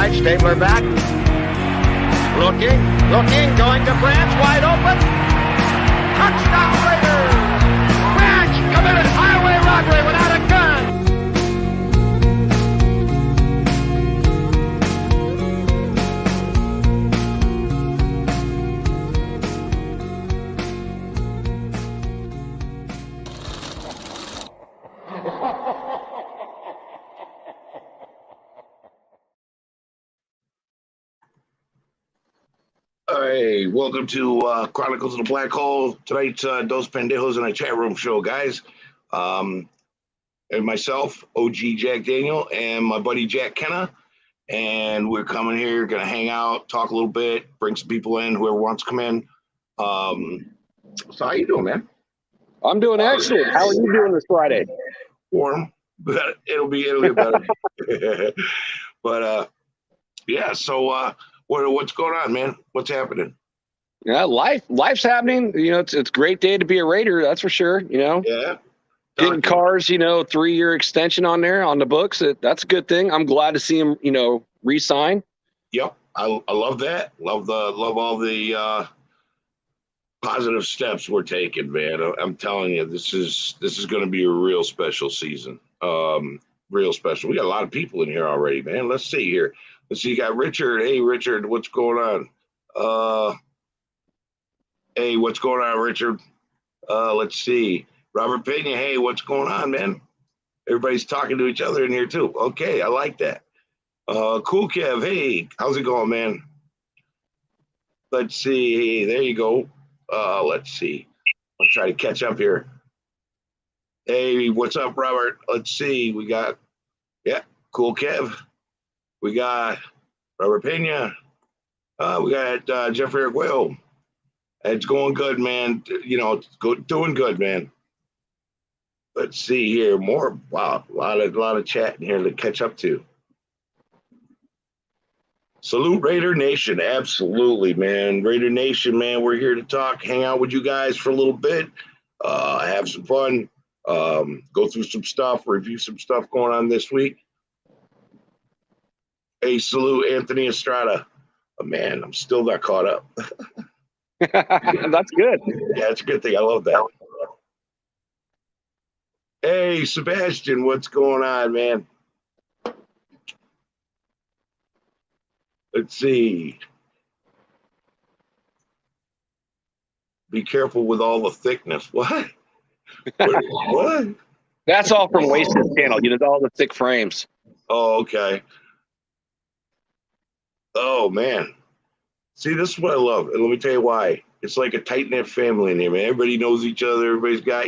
right, Stabler back. Looking, going to France, wide open. Touchdown Raiders! Branch committed highway robbery without a gun. Hey, welcome to Chronicles of the Black Hole. Tonight's Dos Pendejos in a chat room show, guys. And myself, OG Jack Daniel, and my buddy Jack Kenna. And we're coming here, going to hang out, talk a little bit, bring some people in, whoever wants to come in. So how you doing, man? I'm doing excellent. How are you doing this Friday? Warm, but it'll get better. But yeah, so what's going on, man? What's happening? Yeah, life's happening. You know, it's a great day to be a Raider, that's for sure. You know, Yeah. getting Carr's 3-year extension on there on the books. That's a good thing. I'm glad to see him, re-sign. Yep, I love that. Love all the positive steps we're taking, man. I'm telling you, this is going to be a real special season. Real special. We got a lot of people in here already, man. Let's see here. Let's see. You got Richard. Hey, Richard, what's going on? Hey, what's going on, Richard? Let's see. Robert Pena. Hey, what's going on, man? Everybody's talking to each other in here too. Okay, I like that. Cool Kev. Hey, how's it going, man? Let's see. Hey, there you go. Let's see. I'll try to catch up here. Hey, what's up, Robert? Let's see. We got, Cool Kev. We got Robert Pena. We got Jeffrey Arguello. It's going good, man. Doing good, man. Let's see here. More. Wow, a lot of chat in here to catch up to. Salute Raider Nation. Absolutely, man. Raider Nation, man. We're here to talk, hang out with you guys for a little bit, have some fun, go through some stuff, review some stuff going on this week. Hey, salute Anthony Estrada. Oh, man, I'm still not caught up. That's good. Yeah, it's a good thing. I love that. Hey, Sebastian, what's going on, man? Let's see. Be careful with all the thickness. What? What? That's all from Wasted Channel. All the thick frames. Oh, okay. Oh, man. See, this is what I love. And let me tell you why. It's like a tight-knit family in here, man. Everybody knows each other. Everybody's got,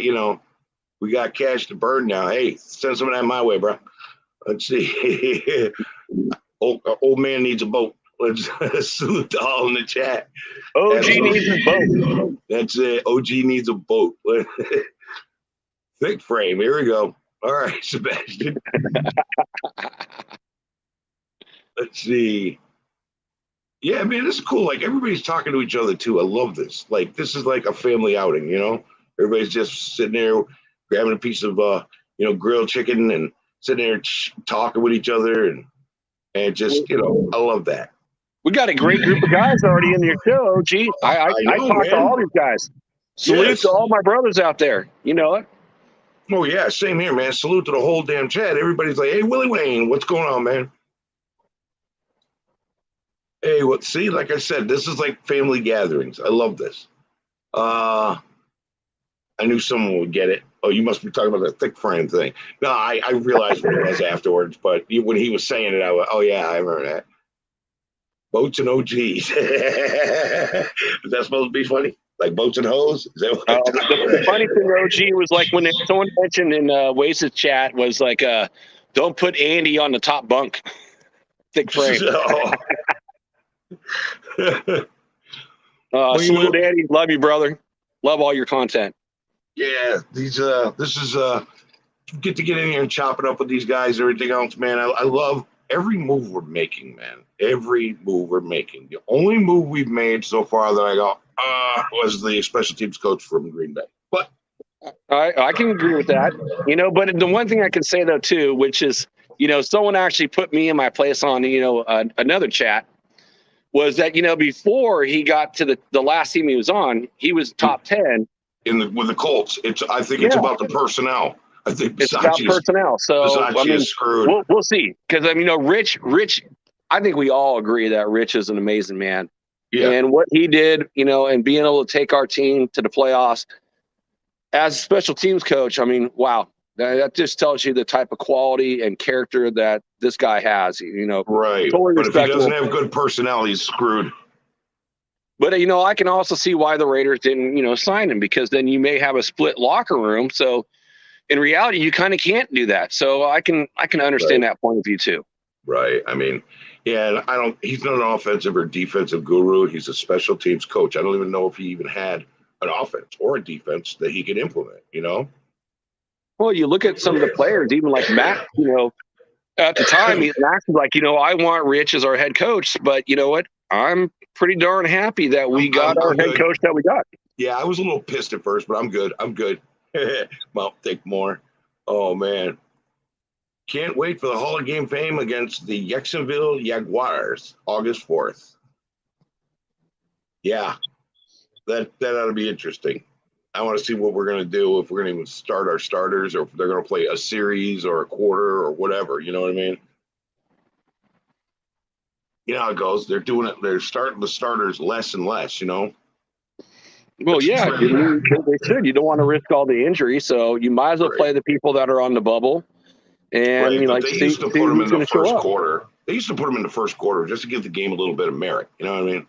we got cash to burn now. Hey, send some of that my way, bro. Let's see. Old man needs a boat. Let's salute to all in the chat. OG needs a boat. That's it. OG needs a boat. Thick frame. Here we go. All right, Sebastian. Let's see. Yeah, man, this is cool. Like, everybody's talking to each other, too. I love this. Like, this is like a family outing, Everybody's just sitting there grabbing a piece of, grilled chicken and sitting there talking with each other. And just, I love that. We got a great group of guys already in your show, OG. I talked to all these guys. Salute to all my brothers out there. You know it. Oh, yeah, same here, man. Salute to the whole damn chat. Everybody's like, hey, Willie Wayne, what's going on, man? Hey, see, like I said, this is like family gatherings. I love this. I knew someone would get it. Oh, you must be talking about the thick frame thing. No, I realized what it was afterwards, but when he was saying it, I went, oh, yeah, I remember that. Boats and OGs. Is that supposed to be funny? Like boats and hoes? Is that what the funny thing, OG, was like when someone mentioned in Wace's chat was like, don't put Andy on the top bunk. Thick frame. Salute, Andy. Love you, brother. Love all your content. Yeah, this is get to get in here and chop it up with these guys, everything else, man. I love every move we're making, man. Every move we're making. The only move we've made so far that I go, was the special teams coach from Green Bay. But I can agree with that. But the one thing I can say though too, which is someone actually put me in my place on, another chat, was that, before he got to the last team he was on, he was top 10. With the Colts. I think it's Yeah. about the personnel. I think It's about personnel. So, is screwed. We'll see. Because, Rich, I think we all agree that Rich is an amazing man. Yeah. And what he did, and being able to take our team to the playoffs as a special teams coach, wow. That just tells you the type of quality and character that this guy has, Right. Totally but if he respectable. doesn't have good personnel, he's screwed. But, I can also see why the Raiders didn't, sign him, because then you may have a split locker room. So in reality, you kind of can't do that. So I can understand that point of view too. Right. And he's not an offensive or defensive guru. He's a special teams coach. I don't even know if he even had an offense or a defense that he could implement, Well, you look at some of the players, even like Matt, at the time, Max was like, I want Rich as our head coach, but you know what? I'm pretty darn happy that we got our head coach that we got. Yeah, I was a little pissed at first, but I'm good. Well, think more. Oh, man. Can't wait for the Hall of Game fame against the Jacksonville Jaguars, August 4th. Yeah, that ought to be interesting. I want to see what we're going to do, if we're going to even start our starters, or if they're going to play a series or a quarter or whatever. You know what I mean? You know how it goes. They're doing it. They're starting the starters less and less, Well, yeah, they should. You don't want to risk all the injury, so you might as well play the people that are on the bubble. And they used to put them in the first quarter. They used to put them in the first quarter just to give the game a little bit of merit. You know what I mean?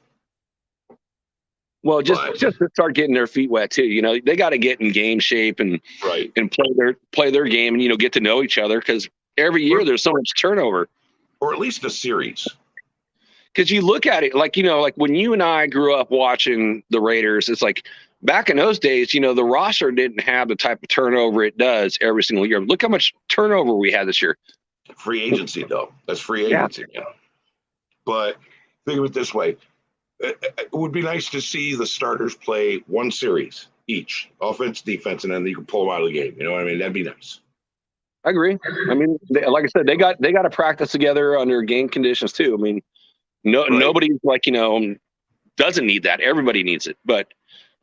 Well, just to start getting their feet wet too. They got to get in game shape and play their game and get to know each other, because every year there's so much turnover. Or at least a series. Because you look at it like when you and I grew up watching the Raiders, it's like back in those days, the roster didn't have the type of turnover it does every single year. Look how much turnover we had this year. Free agency, though. That's free agency. Yeah. But think of it this way. It would be nice to see the starters play one series each, offense, defense, and then you can pull them out of the game. You know what I mean? That'd be nice. I agree. Like I said, they got to practice together under game conditions too. Nobody's doesn't need that. Everybody needs it. But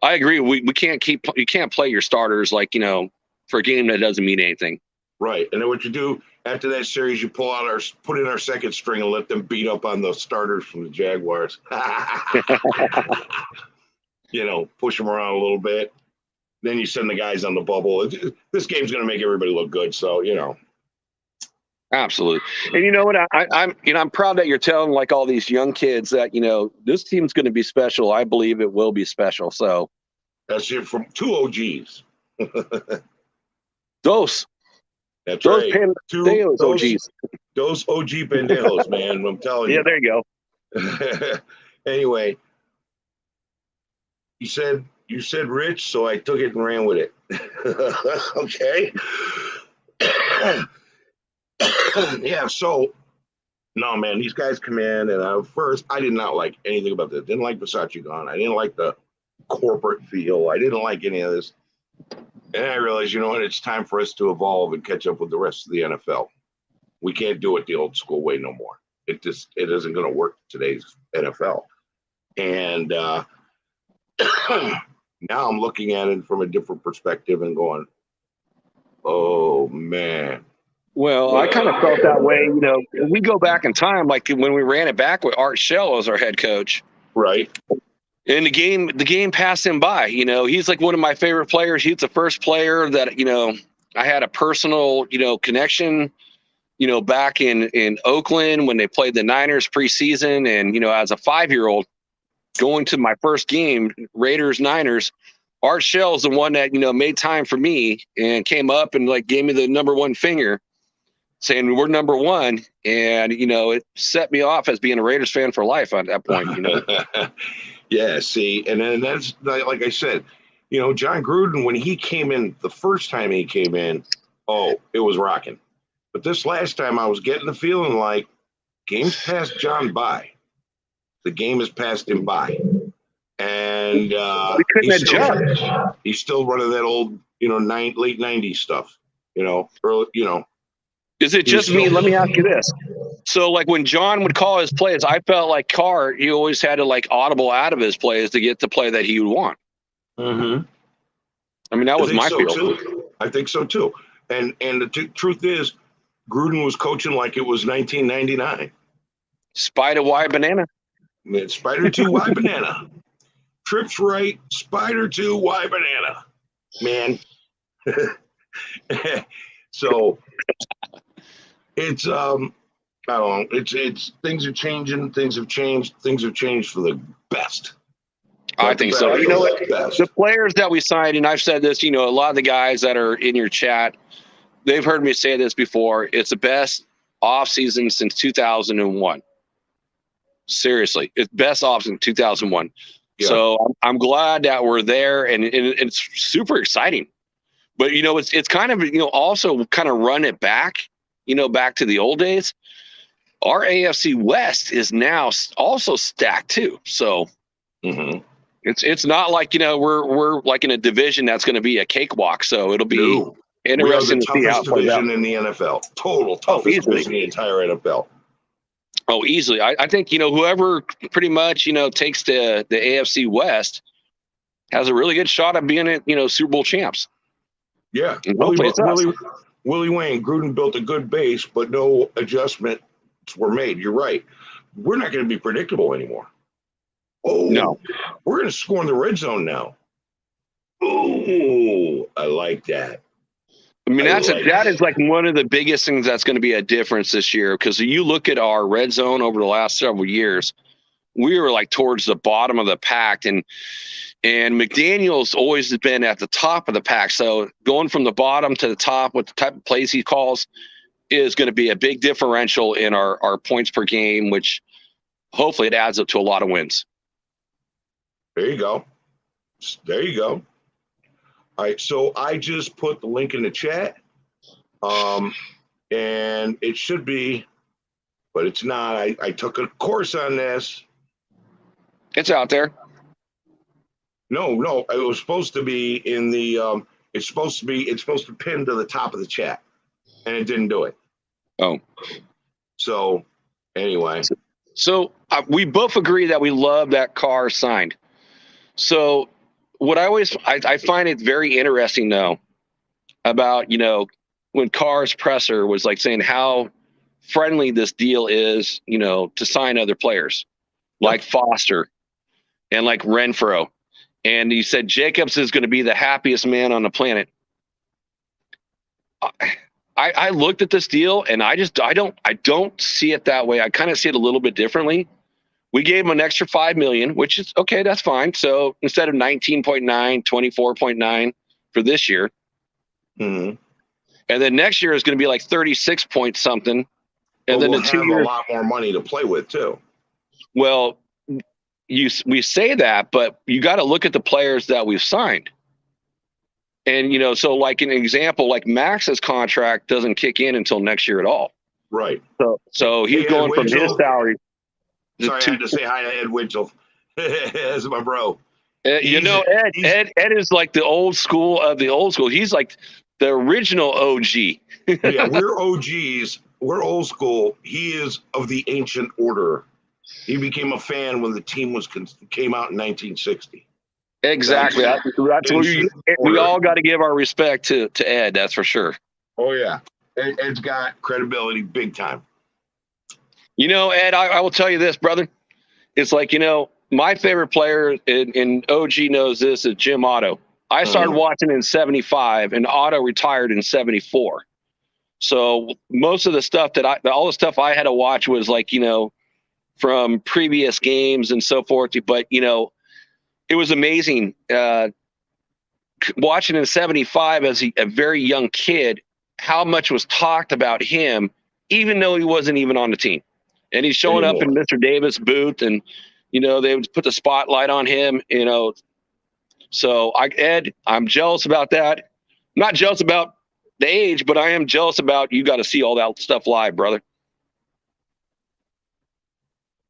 I agree. You can't play your starters for a game that doesn't mean anything. Right. And then what you do after that series, you put in our second string and let them beat up on the starters from the Jaguars. Push them around a little bit. Then you send the guys on the bubble. This game's going to make everybody look good. So, Absolutely. And you know what? I'm proud that you're telling all these young kids that, this team's going to be special. I believe it will be special. So that's it from two OGs. Those right. Pendejos OGs. Those OG Pendejos, man. I'm telling you. Yeah, there you go. Anyway, you said Rich, so I took it and ran with it. Okay. Yeah, so no, man, these guys come in, and first I did not like anything about this. Didn't like Versace gone. I didn't like the corporate feel. I didn't like any of this. And I realized, it's time for us to evolve and catch up with the rest of the NFL. We can't do it the old school way no more. It isn't going to work today's NFL. And now I'm looking at it from a different perspective and going, oh, man. Well, I kind of felt that way. We go back in time, like when we ran it back with Art Shell as our head coach. Right. And the game passed him by. He's like one of my favorite players. He's the first player that, I had a personal, connection, back in Oakland when they played the Niners preseason. And, as a 5-year-old going to my first game, Raiders-Niners, Art Shell's the one that, made time for me and came up and gave me the number one finger, saying we're number one. And, it set me off as being a Raiders fan for life at that point, Yeah, see, and then that's like I said, John Gruden, when he came in, the first time he came in, it was rocking. But this last time I was getting the feeling like game's passed John by. The game has passed him by. And we couldn't adjust. He's still running that old, late 90s stuff, early, Is it just me? Let me ask you this. So, like when John would call his plays, I felt like Carr, he always had to like audible out of his plays to get the play that he would want. Mm-hmm. I mean, that was my feel. Too. I think so too. And the truth is, Gruden was coaching like it was 1999. Spider Y banana. Spider 2 Y banana. Trips right. Spider 2 Y banana. Man. So it's I don't know. It's things are changing. Things have changed. Things have changed for the best. I think so. You know what? The players that we signed, and I've said this, you know, a lot of the guys that are in your chat, they've heard me say this before. It's the best offseason since 2001. Seriously, it's best offseason 2001. Yeah. So I'm glad that we're there, and it's super exciting. But, you know, it's kind of, you know, also kind of run it back, you know, back to the old days. Our AFC West is now also stacked too. So it's not like, you know, we're like in a division that's going to be a cakewalk. So it'll be interesting to see how it plays out. Division in the NFL. Total toughest division in the entire NFL. Oh, easily. I think, you know, whoever pretty much, you know, takes the AFC West has a really good shot at being, you know, Super Bowl champs. Yeah. Willie Wayne, Gruden built a good base, but no adjustments were made. You're right. We're not going to be predictable anymore. Oh, no. We're going to score in the red zone now. Oh, I like that. I mean, that is like one of the biggest things that's going to be a difference this year, because you look at our red zone over the last several years, we were like towards the bottom of the pack, and McDaniel's always been at the top of the pack. So going from the bottom to the top with the type of plays he calls is going to be a big differential in our points per game, which hopefully it adds up to a lot of wins. There you go. All right, so I just put the link in the chat, and it should be, but it's not. I took a course on this. It's out there. No, it was supposed to be in the. It's supposed to pin to the top of the chat, and it didn't do it. Oh. So, anyway. So we both agree that we love that Carr signed. So. What I find it very interesting though about, you know, when Carr's presser was like saying how friendly this deal is, you know, to sign other players like Foster and like Renfro. And he said Jacobs is going to be the happiest man on the planet. I looked at this deal and I don't see it that way. I kind of see it a little bit differently. We gave him an extra $5 million, which is okay. That's fine. So instead of 19.9, 24.9 for this year. Mm-hmm. And then next year is going to be like 36 point something. And then we'll have a lot more money to play with too. Well, we say that, but you got to look at the players that we've signed. And, you know, so like an example, like Max's contract doesn't kick in until next year at all. Right. So he's going from his salary. Sorry, I had to say hi to Ed Winchell. That's my bro. You know, Ed is like the old school of the old school. He's like the original OG. Yeah, we're OGs. We're old school. He is of the ancient order. He became a fan when the team came out in 1960. Exactly. That's we all got to give our respect to Ed. That's for sure. Oh yeah, Ed's got credibility big time. You know, Ed, I will tell you this, brother. It's like, you know, my favorite player, and OG knows this, is Jim Otto. I started watching in 75, and Otto retired in 74. So most of the stuff all the stuff I had to watch was like, you know, from previous games and so forth. But, you know, it was amazing watching in 75 as a very young kid, how much was talked about him, even though he wasn't even on the team. And he's showing up in Mr. Davis' booth, and, you know, they would put the spotlight on him, you know. So, Ed, I'm jealous about that. I'm not jealous about the age, but I am jealous about you got to see all that stuff live, brother.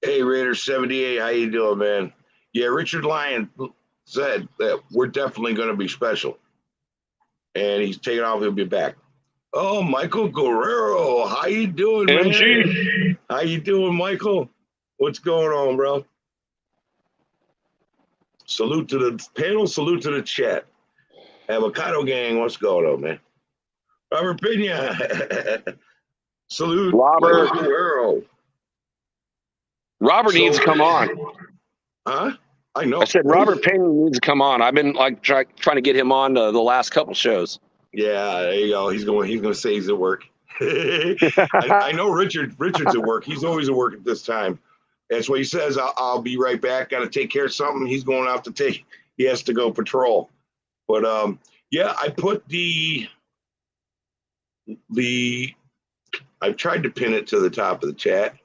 Hey, Raider 78, how you doing, man? Yeah, Richard Lyon said that we're definitely going to be special. And he's taking off. He'll be back. Oh, Michael Guerrero. How you doing, man? MG. How you doing, Michael? What's going on, bro? Salute to the panel. Salute to the chat. Avocado gang, what's going on, man? Robert Pena. Salute. Robert. Michael Guerrero. Robert needs to come on. Huh? I know. I said Robert Payne needs to come on. I've been like trying to get him on the last couple shows. Yeah, there you go. He's going to say he's at work. I know Richard's at work. He's always at work at this time. That's what he says. I'll be right back. Got to take care of something. He's going out to he has to go patrol. But yeah, I put I've tried to pin it to the top of the chat.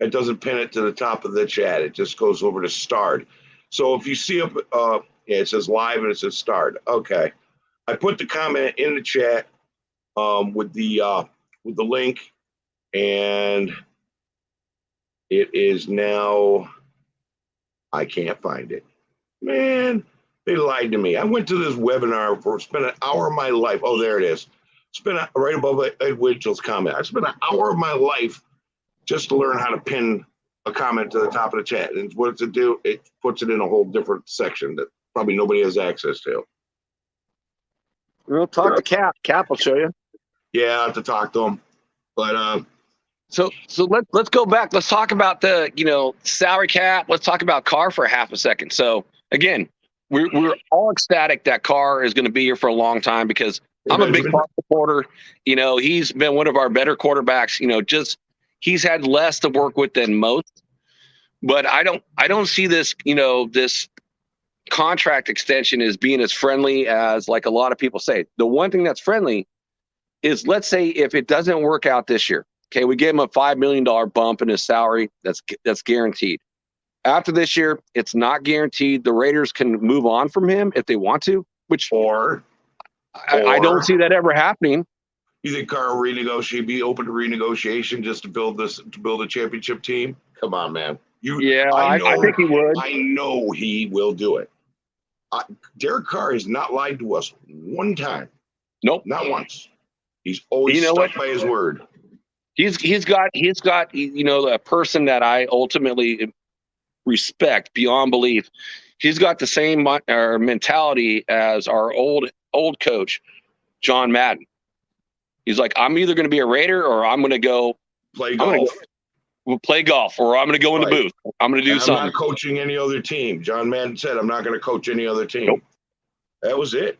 It doesn't pin it to the top of the chat. It just goes over to starred. So if you see up, yeah, it says live and it says starred. Okay, I put the comment in the chat with the link, and it is now. I can't find it. Man, they lied to me. I went to this webinar spent an hour of my life. Oh, there it is. Right above Ed Winchell's comment. I spent an hour of my life just to learn how to pin a comment to the top of the chat. And what does it do? It puts it in a whole different section that probably nobody has access to. We'll talk to Cap. Cap will show you. Yeah, I have to talk to him. But so let's go back. Let's talk about the salary cap. Let's talk about Carr for a half a second. So again, we're all ecstatic that Carr is going to be here for a long time because I'm a big Carr supporter. He's been one of our better quarterbacks. He's had less to work with than most, but I don't see this, this contract extension as being as friendly as like a lot of people say. The one thing that's friendly is, let's say if it doesn't work out this year, okay, we gave him a $5 million bump in his salary. That's guaranteed. After this year, it's not guaranteed. The Raiders can move on from him if they want to, which I don't see that ever happening. You think Carr be open to renegotiation just to build a championship team? Come on, man. I think he would. I know he will do it. Derek Carr has not lied to us one time. Nope, not once. He's always stuck by his word. He's got a person that I ultimately respect beyond belief. He's got the same mentality as our old coach, John Madden. He's like, I'm either going to be a Raider or I'm going to go play golf. Play golf, or I'm going to go in the booth. I'm going to do something. I'm not coaching any other team. John Madden said, I'm not going to coach any other team. Nope. That was it.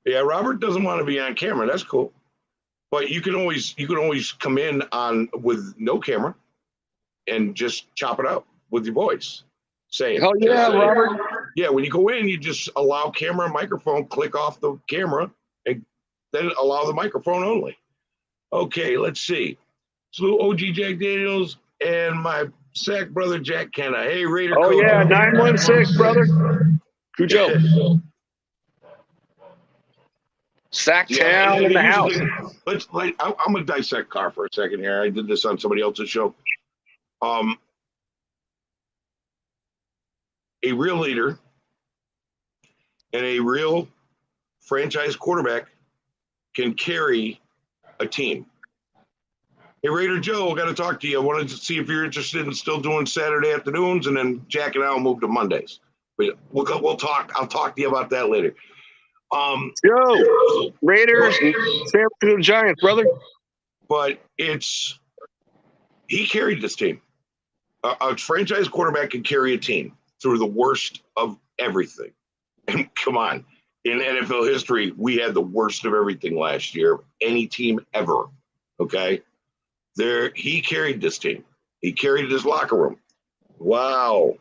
Yeah, Robert doesn't want to be on camera. That's cool. But you can always come in with no camera and just chop it up with your voice. Hell yeah, Robert. Yeah, when you go in, you just allow camera and microphone, click off the camera, and then allow the microphone only. Okay, let's see. Salute OG Jack Daniels and my sack brother Jack Kenna. Hey, Raider. Oh, yeah, 916, brother. Cujo. Sacktown in the house. I'm going to dissect Carr for a second here. I did this on somebody else's show. A real leader and a real franchise quarterback can carry a team. Hey, Raider Joe, got to talk to you. I wanted to see if you're interested in still doing Saturday afternoons, and then Jack and I will move to Mondays. But we'll talk. I'll talk to you about that later. Joe, Raiders, San Francisco Giants, brother. But he carried this team. A franchise quarterback can carry a team through the worst of everything. And come on, in NFL history, we had the worst of everything last year. Any team ever. Okay. He carried this team. He carried his locker room. Wow.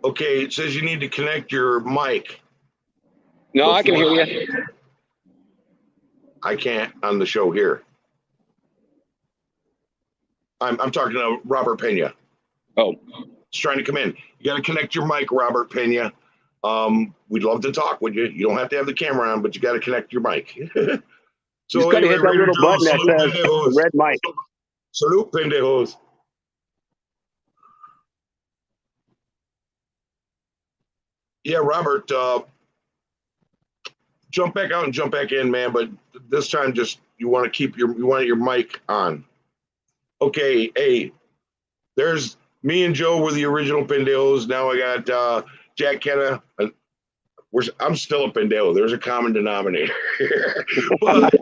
Okay, it says you need to connect your mic. No, I can hear you. I can't on the show here. I'm talking to Robert Pena. Oh. He's trying to come in. You got to connect your mic, Robert Pena. We'd love to talk with you. You don't have to have the camera on, but you got to connect your mic. So you got to hit that little button that says red mic. Salute, Pendejos. Yeah, Robert, jump back out and jump back in, man. But this time, just you want to keep your mic on. Okay, hey, there's me and Joe were the original Pendejos. Now I got Jack Kenna. I'm still a Pendejo. There's a common denominator here. But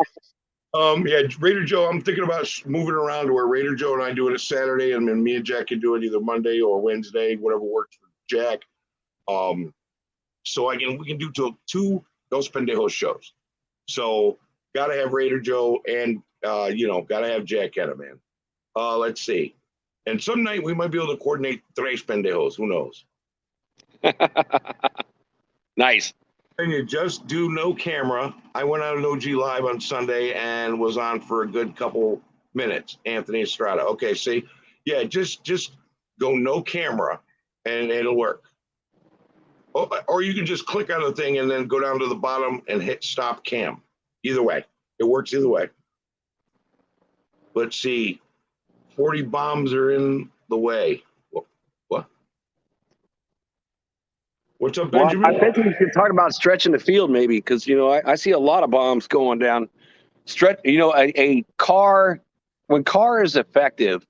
yeah, Raider Joe, I'm thinking about moving around to where Raider Joe and I do it a Saturday, and then me and Jack can do it either Monday or Wednesday, whatever works for Jack. So we can do two those Pendejos shows. So gotta have Raider Joe and gotta have Jack Kenna, man. Let's see. And some night we might be able to coordinate tres Pendejos. Who knows? Nice. And you just do no camera. I went on an OG Live on Sunday and was on for a good couple minutes. Anthony Estrada. Okay, see, yeah, just go no camera, and it'll work. Or you can just click on the thing and then go down to the bottom and hit stop cam. Either way, it works either way. Let's see. 40 bombs are in the way. What? What's up, Benjamin? Well, I think we should talk about stretching the field maybe, because I see a lot of bombs going down. Stretch. A Carr, when Carr is effective,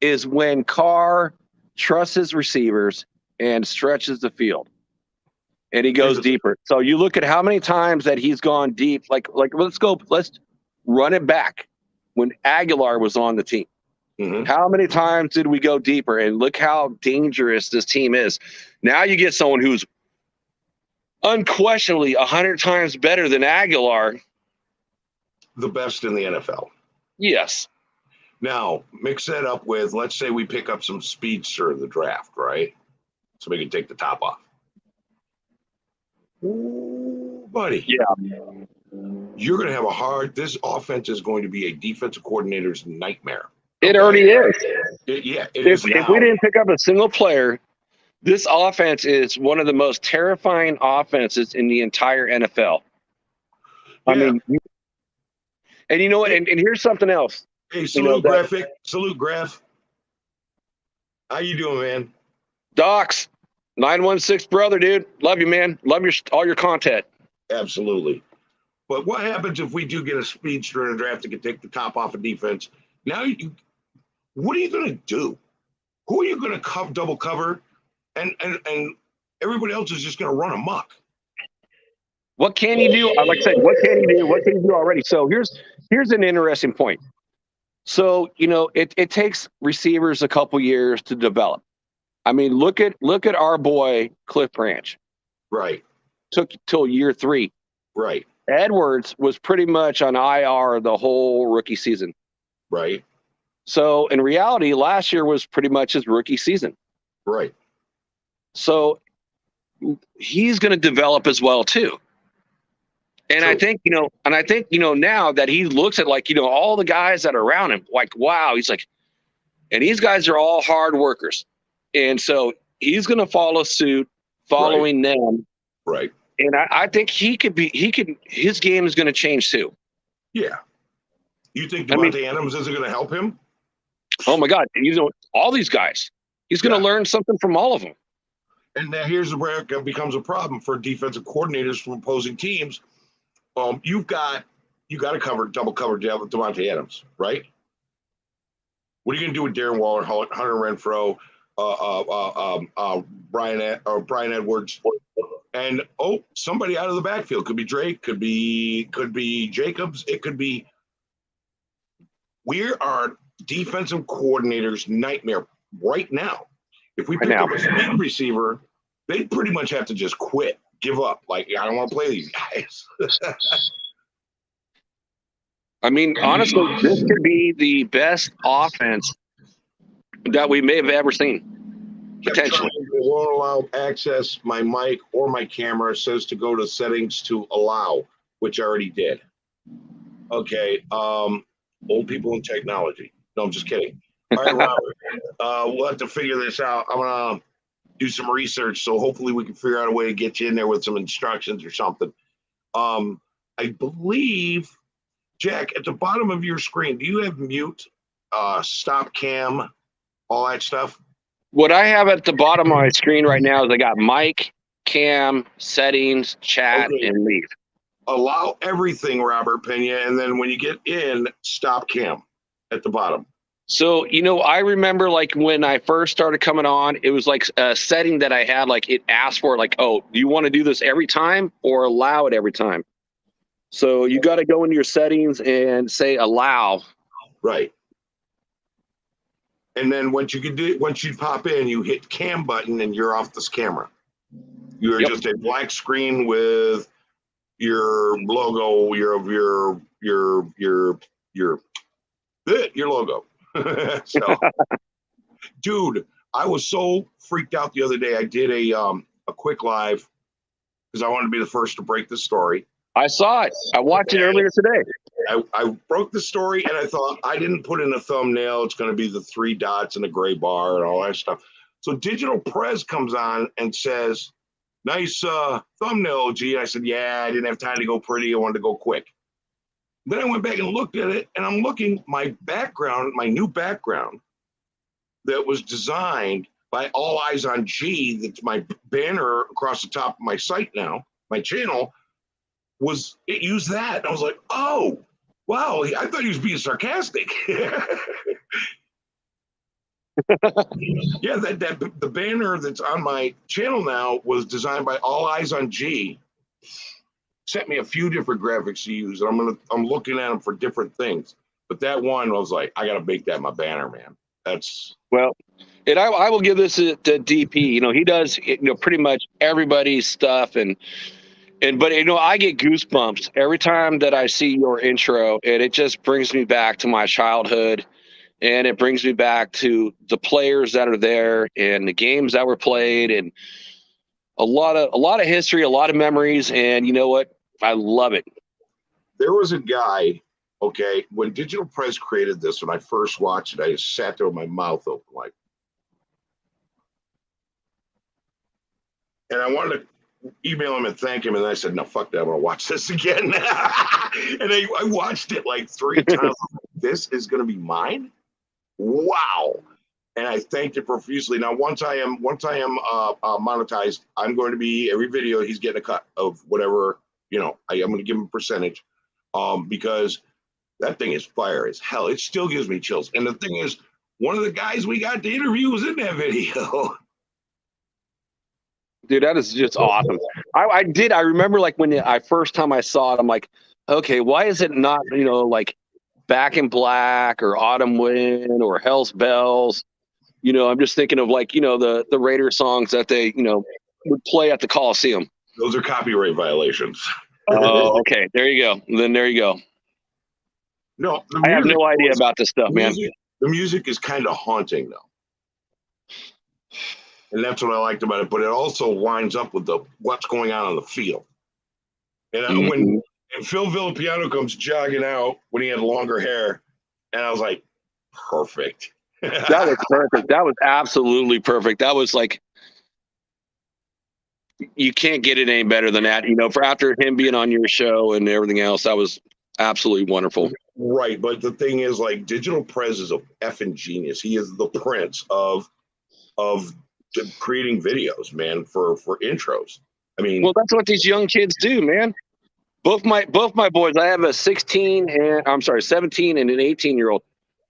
is when Carr trusts his receivers and stretches the field, and he goes deeper. So you look at how many times that he's gone deep. Like let's run it back when Aguilar was on the team. Mm-hmm. How many times did we go deeper? And look how dangerous this team is. Now you get someone who's unquestionably 100 times better than Aguilar. The best in the NFL. Yes. Now, mix that up with, let's say we pick up some speedster in the draft, right? So we can take the top off. Ooh, buddy. Yeah. You're going to have this offense is going to be a defensive coordinator's nightmare. It already is. If we didn't pick up a single player, this offense is one of the most terrifying offenses in the entire NFL. Yeah. I mean, and you know what? And here's something else. Hey, salute Graphic. Salute Graph. How you doing, man? Docs, 916 brother, dude. Love you, man. Love all your content. Absolutely. But what happens if we do get a speedster in a draft that can take the top off of defense? Now what are you going to do? Who are you going to double cover? And everybody else is just going to run amok. What can you do? Like I said, what can you do? What can you do already? So here's an interesting point. So, it takes receivers a couple years to develop. I mean, look at our boy Cliff Branch. Right. Took till year 3. Right. Edwards was pretty much on IR the whole rookie season. Right. So in reality, last year was pretty much his rookie season. Right. So he's going to develop as well too. And true. I think, now that he looks at all the guys that are around him, like, wow, he's like, and these guys are all hard workers. And so he's going to follow suit following them. Right. And I think his game is going to change too. Yeah. You think Devontae Adams isn't going to help him? Oh my God. All these guys, he's going to learn something from all of them. And now here's where it becomes a problem for defensive coordinators from opposing teams. You got to double cover Devontae Adams, right? What are you going to do with Darren Waller, Hunter Renfrow, Brian Edwards, and somebody out of the backfield? Could be Drake, could be Jacobs, it could be. We are defensive coordinators' nightmare right now. If we pick up a speed receiver, they pretty much have to just quit, give up. Like, I don't want to play these guys. I mean, honestly, this could be the best offense that we may have ever seen, potentially. It won't allow access. My mic or my camera says to go to settings to allow, which I already did. Okay. Old people in technology. No, I'm just kidding. All right, Robert. We'll have to figure this out. I'm going to do some research, so hopefully we can figure out a way to get you in there with some instructions or something. I believe, Jack, at the bottom of your screen, do you have mute, stop cam, all that stuff? What I have at the bottom of my screen right now is I got mic, cam, settings, chat, Okay. and leave. Allow everything, Robert Pena, and then when you get in, stop cam at the bottom. So, I remember like when I first started coming on, it was like a setting that I had, like it asked for like, oh, do you want to do this every time or allow it every time? So you got to go into your settings and say allow. Right. And then once you pop in, you hit cam button and you're off this camera. You're Yep. just a black screen with your logo, your logo. So, dude, I was so freaked out the other day. I did a quick live because I wanted to be the first to break the story. I saw it. I watched it earlier today. I broke the story and I thought I didn't put in a thumbnail. It's going to be the 3 dots and the gray bar and all that stuff. So Digital Prez comes on and says, "Nice thumbnail, G." I said, "Yeah, I didn't have time to go pretty. I wanted to go quick." Then I went back and looked at it, and I'm looking my new background that was designed by All Eyes on G. That's my banner across the top of my site now, my channel. It used that? And I was like, oh, wow! I thought he was being sarcastic. Yeah, the banner that's on my channel now was designed by All Eyes on G. Sent me a few different graphics to use, and I'm looking at them for different things. But that one, I was like, I gotta make that my banner, man. That's Well, and I will give this to DP. He does pretty much everybody's stuff, but I get goosebumps every time that I see your intro, and it just brings me back to my childhood, and it brings me back to the players that are there and the games that were played, and a lot of history, a lot of memories, and you know what? I love it. There was a guy, okay, when Digital Press created this, when I first watched it, I just sat there with my mouth open, like, and I wanted to email him and thank him, and I said, no, fuck that, I'm gonna watch this again. And I watched it like 3 times. This is gonna be mine? Wow. And I thanked it profusely. Now, once I am monetized, I'm going to be every video he's getting a cut of whatever, I'm going to give him a percentage, because that thing is fire as hell. It still gives me chills. And the thing is, one of the guys we got to interview was in that video. Dude, that is just awesome. I remember like when I first time I saw it, I'm like, okay, why is it not, like Back in Black or Autumn Wind or Hell's Bells? I'm just thinking of like, the Raider songs that they, would play at the Coliseum. Those are copyright violations. Oh, okay. There you go. Then there you go. No, I have no idea about this stuff, man. The music is kind of haunting, though. And that's what I liked about it. But it also lines up with what's going on the field. And when Phil Villapiano comes jogging out when he had longer hair, and I was like, perfect. That was perfect. That was absolutely perfect. That was like, you can't get it any better than that. For after him being on your show and everything else, that was absolutely wonderful. Right. But the thing is, like, Digital Prez is a effing genius. He is the prince of creating videos, man, for intros. I mean, well, that's what these young kids do, man. Both my boys, I have a 17 and an 18-year-old.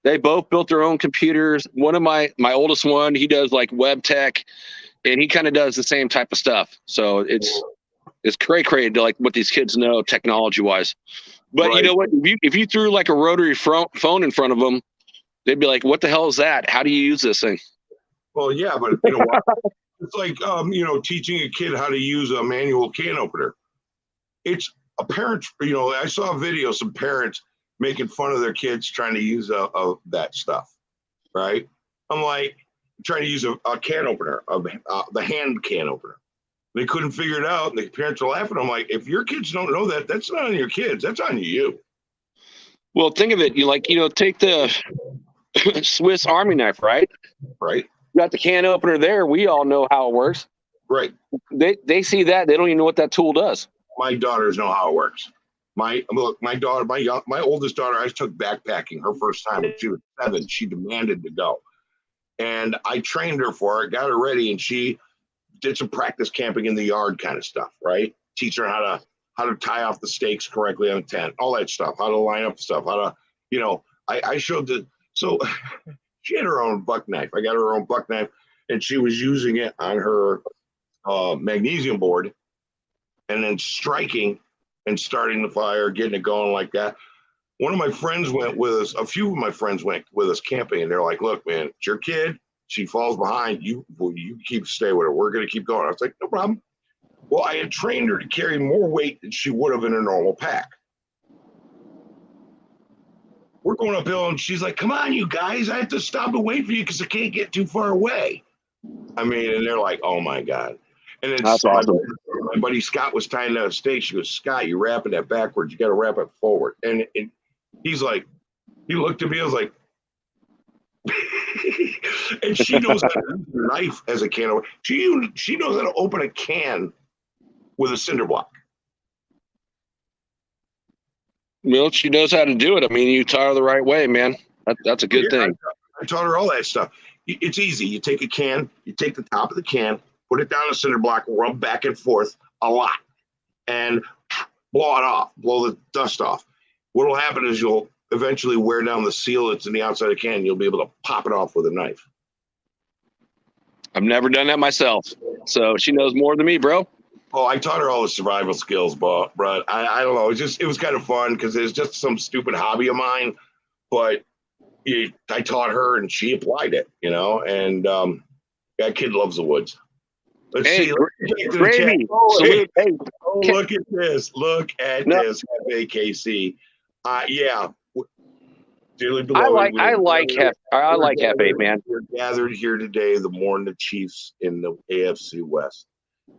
They both built their own computers. One of my oldest one, he does like web tech, and he kind of does the same type of stuff. So it's cray to like what these kids know technology wise. But right. You know what? If you threw like a rotary phone in front of them, they'd be like, "What the hell is that? How do you use this thing?" Well, yeah, but you know what? It's like teaching a kid how to use a manual can opener. It's a parent. I saw a video, some parents making fun of their kids trying to use that stuff, right? I'm like, trying to use a can opener, the hand can opener. They couldn't figure it out, and the parents are laughing. I'm like, if your kids don't know that, that's not on your kids. That's on you. Well, think of it. Take the Swiss Army knife, right? Right. You got the can opener there. We all know how it works. Right. They see that. They don't even know what that tool does. My daughters know how it works. My daughter, my oldest daughter, I took backpacking her first time when she was 7. She demanded to go, and I trained her for it, got her ready, and she did some practice camping in the yard kind of stuff, right? Teach her how to tie off the stakes correctly on a tent, all that stuff, how to line up stuff, how to, I showed so she had her own buck knife. I got her own buck knife, and she was using it on her magnesium board and then striking and starting the fire, getting it going like that. One of my friends went with us. A few of my friends went with us camping, and they're like, "Look, man, it's your kid. She falls behind. You stay with her. We're going to keep going." I was like, "No problem." Well, I had trained her to carry more weight than she would have in a normal pack. We're going uphill, and she's like, "Come on, you guys. I have to stop and wait for you because I can't get too far away." I mean, and they're like, "Oh, my God." And then That's awesome. my buddy Scott was tying down a stake. She goes, "Scott, you're wrapping that backwards. You got to wrap it forward." And he's like, he looked at me. I was like, and she knows how to use a knife as a can. She knows how to open a can with a cinder block. Well, she knows how to do it. I mean, you taught her the right way, man. That's a good thing. I taught her all that stuff. It's easy. You take a can, you take the top of the can, put it down a cinder block, rub back and forth a lot, and blow it off, blow the dust off. What will happen is you'll eventually wear down the seal that's in the outside of the can. You'll be able to pop it off with a knife. I've never done that myself, so she knows more than me, bro. Oh, I taught her all the survival skills, but I don't know. It was kind of fun because it's just some stupid hobby of mine, but I taught her and she applied it, and that kid loves the woods. Let's see. Gravy. Hey, look at this. Look at this, FAKC. Yeah. Dearly beloved, I like Hefe, man. We're gathered here today to mourn the Chiefs in the AFC West.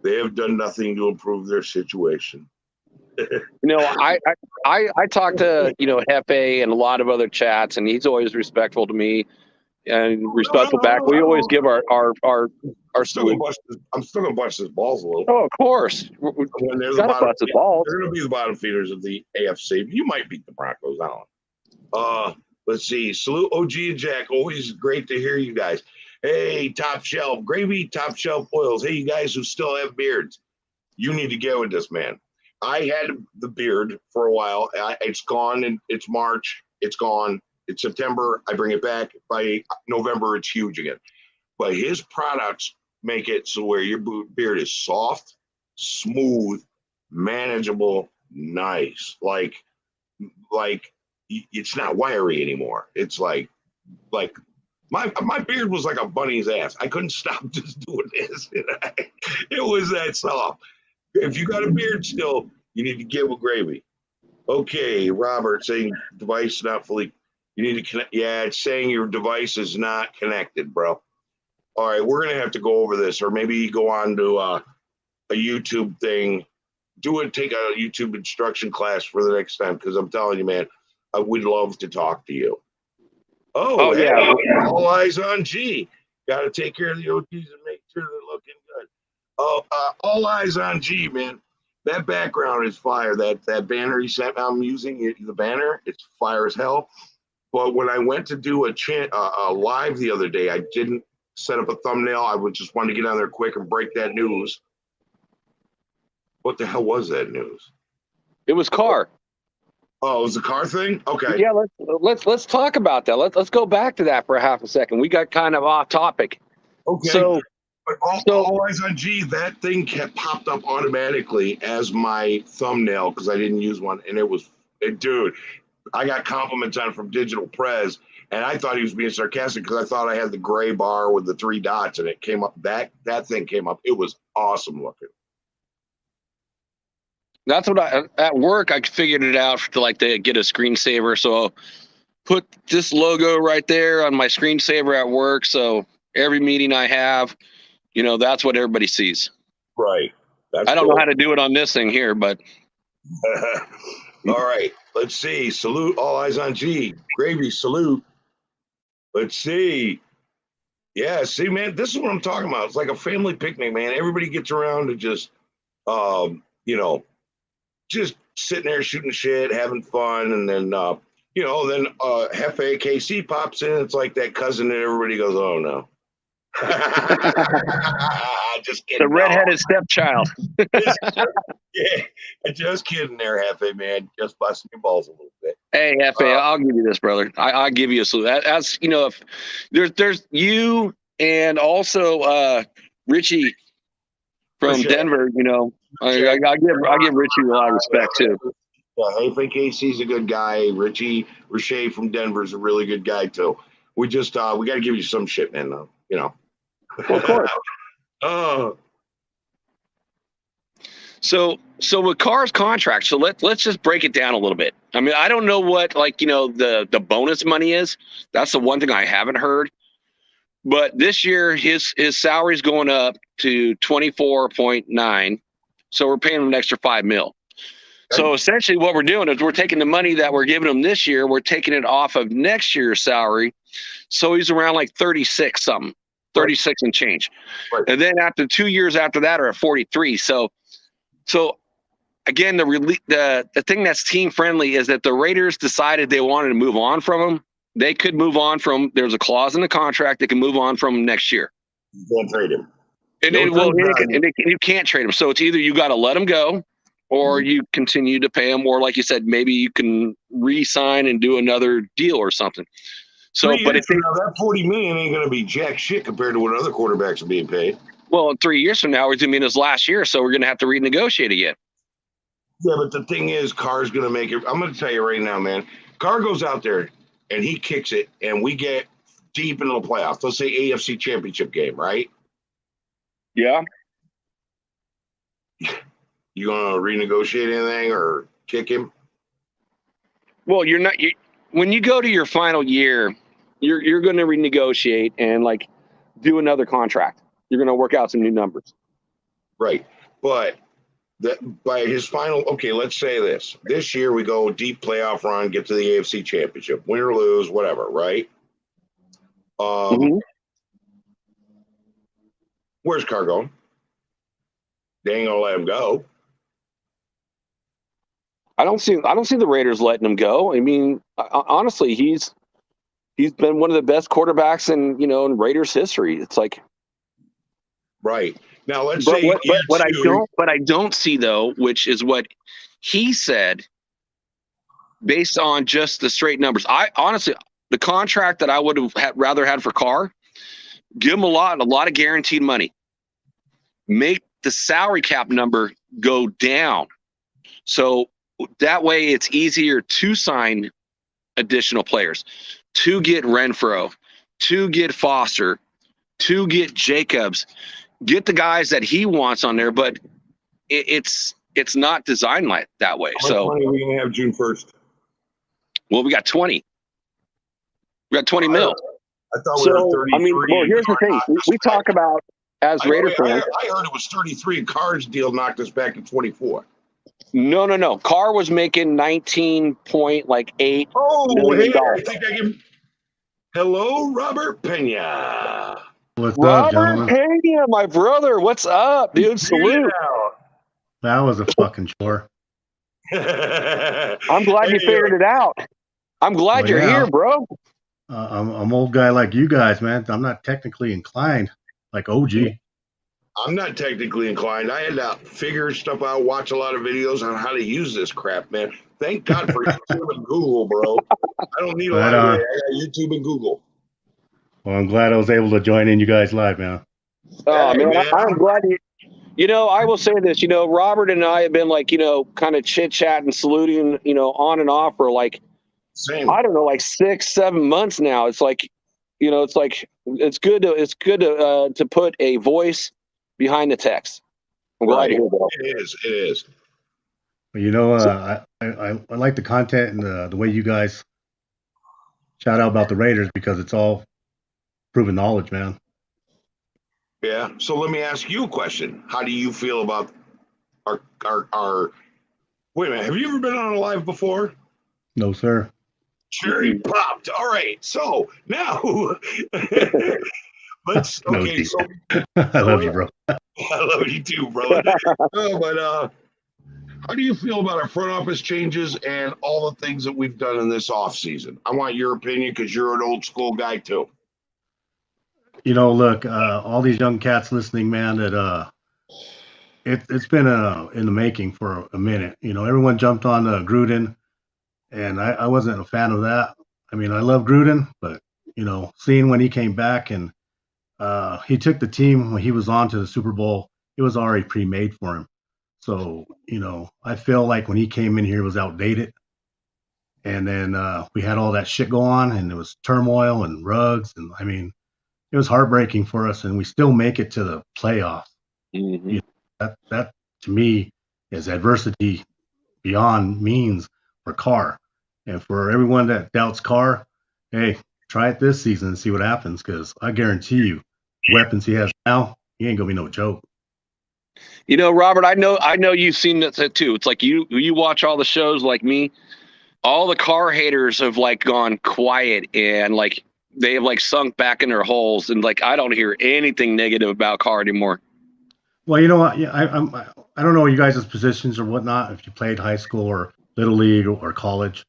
They have done nothing to improve their situation. I talked to Hefe and a lot of other chats, and he's always respectful to me and respectful back. We always give our salute. I'm still gonna bust his balls a little. Oh, of course. When they're Gotta bust his balls. They're gonna be the bottom feeders of the AFC. You might beat the Broncos. I don't know. Let's see. Salute OG and Jack. Always great to hear you guys. Hey, Top Shelf Gravy, Top Shelf Oils. Hey, you guys who still have beards, you need to get with this, man. I had the beard for a while. It's gone, and it's March. It's gone. It's September. I bring it back. By November, it's huge again. But his products make it so where your beard is soft, smooth, manageable, nice. Like it's not wiry anymore. It's like my beard was like a bunny's ass. I couldn't stop just doing this. It was that soft. If you got a beard still, you need to get with Gravy. Okay, Robert saying device not fully. You need to connect. Yeah, it's saying your device is not connected, bro. All right, we're gonna have to go over this, or maybe go on to a YouTube thing. Take a YouTube instruction class for the next time, because I'm telling you, man, I would love to talk to you. Oh hey, yeah. All eyes on G. Got to take care of the OGs and make sure they're looking good. Oh, all eyes on G, man. That background is fire. That banner he sent, I'm using the banner. It's fire as hell. But when I went to do a live the other day, I didn't set up a thumbnail. I would just want to get on there quick and break that news. What the hell was that news? It was car. Oh, it was the car thing? Okay. Yeah, let's talk about that. Let's go back to that for half a second. We got kind of off topic. Okay. So, but all eyes on G, that thing popped up automatically as my thumbnail because I didn't use one, and dude, I got compliments on it from Digital Prez, and I thought he was being sarcastic because I thought I had the gray bar with the 3 dots, and it came up. That thing came up. It was awesome looking. That's what at work I figured it out to get a screensaver. So I'll put this logo right there on my screensaver at work. So every meeting I have, that's what everybody sees. Right. I don't know how to do it on this thing here, but. All right. Let's see. Salute. All eyes on G. Gravy. Salute. Let's see. Yeah. See, man, this is what I'm talking about. It's like a family picnic, man. Everybody gets around to just, just sitting there shooting shit, having fun, and then Hefe KC pops in. It's like that cousin that everybody goes, "Oh no." Just kidding. The redheaded stepchild. Yeah, just kidding there, Hefe, man. Just busting your balls a little bit. Hey, Fa, I'll give you this, brother. I'll give you a salute. As you know, if there's you and also Richie from Denver. You know, I give Richie a lot of respect too. Yeah, Hefe KC's a good guy. Richie Riche from Denver's a really good guy too. We just we got to give you some shit, man. You know. Well, of course. Oh. So with Carr's contract, so let's just break it down a little bit. I mean, I don't know what the bonus money is. That's the one thing I haven't heard. But this year his salary's going up to 24.9. So we're paying him an extra $5 million. So essentially what we're doing is we're taking the money that we're giving him this year, we're taking it off of next year's salary. So he's around like 36 something, 36 and change. Right. And then after 2 years after that are at 43. So again, the thing that's team friendly is that the Raiders decided they wanted to move on from him. They could move on from. There's a clause in the contract that can move on from him next year. You can't trade him. You can't trade him. So it's either you got to let him go, or you continue to pay him, or like you said, maybe you can re-sign and do another deal or something. So, but if that $40 million ain't going to be jack shit compared to what other quarterbacks are being paid. Well, 3 years from now, it's going to be in his last year, so we're going to have to renegotiate again. Yeah, but the thing is, Carr's going to make it. I'm going to tell you right now, man. Carr goes out there and he kicks it, and we get deep into the playoffs. Let's say AFC Championship game, right? Yeah. You going to renegotiate anything or kick him? Well, you're not. When you go to your final year, you're going to renegotiate and do another contract. You're going to work out some new numbers. Right. But by his final, okay, let's say this year we go deep playoff run, get to the AFC Championship, win or lose, whatever, right? Where's Carr going? They ain't gonna let him go. I don't see the Raiders letting him go. I mean, honestly, he's been one of the best quarterbacks in Raiders history. It's like, right. Now let's say what I don't see though, which is what he said, based on just the straight numbers. I honestly, the contract that I would have rather had for Carr, give him a lot of guaranteed money, make the salary cap number go down, so that way it's easier to sign additional players, to get Renfro, to get Foster, to get Jacobs. Get the guys that he wants on there, but it's not designed like that way. How much money are we gonna have June 1st? Well, we got 20. We got 20 mil. I thought we were 33. I mean, well, here's the thing. We talk about as Raider fans. I heard it was 33. Carr's deal knocked us back to 24. No. Carr was making 19.8. Oh, hey, I think I can. Hello, Robert Pena. What's Robert up, gentlemen? Pena, my brother. What's up, dude? Salute. That was a fucking chore. I'm glad you figured it out. I'm glad you're here, bro. I'm an old guy like you guys, man. I'm not technically inclined like OG. I'm not technically inclined. I had to figure stuff out, watch a lot of videos on how to use this crap, man. Thank God for YouTube and Google, bro. I don't need a lot of it. I got YouTube and Google. Well, I'm glad I was able to join in you guys live, man. Oh, man, I'm glad you. I will say this. Robert and I have been kind of chit-chatting, saluting, on and off for Same. I don't know, 6-7 months now. It's it's good to put a voice behind the text. I'm glad to hear that. It is. I like the content and the way you guys shout out about the Raiders because it's all proven knowledge, man. Yeah. So let me ask you a question. How do you feel about our wait a minute, have you ever been on a live before? No, sir. Cherry popped. All right. So now let's okay. So I love you, bro. I love you too, brother. But how do you feel about our front office changes and all the things that we've done in this off season? I want your opinion because you're an old school guy too. Look, all these young cats listening, man, that it's been in the making for a minute. Everyone jumped on Gruden, and I wasn't a fan of that. I mean, I love Gruden, but seeing when he came back and he took the team when he was on to the Super Bowl, it was already pre-made for him. So I feel like when he came in here, it was outdated. And then we had all that shit go on, and there was turmoil and Ruggs, and I mean, it was heartbreaking for us, and we still make it to the playoffs. Mm-hmm. That to me is adversity beyond means for Carr, and for everyone that doubts Carr, hey, try it this season and see what happens, because I guarantee you, the weapons he has now, he ain't gonna be no joke. Robert, I know you've seen that too. It's like you watch all the shows like me. All the Carr haters have like gone quiet and like they have like sunk back in their holes, and like I don't hear anything negative about Carr anymore. Well, you know what? Yeah, I don't know you guys' positions or whatnot. If you played high school or little league or college,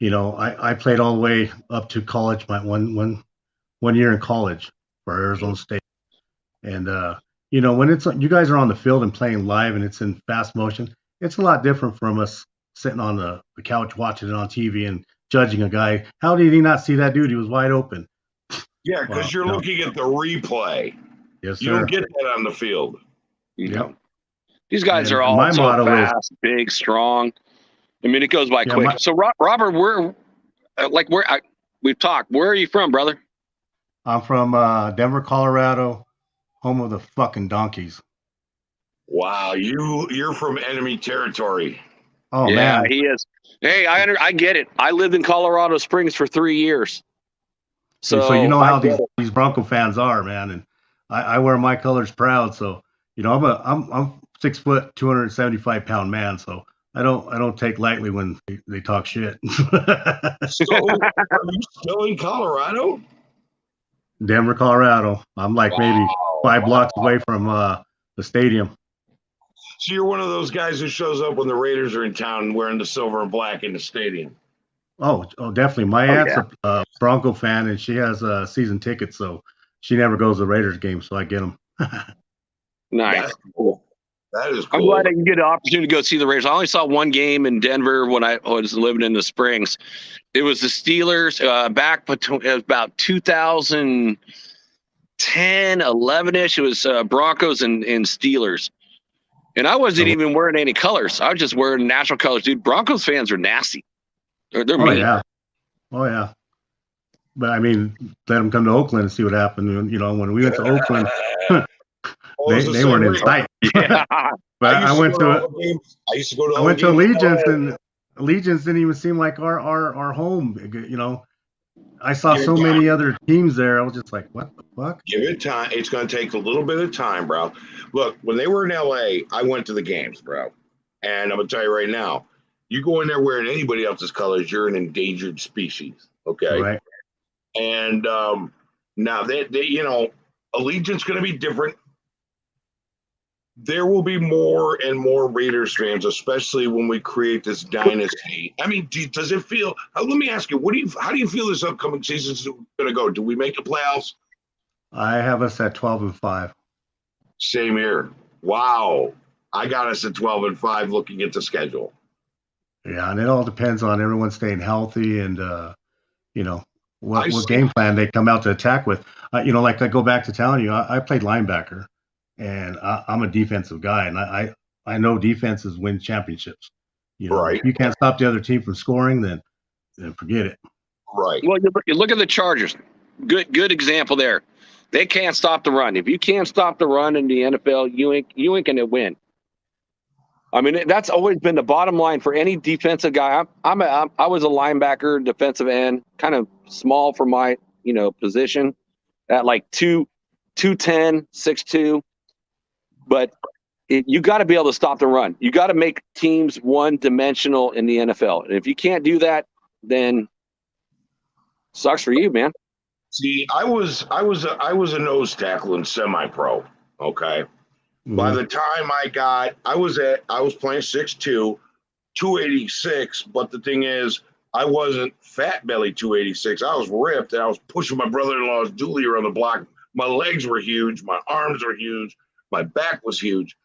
I played all the way up to college. My one year in college for Arizona State, and when it's you guys are on the field and playing live and it's in fast motion, it's a lot different from us sitting on the couch watching it on TV and judging a guy. How did he not see that dude? He was wide open. Yeah, because you're looking at the replay. Yes, sir. You don't get that on the field. Yep. These guys are all so fast, big, strong. I mean, it goes by quick. So, Robert, we've talked. Where are you from, brother? I'm from Denver, Colorado, home of the fucking Donkeys. Wow, you're from enemy territory. Oh, yeah, man. He is. Hey, I get it. I lived in Colorado Springs for 3 years. So you know how these Bronco fans are, man, and I wear my colors proud. So I'm 6 foot, 275-pound man. So I don't take lightly when they talk shit. So are you still in Colorado? Denver, Colorado. I'm like maybe 5 blocks away from the stadium. So you're one of those guys who shows up when the Raiders are in town wearing the silver and black in the stadium. Oh, definitely. My aunt's a Bronco fan, and she has a season ticket, so she never goes to Raiders games, so I get them. Nice. That's cool. That is cool. I'm glad I can get an opportunity to go see the Raiders. I only saw one game in Denver when I was living in the Springs. It was the Steelers back between about 2010, 11-ish. It was Broncos and Steelers. And I wasn't even wearing any colors. I was just wearing national colors. Dude, Broncos fans are nasty. They're mean. Oh, yeah. But, I mean, let them come to Oakland and see what happened. When we went to Oakland, they weren't in sight. Yeah. But I went to Allegiance, games. and Allegiance didn't even seem like our home. I saw so many other teams there. I was just like, what the fuck? Give it time. It's going to take a little bit of time, bro. Look, when they were in LA, I went to the games, bro. And I'm going to tell you right now, you go in there wearing anybody else's colors, you're an endangered species. Okay. Right. And now Allegiance going to be different. There will be more and more Raiders fans, especially when we create this dynasty. I mean, does it feel? Let me ask you, how do you feel this upcoming season is going to go? Do we make the playoffs? I have us at 12-5. Same here. Wow, I got us at 12-5. Looking at the schedule. Yeah, and it all depends on everyone staying healthy and what game plan they come out to attack with. Like I go back to telling you, I played linebacker. And I'm a defensive guy, and I know defenses win championships. Right. If you can't stop the other team from scoring, then forget it. Right. Well, you look at the Chargers. Good example there. They can't stop the run. If you can't stop the run in the NFL, you ain't going to win. I mean, that's always been the bottom line for any defensive guy. I was a linebacker, defensive end, kind of small for my position, at like 210, 6'2". But you got to be able to stop the run. You got to make teams one-dimensional in the NFL. And if you can't do that, then sucks for you, man. See, I was a nose tackle in semi-pro. Okay. Mm-hmm. By the time I was playing 6'2", 286. But the thing is, I wasn't fat belly 286. I was ripped, and I was pushing my brother-in-law's dually around the block, My legs were huge. My arms were huge. My back was huge.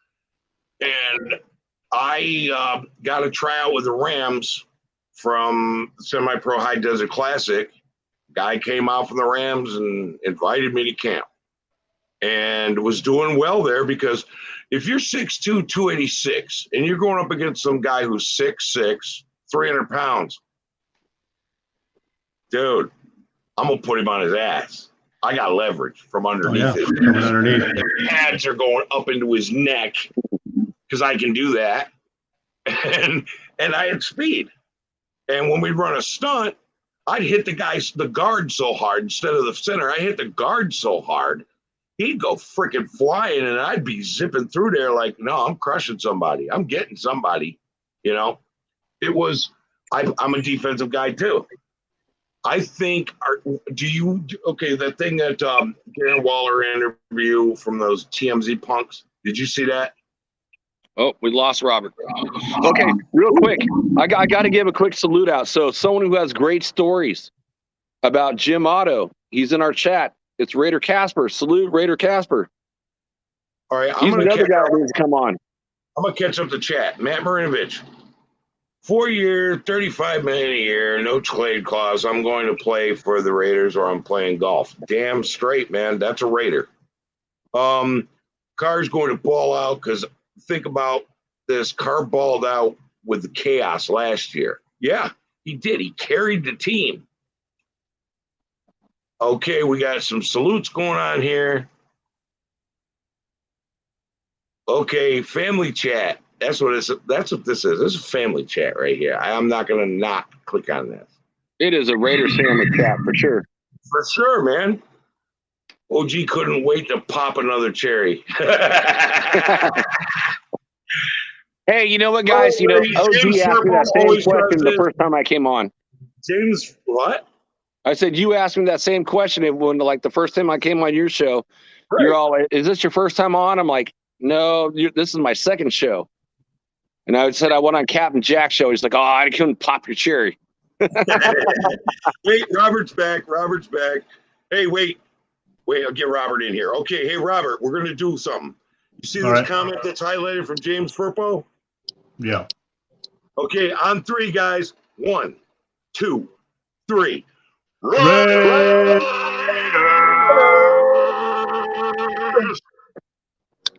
And I got a tryout with the Rams from the Semi-Pro High Desert Classic. Guy came out from the Rams and invited me to camp. And was doing well there because if you're 6'2", 286, and you're going up against some guy who's 6'6", 300 pounds, dude, I'm going to put him on his ass. I got leverage from underneath his coming underneath. The pads are going up into his neck because I can do that. And I had speed. And when we run a stunt, I'd hit the guard so hard instead of the center. I hit the guard so hard, he'd go freaking flying, and I'd be zipping through there like, no, I'm crushing somebody. I'm getting somebody, you know. It was, I'm a defensive guy too. I think, that thing that Darren Waller interview from those TMZ punks, did you see that? Oh, we lost Robert. Okay, real quick. I got to give a quick salute out. So someone who has great stories about Jim Otto, he's in our chat. It's Raider Casper. Salute Raider Casper. All right, he's another guy who needs to come on. I'm going to catch up the chat. Matt Marinovich, 4 year, $35 million a year, no trade clause. I'm going to play for the Raiders or I'm playing golf. Damn straight, man. That's a Raider. Carr's going to ball out because think about this. Carr balled out with the chaos last year. Yeah, he did. He carried the team. Okay, we got some salutes going on here. Okay, family chat. That's what this is. This is a family chat right here. I'm not going to not click on this. It is a Raiders family chat for sure. For sure, man. OG couldn't wait to pop another cherry. Hey, you know what, guys? OG asked me that same question the first time I came on. James, what? I said, you asked me that same question when, like, the first time I came on your show. Right. You're all, is this your first time on? I'm like, no, this is my second show. And I said I went on Captain Jack's show. He's like, oh, I couldn't pop your cherry. Wait, Robert's back. Hey, wait, I'll get Robert in here. Okay, hey, Robert, we're going to do something. You see this comment that's highlighted from James Furpo? Yeah. Okay, on three, guys. 1, 2, 3. Raiders!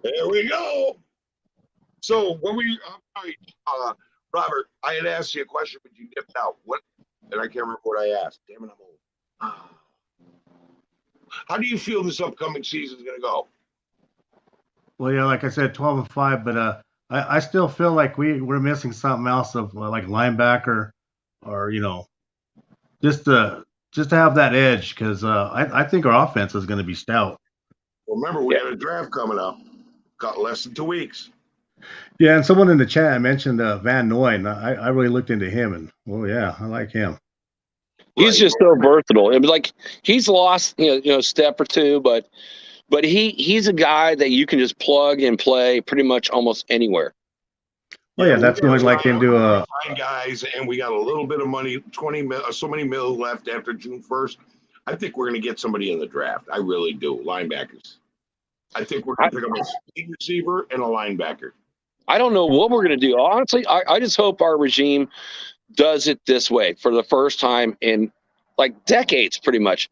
There we go. So when Robert, I had asked you a question, but you dipped out. What? And I can't remember what I asked. Damn it, I'm old. How do you feel this upcoming season is going to go? Well, yeah, like I said, 12-5, but I still feel like we're missing something else of like linebacker, or just to have that edge, because I think our offense is going to be stout. Well, remember, we have a draft coming up. Got less than 2 weeks. Yeah, and someone in the chat mentioned Van Noy, and I really looked into him, and I like him. He's just so versatile. It was like he's lost a step or two, but he's a guy that you can just plug and play pretty much almost anywhere. Oh yeah, that's going like him to guys, and we got a little bit of money, so many mil left after June 1st. I think we're going to get somebody in the draft. I really do. Linebackers. I think we're going to pick up a speed receiver and a linebacker. I don't know what we're going to do. Honestly, I just hope our regime does it this way for the first time in like decades, pretty much.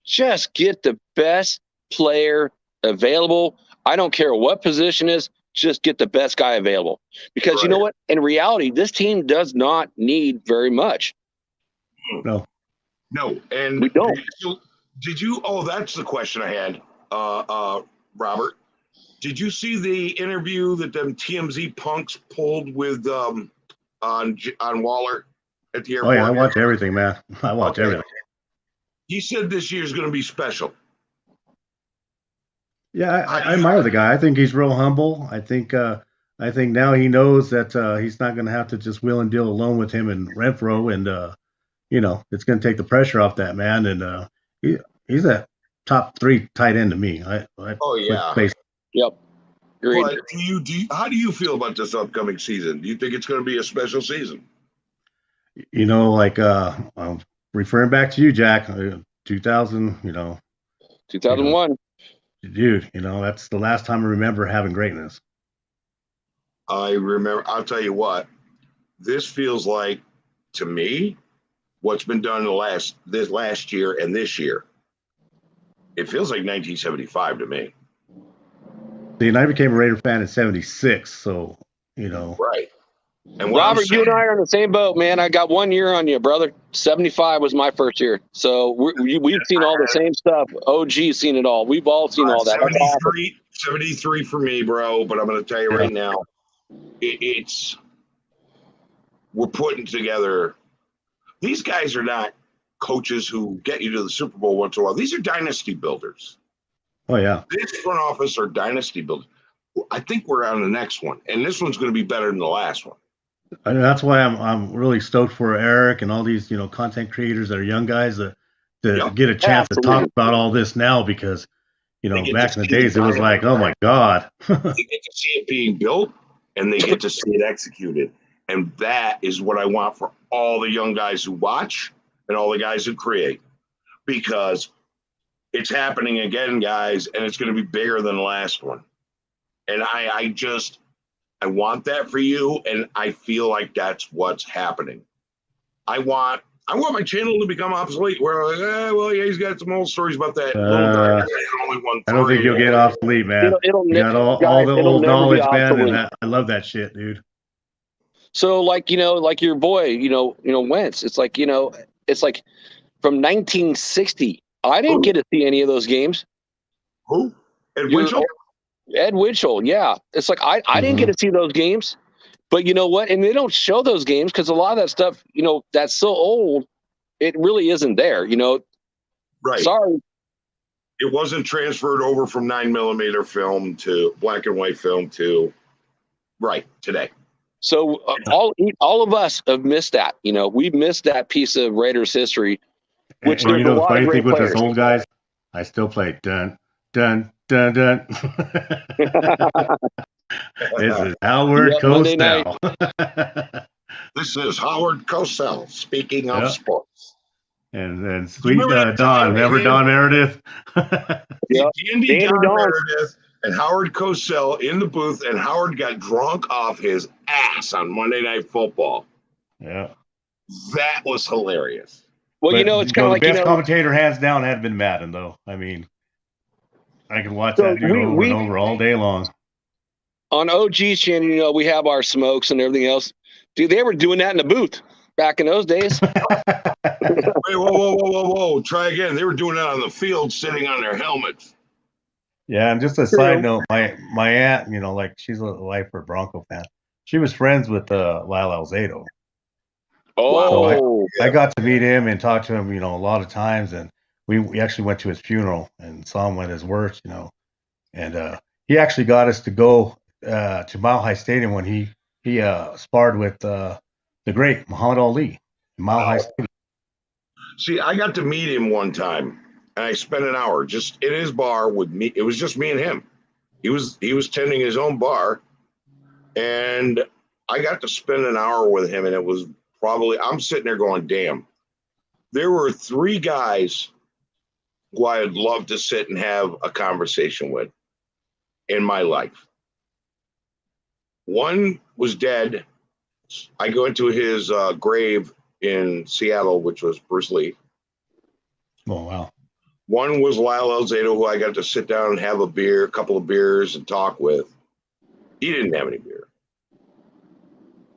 Just get the best player available. I don't care what position is. Just get the best guy available. Because you know what? In reality, this team does not need very much. No. And we don't. Did you? Oh, that's the question I had, Robert. Did you see the interview that them TMZ punks pulled with on Waller at the airport? Oh yeah, I watch everything, man. I watch everything. He said this year's going to be special. Yeah, I admire the guy. I think he's real humble. I think now he knows that he's not going to have to just wheel and deal alone with him and Renfro, and it's going to take the pressure off that man. And he's a top 3 tight end to me. Yep. Agreed. But how do you feel about this upcoming season? Do you think it's going to be a special season? I'm referring back to you, Jack. 2000. 2001. dude, that's the last time I remember having greatness. I remember. I'll tell you what. This feels like, to me, what's been done this last year and this year. It feels like 1975 to me. See, and I became a Raider fan in '76, so Right. And Robert, you and I are in the same boat, man. I got 1 year on you, brother. 75 was my first year. So we've seen all the same stuff. OG's seen it all. We've all seen all that. 73 for me, bro. But I'm going to tell you right now, we're putting together. These guys are not coaches who get you to the Super Bowl once in a while. These are dynasty builders. Oh, yeah. This front office are dynasty builders. I think we're on the next one, and this one's going to be better than the last one. And that's why I'm really stoked for Eric and all these content creators that are young guys to get a chance to talk about all this now, because back in the days it was like, oh my God. They get to see it being built and they get to see it executed. And that is what I want for all the young guys who watch and all the guys who create, because it's happening again, guys, and it's going to be bigger than the last one. And I want that for you, and I feel like that's what's happening. I want my channel to become obsolete. Where well, yeah, he's got some old stories about that little guy. I don't think you'll get obsolete, man. You got all the old knowledge, man, and I love that shit, dude. So, like your boy, Wentz. It's like from 1960. I didn't get to see any of those games. Who? Ed Winchell, yeah. It's like I didn't get to see those games, but you know what? And they don't show those games because a lot of that stuff, that's so old, it really isn't there. Right. Sorry, it wasn't transferred over from 9mm film to black and white film to today. So all of us have missed that. We've missed that piece of Raiders history. Which and there's a lot funny of great thing with players. us old guys, I still play dun dun dun dun. This is Howard Cosell. This is Howard Cosell speaking of sports. And sweet Don, remember Don Meredith? Dandy Don Meredith and Howard Cosell in the booth, and Howard got drunk off his ass on Monday Night Football. Yeah. That was hilarious. Well, it's kind of like the best commentator hands down had been Madden, though. I mean, I can watch that dude over and over all day long. On OG's channel, we have our smokes and everything else. Dude, they were doing that in the booth back in those days. Wait, whoa. Try again. They were doing that on the field, sitting on their helmets. Yeah, and just a side note, my aunt, she's a lifer Bronco fan. She was friends with Lyle Alzado. Oh, so I got to meet him and talk to him, a lot of times, and we actually went to his funeral and saw him at his worst, and he actually got us to go to Mile High Stadium when he sparred with the great Muhammad Ali in Mile High Stadium. See, I got to meet him one time, and I spent an hour just in his bar with me. It was just me and him. He was tending his own bar, and I got to spend an hour with him, and it was I'm sitting there going, damn. There were 3 guys who I'd love to sit and have a conversation with in my life. One was dead. I go into his grave in Seattle, which was Bruce Lee. Oh, wow. One was Lyle Alzado, who I got to sit down and have a couple of beers and talk with. He didn't have any beer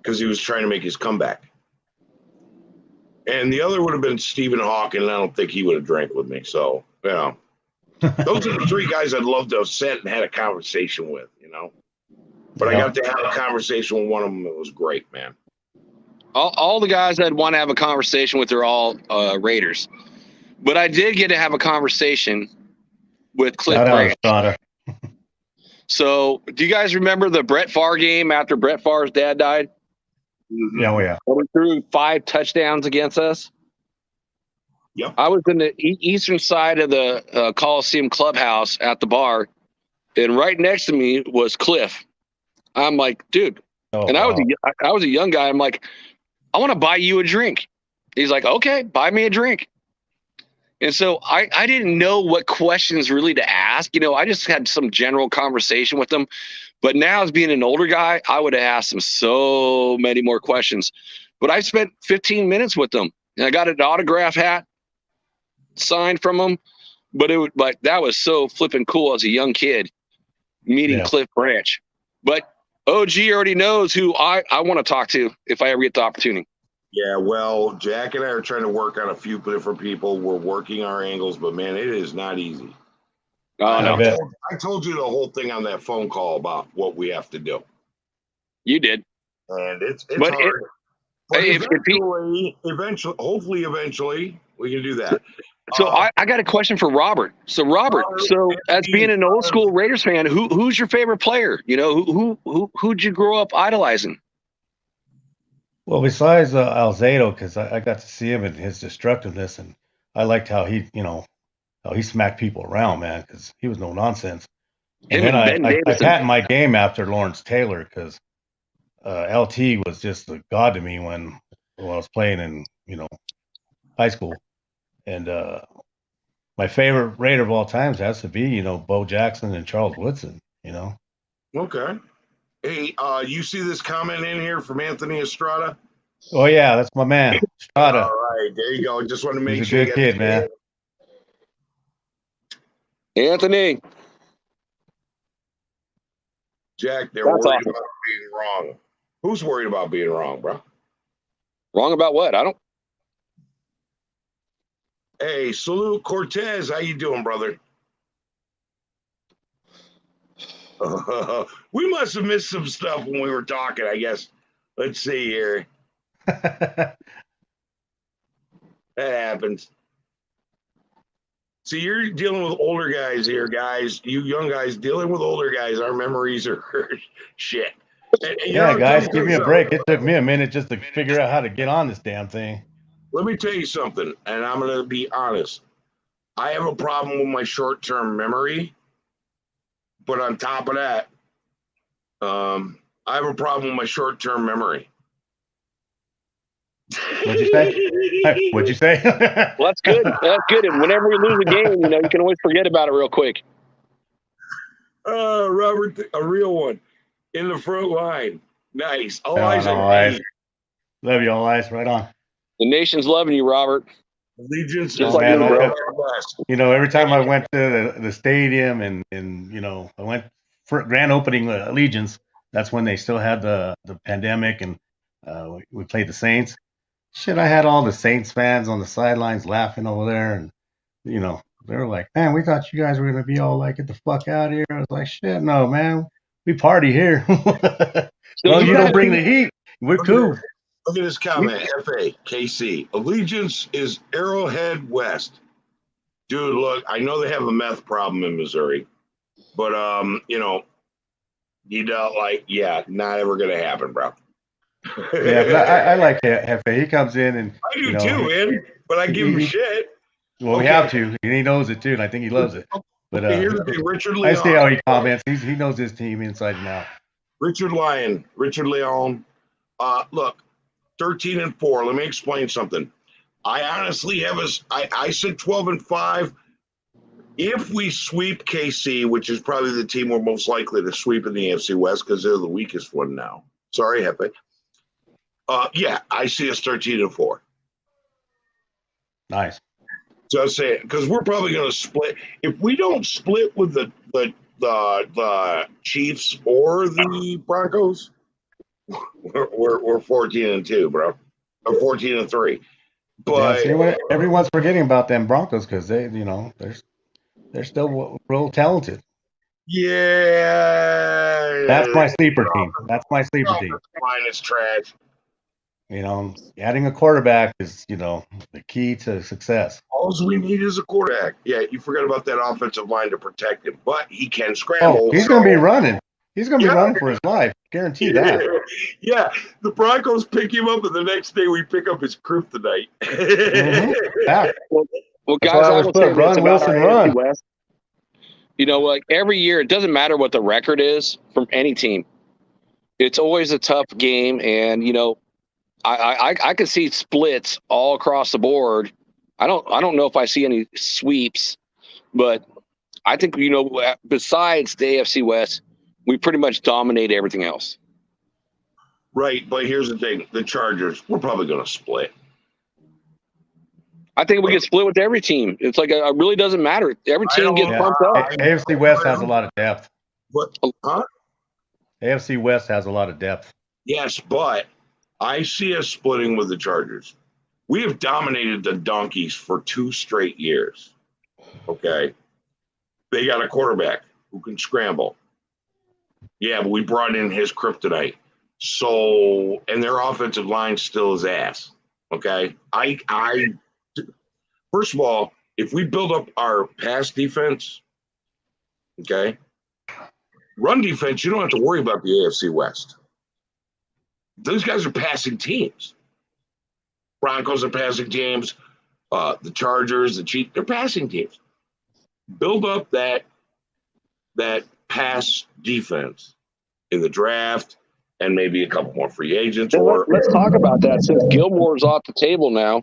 because he was trying to make his comeback. And the other would have been Stephen Hawking, and I don't think he would have drank with me. So, those are the 3 guys I'd love to have sat and had a conversation with, But I got to have a conversation with one of them. It was great, man. All the guys I'd want to have a conversation with are all Raiders. But I did get to have a conversation with Cliff Branch. So, do you guys remember the Brett Favre game after Brett Favre's dad died? Yeah. He threw 5 touchdowns against us. Yep. I was in the eastern side of the Coliseum clubhouse at the bar, and right next to me was Cliff. I'm like, dude, I was a young guy. I'm like, I want to buy you a drink. He's like, okay, buy me a drink. And so I didn't know what questions really to ask. I just had some general conversation with them. But now, as being an older guy, I would have asked them so many more questions. But I spent 15 minutes with them, and I got an autograph hat signed from them. But that was so flipping cool as a young kid meeting Cliff Branch. But OG already knows who I want to talk to if I ever get the opportunity. Yeah, well, Jack and I are trying to work on a few different people. We're working our angles, but man, it is not easy. Oh, no. I told you the whole thing on that phone call about what we have to do. You did. And it's hard. But eventually, we can do that. So I got a question for Robert. So Robert, as being an old school Raiders fan, who's your favorite player? Who'd you grow up idolizing? Well, besides Alzado, because I got to see him and his destructiveness, and I liked how he smacked people around, man, because he was no nonsense. And then I patented my game after Lawrence Taylor, because LT was just a god to me when I was playing in high school. And my favorite Raider of all times has to be Bo Jackson and Charles Woodson. Okay. Hey, you see this comment in here from Anthony Estrada? Oh yeah, that's my man, Estrada. All right, there you go. Just want to make He's sure. He's a good kid, man. Anthony. Jack, they're worried about being wrong. Who's worried about being wrong, bro? Wrong about what? I don't. Hey, Salute Cortez. How you doing, brother? We must have missed some stuff when we were talking, I guess. Let's see here. That happens. See, you're dealing with older guys here, guys. You young guys dealing with older guys. Our memories are shit. And yeah, guys, give me a break. It took me a minute just to figure out how to get on this damn thing. Let me tell you something, and I'm going to be honest. I have a problem with my short-term memory, but on top of that, I have a problem with my short-term memory. What'd you say? What'd you say? Well, that's good. That's good. And whenever we lose a game, you can always forget about it real quick. Robert, a real one in the front line. Nice. All eyes on me. Love you, all eyes. Right on. The nation's loving you, Robert. Allegiance. Just like you, bro. Every time I went to the stadium and I went for grand opening Allegiance, that's when they still had the pandemic, and we played the Saints. Shit, I had all the Saints fans on the sidelines laughing over there, and they were like, "Man, we thought you guys were gonna be all like, get the fuck out of here." I was like, "Shit, no, man, we party here." Well, you don't bring the heat. We're cool. Look at this comment. FA KC Allegiance is Arrowhead West. Dude, look, I know they have a meth problem in Missouri, but you don't not ever gonna happen, bro. Yeah, but I like Hefe. He comes in and I do too, man. But I give him shit. Well, we have to, and he knows it too, and I think he loves it. But here's the thing, Richard Leon. I see how he comments. He knows his team inside and out. Richard Leon. Look, 13-4. Let me explain something. I honestly have I said 12-5. If we sweep KC, which is probably the team we're most likely to sweep in the AFC West because they're the weakest one now. Sorry, Hefe. I see us 13-4. Nice. So I say because we're probably going to split. If we don't split with the Chiefs or the Broncos, we're 14-2, bro. Or 14-3. But everyone's forgetting about them Broncos because they're still real talented. Yeah. That's my sleeper team. Mine is trash. Adding a quarterback is, the key to success. All we need is a quarterback. Yeah, you forgot about that offensive line to protect him, but he can scramble. Oh, he's going to be running. He's going to be running for his life. Guarantee that. Yeah, the Broncos pick him up, and the next day we pick up his kryptonite. Mm-hmm. Well, guys, I will say run, Wilson, run. West. Every year, it doesn't matter what the record is from any team. It's always a tough game, and I could see splits all across the board. I don't know if I see any sweeps, but I think, besides the AFC West, we pretty much dominate everything else. Right, but here's the thing: the Chargers, we're probably going to split. I think we get split with every team. It's like it really doesn't matter. Every team gets bumped up. AFC West has a lot of depth. But AFC West has a lot of depth. Yes, but I see us splitting with the Chargers. We have dominated the Donkeys for 2 straight years. Okay, they got a quarterback who can scramble. Yeah, but we brought in his kryptonite. So, and their offensive line still is ass. Okay, first of all, if we build up our pass defense, okay, run defense, you don't have to worry about the AFC West. Those guys are passing teams. Broncos are passing teams. The Chargers, the Chiefs, they're passing teams. Build up that pass defense in the draft and maybe a couple more free agents. Let's talk about that since Gilmore's off the table now.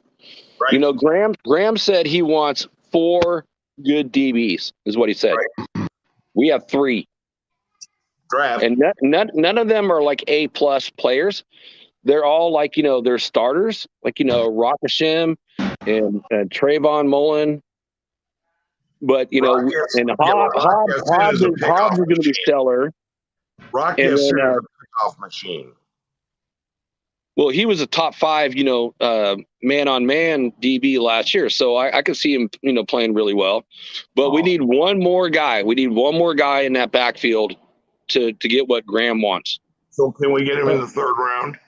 Right. Graham said he wants 4 good DBs, is what he said. Right. We have 3. Draft. And none of them are like A+ players. They're all like, they're starters, like, Rock Hashem and Trayvon Mullen. But, and Hobbs is going to be stellar. Rock is a pickoff machine. Well, he was a top 5, man-on-man DB last year. So I could see him, playing really well. But we need one more guy. We need one more guy in that backfield to get what Graham wants. So can we get him in the 3rd round?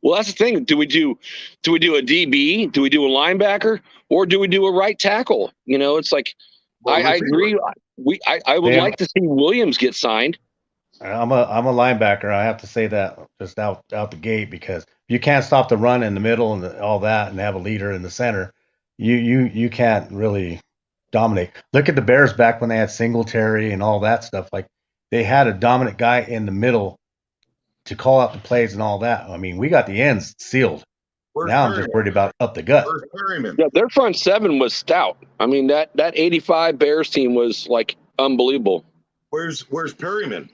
Well, that's the thing. Do we do a DB? Do we do a linebacker? Or do we do a right tackle? It's like, I agree. I would like to see Williams get signed. I'm a linebacker. I have to say that just out the gate, because you can't stop the run in the middle and all that and have a leader in the center. You can't really dominate. Look at the Bears back when they had Singletary and all that stuff. Like, they had a dominant guy in the middle to call out the plays and all that. I mean, we got the ends sealed. Now I'm just worried about up the gut. Yeah, their front 7 was stout. I mean, that 85 Bears team was like unbelievable. Where's Perryman?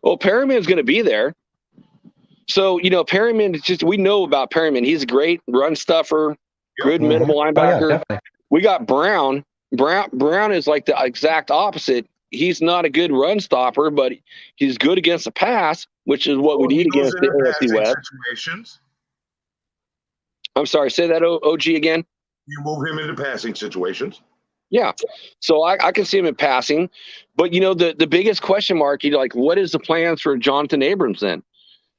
Well, Perryman's going to be there. So, Perryman, we know about Perryman. He's a great run stuffer, good middle linebacker. We got Brown. Brown is like the exact opposite. He's not a good run stopper, but he's good against the pass, which is what we need against the AFC West. Situations. I'm sorry, say that, OG, again. You move him into passing situations. Yeah. So I can see him in passing. But, the biggest question mark, what is the plans for Jonathan Abrams then?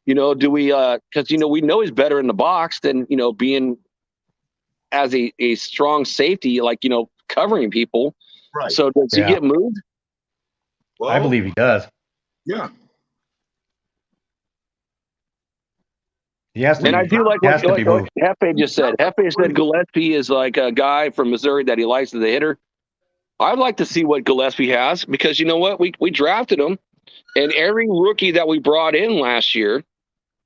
Do we because, we know he's better in the box than, being as a strong safety, covering people. Right. So does he get moved? Well, I believe he does. Yeah. He has to. And I do like what Hefe just said. Hefe said Gillespie is like a guy from Missouri that he likes as a hitter. I'd like to see what Gillespie has, because you know what? We drafted him, and every rookie that we brought in last year,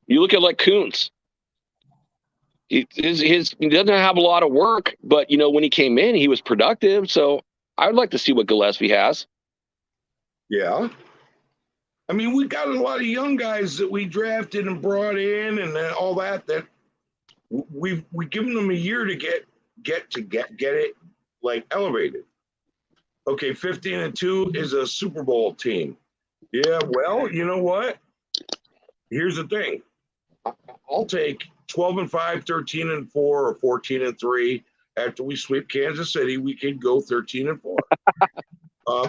you look at like Kuntz. He doesn't have a lot of work, but when he came in, he was productive. So I'd like to see what Gillespie has. Yeah. I mean, we got a lot of young guys that we drafted and brought in and all that we've given them a year to get it like elevated. Okay, 15-2 is a Super Bowl team. Yeah, well, you know what? Here's the thing. I'll take 12-5, 13-4, or 14-3. After we sweep Kansas City, we could go 13-4.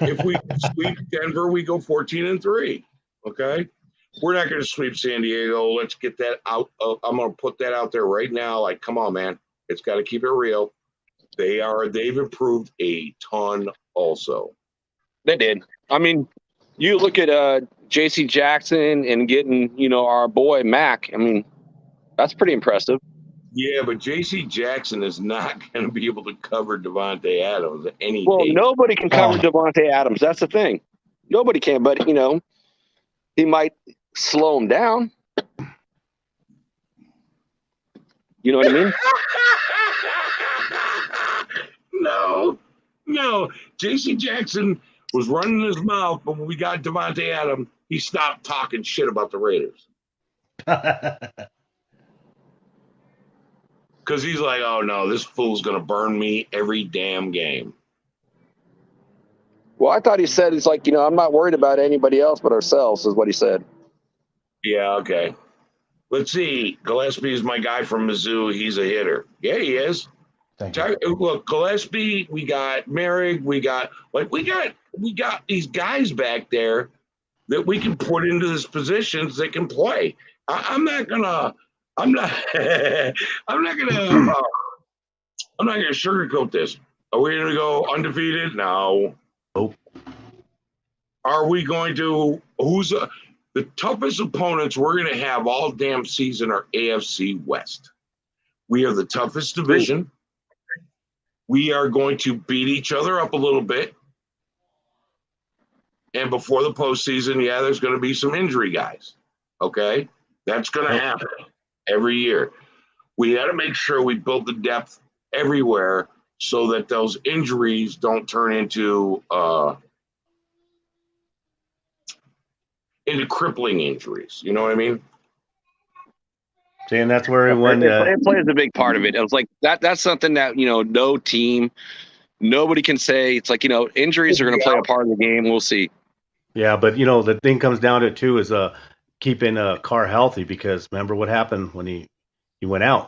If we sweep Denver, we go 14-3. Okay, we're not going to sweep San Diego. Let's get that out. I'm going to put that out there right now. Like, come on, man. It's got to keep it real. They've improved a ton. Also, they did. I mean, you look at J.C. Jackson and getting our boy Mac. I mean, that's pretty impressive. Yeah, but J.C. Jackson is not going to be able to cover Devontae Adams at any. Well, nobody can cover Devontae Adams. That's the thing. Nobody can. But he might slow him down. You know what I mean? No. J.C. Jackson was running his mouth, but when we got Devontae Adams, he stopped talking shit about the Raiders. Because he's like, oh, no, this fool's going to burn me every damn game. Well, I thought he said, it's like, I'm not worried about anybody else but ourselves, is what he said. Yeah, okay. Let's see. Gillespie is my guy from Mizzou. He's a hitter. Yeah, he is. Thank you. Look, Gillespie, we got Merrick, we got these guys back there that we can put into these positions that can play. I'm not gonna sugarcoat this. Are we gonna go undefeated? No. Nope. Are we going to? The toughest opponents we're gonna have all damn season are AFC West. We are the toughest division. We are going to beat each other up a little bit. And before the postseason, yeah, there's going to be some injury guys. Okay? That's going to happen every year. We got to make sure we build the depth everywhere so that those injuries don't turn into crippling injuries. You know what I mean? See, and that's where everyone. It plays a big part of it. It was like that's something that no team, nobody can say. It's like injuries are going to play a part of the game. We'll see. Yeah, but the thing comes down to it too is keeping Carr healthy, because remember what happened when he went out.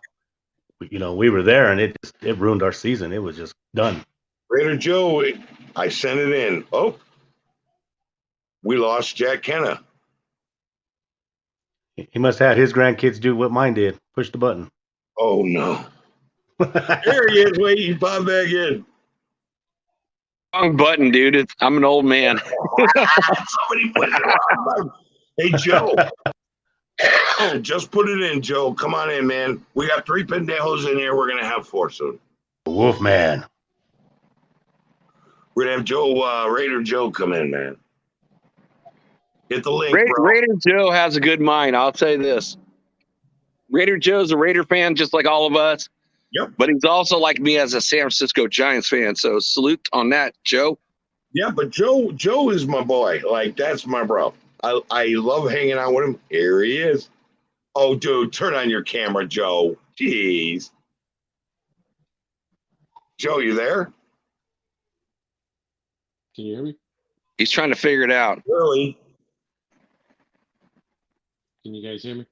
We were there and it ruined our season. It was just done. Raider Joe, I sent it in. Oh, we lost Jack Kenna. He must have had his grandkids do what mine did. Push the button. Oh, no. There he is. Wait, he popped back in. Wrong button, dude. I'm an old man. Somebody put it wrong. Hey, Joe. Just put it in, Joe. Come on in, man. We got 3 Pendejos in here. We're going to have 4 soon. Wolfman. We're going to have Raider Joe come in, man. Hit the link, bro. Raider Joe has a good mind. I'll say this. Raider Joe's a Raider fan just like all of us. Yep. But he's also like me as a San Francisco Giants fan. So salute on that, Joe. Yeah, but Joe is my boy. Like, that's my bro. I love hanging out with him. Here he is. Oh, dude, turn on your camera, Joe. Jeez. Joe, you there? Can you hear me? He's trying to figure it out. Really? Can you guys hear me?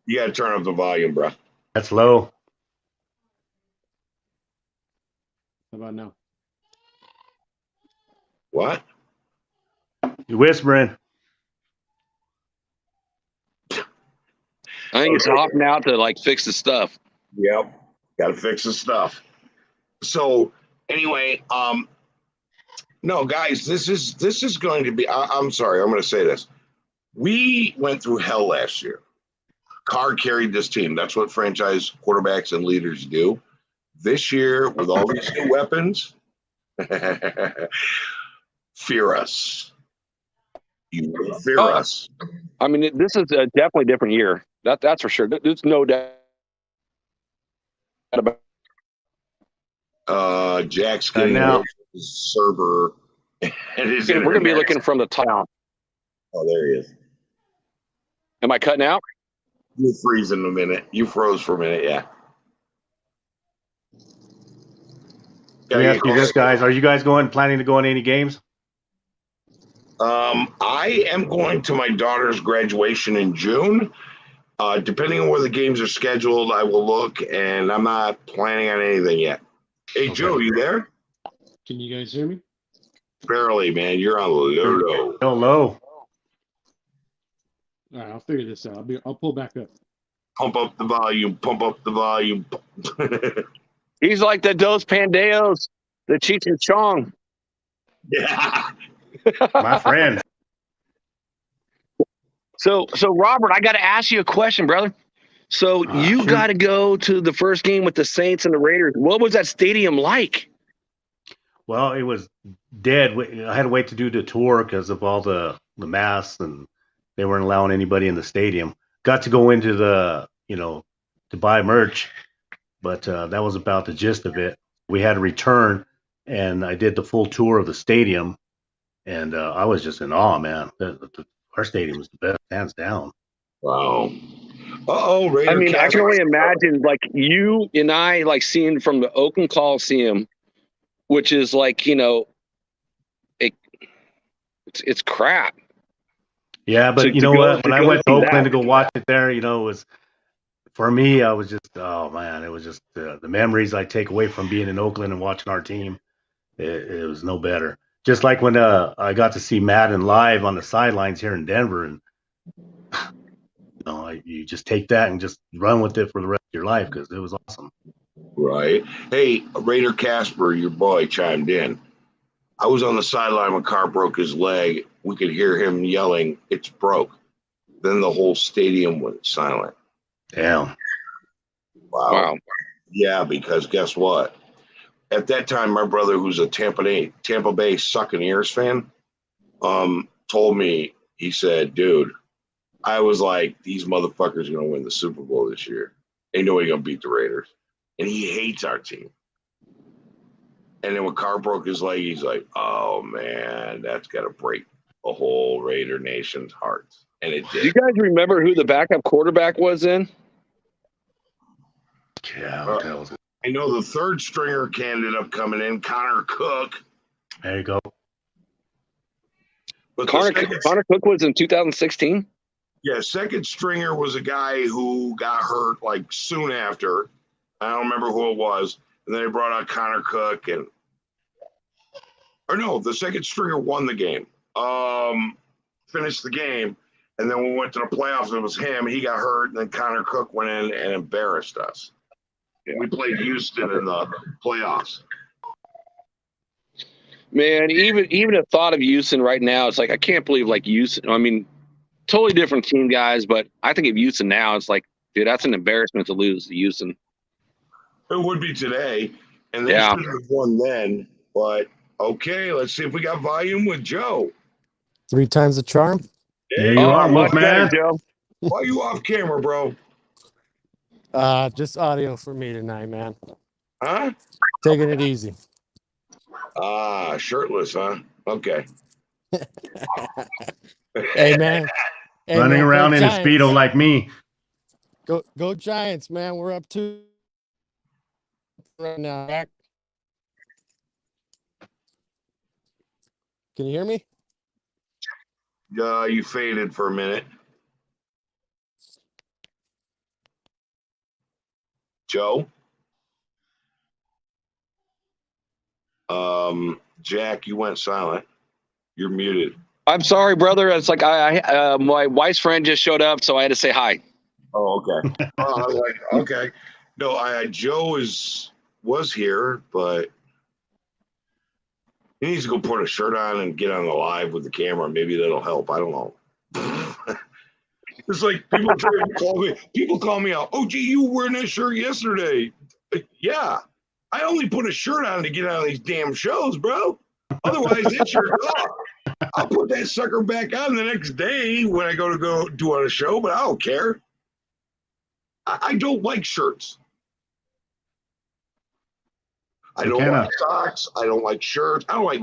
You got to turn up the volume, bro. That's low. How about now? What? You whispering. I think he's hopping out to fix the stuff. Yep. Got to fix the stuff. So anyway, no, guys, this is going to be. I'm sorry, I'm going to say this. We went through hell last year. Carr carried this team. That's what franchise quarterbacks and leaders do. This year, with all these new weapons, fear us. You will fear us. I mean, this is a definitely different year. That's for sure. There's no doubt about it. Jack's getting now. Server. We're going to be looking from the top. Oh, there he is. Am I cutting out? You freeze in a minute. You froze for a minute, yeah. Let me ask you this, guys. Are you guys planning to go on any games? I am going to my daughter's graduation in June. Depending on where the games are scheduled, I will look, and I'm not planning on anything yet. Hey, okay. Joe, you there? Can you guys hear me? Barely, man. You're on low. Low. All right, I'll figure this out. I'll pull back up. Pump up the volume. Pump up the volume. He's like the Dos Pendejos, the Cheech and Chong. Yeah. My friend. So Robert, I got to ask you a question, brother. So you got to go to the first game with the Saints and the Raiders. What was that stadium like? Well, it was dead. I had to wait to do the tour because of all the masks, and they weren't allowing anybody in the stadium. Got to go into the, to buy merch, but that was about the gist of it. We had to return and I did the full tour of the stadium, and I was just in awe, man. Our stadium was the best, hands down. Wow. Uh-oh, Raider I mean, I can Casper. only imagine like you and I like seeing from the Oakland Coliseum, which is like, it's crap. Yeah, but To you know go- what? When I go went to see Oakland that. to go watch it there, it was, for me, I was just, oh man, it was just the memories I take away from being in Oakland and watching our team. It was no better. Just like when I got to see Madden live on the sidelines here in Denver, and you just take that and just run with it for the rest of your life because it was awesome. Right. Hey, Raider Casper, your boy, chimed in. I was on the sideline when Carr broke his leg. We could hear him yelling, "It's broke." Then the whole stadium went silent. Damn. Wow. Yeah, because guess what? At that time, my brother, who's a Tampa Bay Buccaneers fan, told me, he said, dude, I was like, these motherfuckers are going to win the Super Bowl this year. Ain't nobody going to beat the Raiders. And he hates our team. And then when Carr broke his leg, he's like, oh, man, that's got to break the whole Raider Nation's hearts. And it Do you did. guys remember who the backup quarterback was then? Yeah, what the hell was it? I know the third stringer ended up coming in, Connor Cook. There you go. But Connor Cook was in 2016? Yeah, second stringer was a guy who got hurt like soon after. I don't remember who it was. And then they brought out Connor Cook the second stringer won the game. Finished the game. And then when we went to the playoffs, it was him. He got hurt, and then Connor Cook went in and embarrassed us. Yeah. We played Houston in the playoffs. Man, even the thought of Houston right now, it's like I can't believe like Houston. I mean, totally different team, guys, but I think of Houston now, it's like, dude, that's an embarrassment to lose to Houston. It would be today, and they should have won then. But okay, let's see if we got volume with Joe. 3 times the charm. There you are, much better, man. Joe. Why are you off camera, bro? Just audio for me tonight, man. Huh? Taking it easy. Shirtless, huh? Okay. Hey, man. Hey, Running man, around in a Giants. Speedo like me. Go Giants, man. We're up 2 right now. Can you hear me? You faded for a minute. Joe? Jack, you went silent. You're muted. I'm sorry, brother. It's like my wife's friend just showed up, so I had to say hi. Oh, okay. I was like, okay. No, Joe was here, but he needs to go put a shirt on and get on the live with the camera. Maybe that'll help. I don't know. It's like people call me out. Oh, gee, you were wearing that shirt yesterday. Yeah. I only put a shirt on to get on these damn shows, bro. Otherwise, that shirt's off. I'll put that sucker back on the next day when I go do on a show, but I don't care. I don't like shirts. I don't like socks. I don't like shirts. I don't like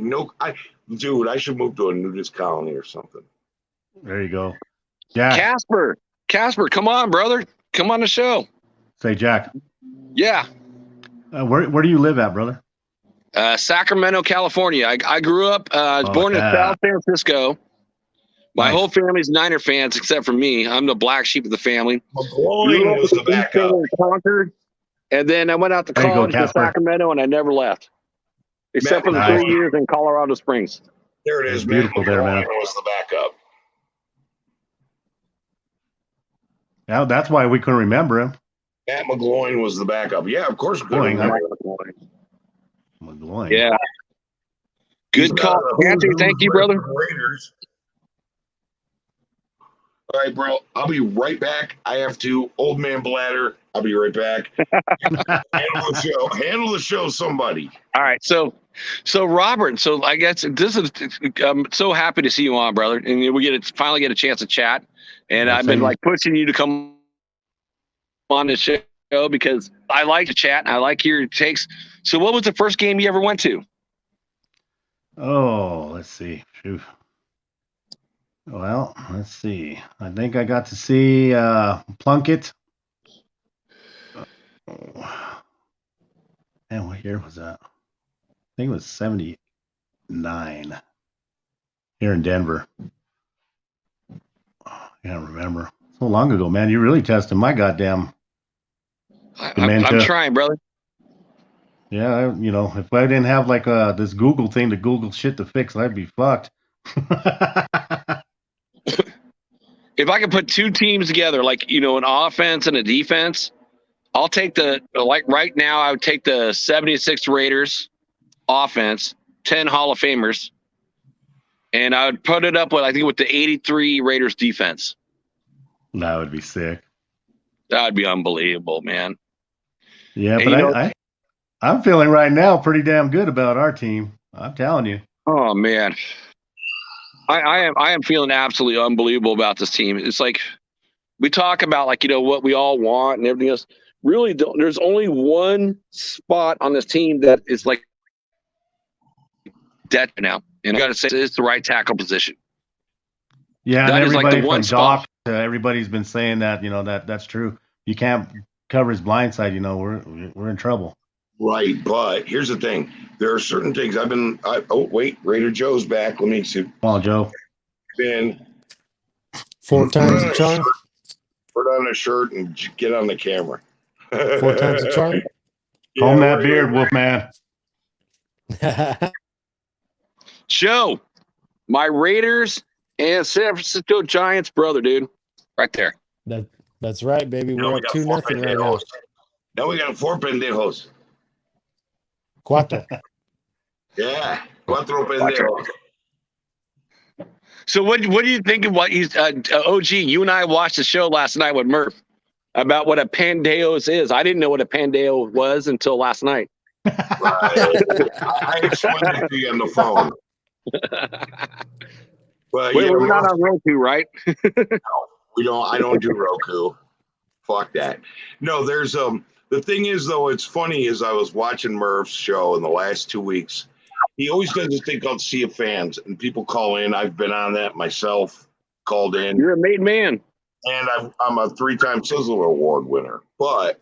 dude, I should move to a nudist colony or something. There you go. Jack. Casper, come on, brother. Come on the show. Say, Jack. Yeah. Where do you live at, brother? Sacramento, California. I grew up, born in South San Francisco. My whole family's Niner fans except for me. I'm the black sheep of the family. McGloin was the backup. Conquered, and then I went out to college in Sacramento, and I never left. Except for the 3 years in Colorado Springs. There it is, man. Beautiful there, man. Was the backup. Yeah, that's why we couldn't remember him. Matt McGloin was the backup. Yeah, of course. McGloin. Yeah. Good call, Anthony. Thank you, brother. Raiders. All right, bro. I'll be right back. I have to. Old man bladder. I'll be right back. Handle the show, somebody. All right. So Robert. So I guess this is. I'm so happy to see you on, brother, and we finally get a chance to chat. And I've been like pushing you to come on the show because I like to chat and I like your takes. So what was the first game you ever went to? Oh, let's see. Phew. Well, let's see. I think I got to see Plunkett. Oh, man, what year was that? I think it was 79 here in Denver. I can't remember. So long ago, man. You're really testing my goddamn dementia. I'm trying, brother. Yeah, if I didn't have like this Google thing to Google shit to fix, I'd be fucked. If I could put two teams together, like an offense and a defense, I'll take right now. I would take the 76 Raiders offense, 10 Hall of Famers, and I would put it up with the 83 Raiders defense. That would be sick. That would be unbelievable, man. Yeah, And, but I'm feeling right now pretty damn good about our team. I'm telling you. Oh man, I am feeling absolutely unbelievable about this team. It's like we talk about what we all want and everything else. Really, there's only one spot on this team that is like dead now, and I got to say it's the right tackle position. Yeah, that and is everybody like the one from spot. Doc, everybody's been saying that that's true. You can't cover his blind side. We're in trouble. Right, but here's the thing. There are certain things Raider Joe's back. Let me see. Come on, Joe. Ben, 4 times the charm. put on a shirt and get on the camera. 4 times the charm. Comb that beard, Wolfman. Joe, my Raiders and San Francisco Giants brother, dude, right there. That's right, baby. Now We're we up got 2-0 right now. Now we got 4 pendejos. 4. Yeah, 4 pendejos. So what do you think of what he's OG? You and I watched the show last night with Murph about what a Pendejos is. I didn't know what a Pendeo was until last night. I explained it to you on the phone. But We're not on Roku, right? We don't. I don't do Roku. Fuck that. No, there's the thing is though, it's funny as I was watching Murph's show in the last 2 weeks. He always does this thing called Sea of Fans, and people call in. I've been on that myself. Called in. You're a made man. And I'm a 3-time Sizzler Award winner. But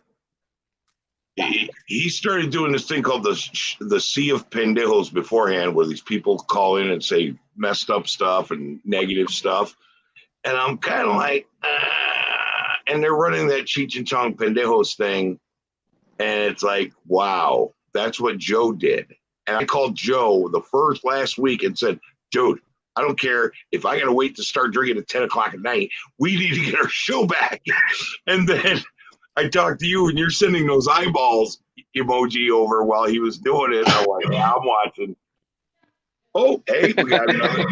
he started doing this thing called the Sea of Pendejos beforehand, where these people call in and say messed up stuff and negative stuff. And I'm kind of like, and they're running that Cheech and Chong Pendejos thing. And it's like, wow, that's what Joe did. And I called Joe last week and said, dude, I don't care if I got to wait to start drinking at 10 o'clock at night. We need to get our show back. And then I talked to you and you're sending those eyeballs emoji over while he was doing it. I'm like, yeah, I'm watching. Oh, hey, we got another.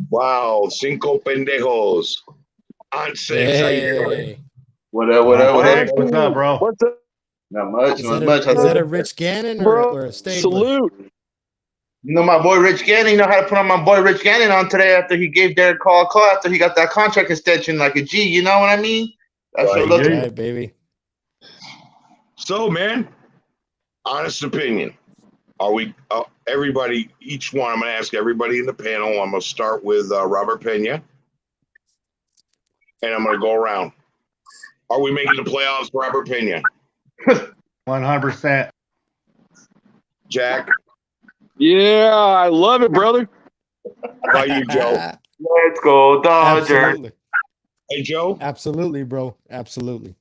Wow, 5 pendejos. On 6. Hey. What up? What's up, bro? What's up, Not much, Is not that, much. is that a Rich Gannon bro? or a Stabler? Salute. You know my boy Rich Gannon. You know how to put on my boy Rich Gannon on today after he gave Derek Carr a call after he got that contract extension like a G. You know what I mean? That's Right, what look. Right, baby. So, man, honest opinion. Are we, everybody, each one, I'm going to ask everybody in the panel. I'm going to start with Robert Pena. And I'm going to go around. Are we making the playoffs, Robert Pena? 100%. Jack? Yeah, I love it, brother. How about you, Joe? Let's go Dodgers. Absolutely. Hey, Joe? Absolutely, bro. Absolutely.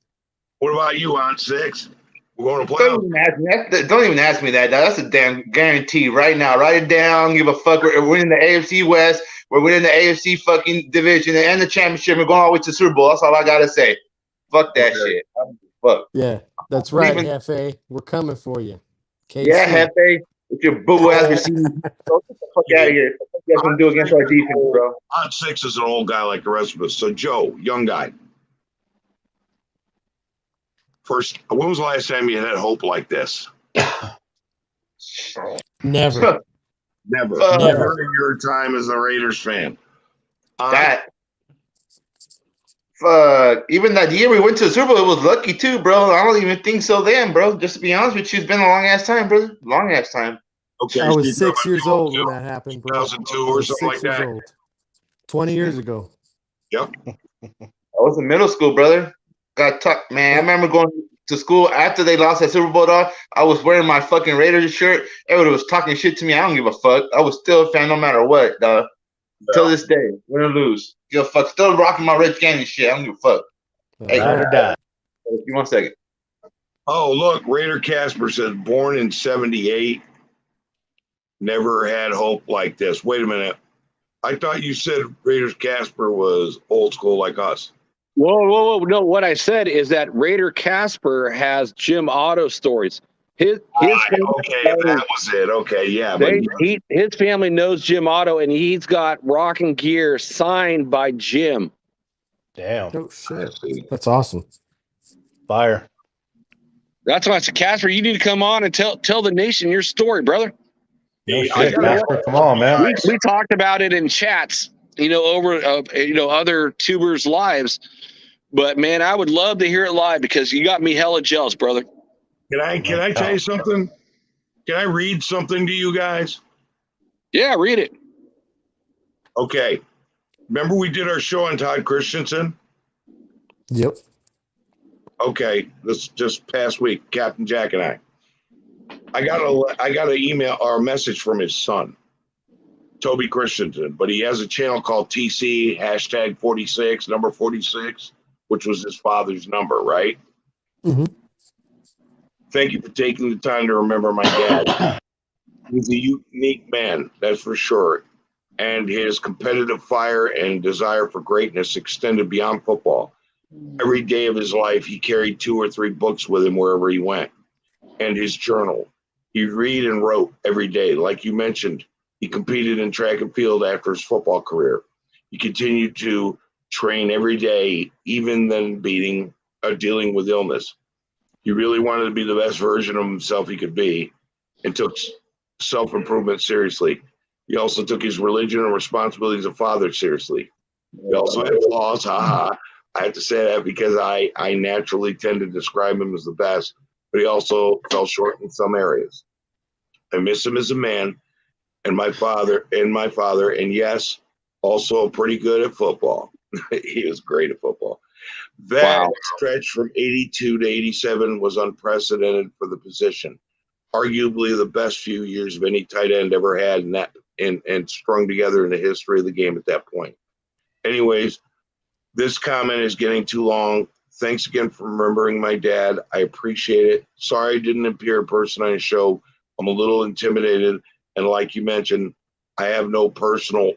What about you, on 6? We're going to Don't playoffs. don't even ask me that. That's a damn guarantee right now. Write it down. Give a fuck. We're winning the AFC West. We're winning the AFC fucking division and the championship. We're going all the way to the Super Bowl. That's all I gotta say. Fuck that shit. Fuck. Yeah, that's right, Even- Hefe. We're coming for you. KC. Yeah, Hefe. With your boo ass receivers. Get the fuck out of here. What you guys gonna do against our defense, bro? On 6 is an old guy like the rest of us. So, Joe, young guy. First, when was the last time you had hope like this? Never. Never. Never. Never in your time as a Raiders fan. That. Fuck. Even that year we went to the Super Bowl, it was lucky too, bro. I don't even think so then, bro. Just to be honest with you, it's been a long ass time, brother. Long ass time. Okay, I so was you're 6 talking years about old when that happened, bro. 2002 I or was something like 6 years that. old. 20 years ago. Yep. I was in middle school, brother. Got tucked, man. I remember going to school after they lost that Super Bowl, dog. I was wearing my fucking Raiders shirt. Everybody was talking shit to me. I don't give a fuck. I was still a fan no matter what, dog. Till this day, win or lose. Give a fuck. Still rocking my Red Canyon shit. I don't give a fuck. Hey, Ride or die. give me 1 second. Oh, look, Raider Casper says, born in 78, never had hope like this. Wait a minute. I thought you said Raiders Casper was old school like us. Whoa. No, what I said is that Raider Casper has Jim Otto stories. His Right, okay, that was it. Okay, yeah. But his family knows Jim Otto, and he's got rocking gear signed by Jim. Damn. Oh shit. That's awesome. Fire. That's why I said, Casper, you need to come on and tell the nation your story, brother. No I shit, gotta- Casper. Come on, man. We talked about it in chats, over other tubers' lives. But man, I would love to hear it live because you got me hella jealous, brother. Can I tell you something? Can I read something to you guys? Yeah, read it. Okay. Remember we did our show on Todd Christensen? Yep. Okay, this just past week, Captain Jack and I got an email or a message from his son, Toby Christensen, but he has a channel called TC hashtag 46 number 46, which was his father's number, right? Mhm. Thank you for taking the time to remember my dad. He's a unique man, that's for sure, and his competitive fire and desire for greatness extended beyond football. Every day of his life, he carried 2 or 3 books with him wherever he went, and his journal. He read and wrote every day. Like you mentioned, he competed in track and field after his football career. He continued to train every day, even then dealing with illness. He really wanted to be the best version of himself he could be and took self-improvement seriously. He also took his religion and responsibility as a father seriously. He also had flaws, haha. I have to say that because I naturally tend to describe him as the best, but he also fell short in some areas. I miss him as a man and my father, and yes, also pretty good at football. He was great at football. That Wow. stretch from 82 to 87 was unprecedented for the position. Arguably the best few years of any tight end ever had, and strung together in the history of the game at that point. Anyways, this comment is getting too long. Thanks again for remembering my dad. I appreciate it. Sorry I didn't appear in person on the show. I'm a little intimidated, and like you mentioned, I have no personal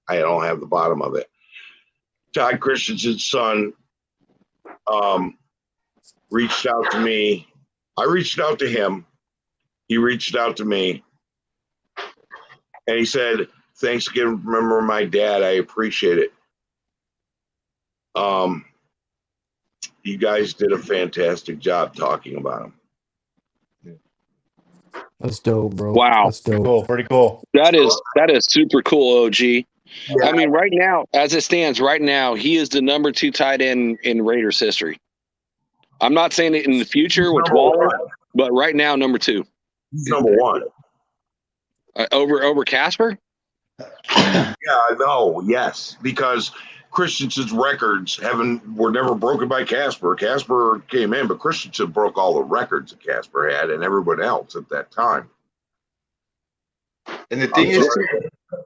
I don't have the bottom of it. Todd Christensen's son reached out to me. I reached out to him. He reached out to me, and he said, "Thanks again for remembering my dad. I appreciate it. You guys did a fantastic job talking about him." That's dope, bro. Wow. That's dope. Cool. Pretty cool. That is super cool, OG. Yeah. I mean, right now, as it stands right now, he is the number 2 tight end in Raiders history. I'm not saying it in the future with Waller, but right now, number 2. He's number 1. Over Casper? Yeah, I know. Yes, because Christensen's records were never broken by Casper. Casper came in, but Christensen broke all the records that Casper had and everyone else at that time. And the thing is,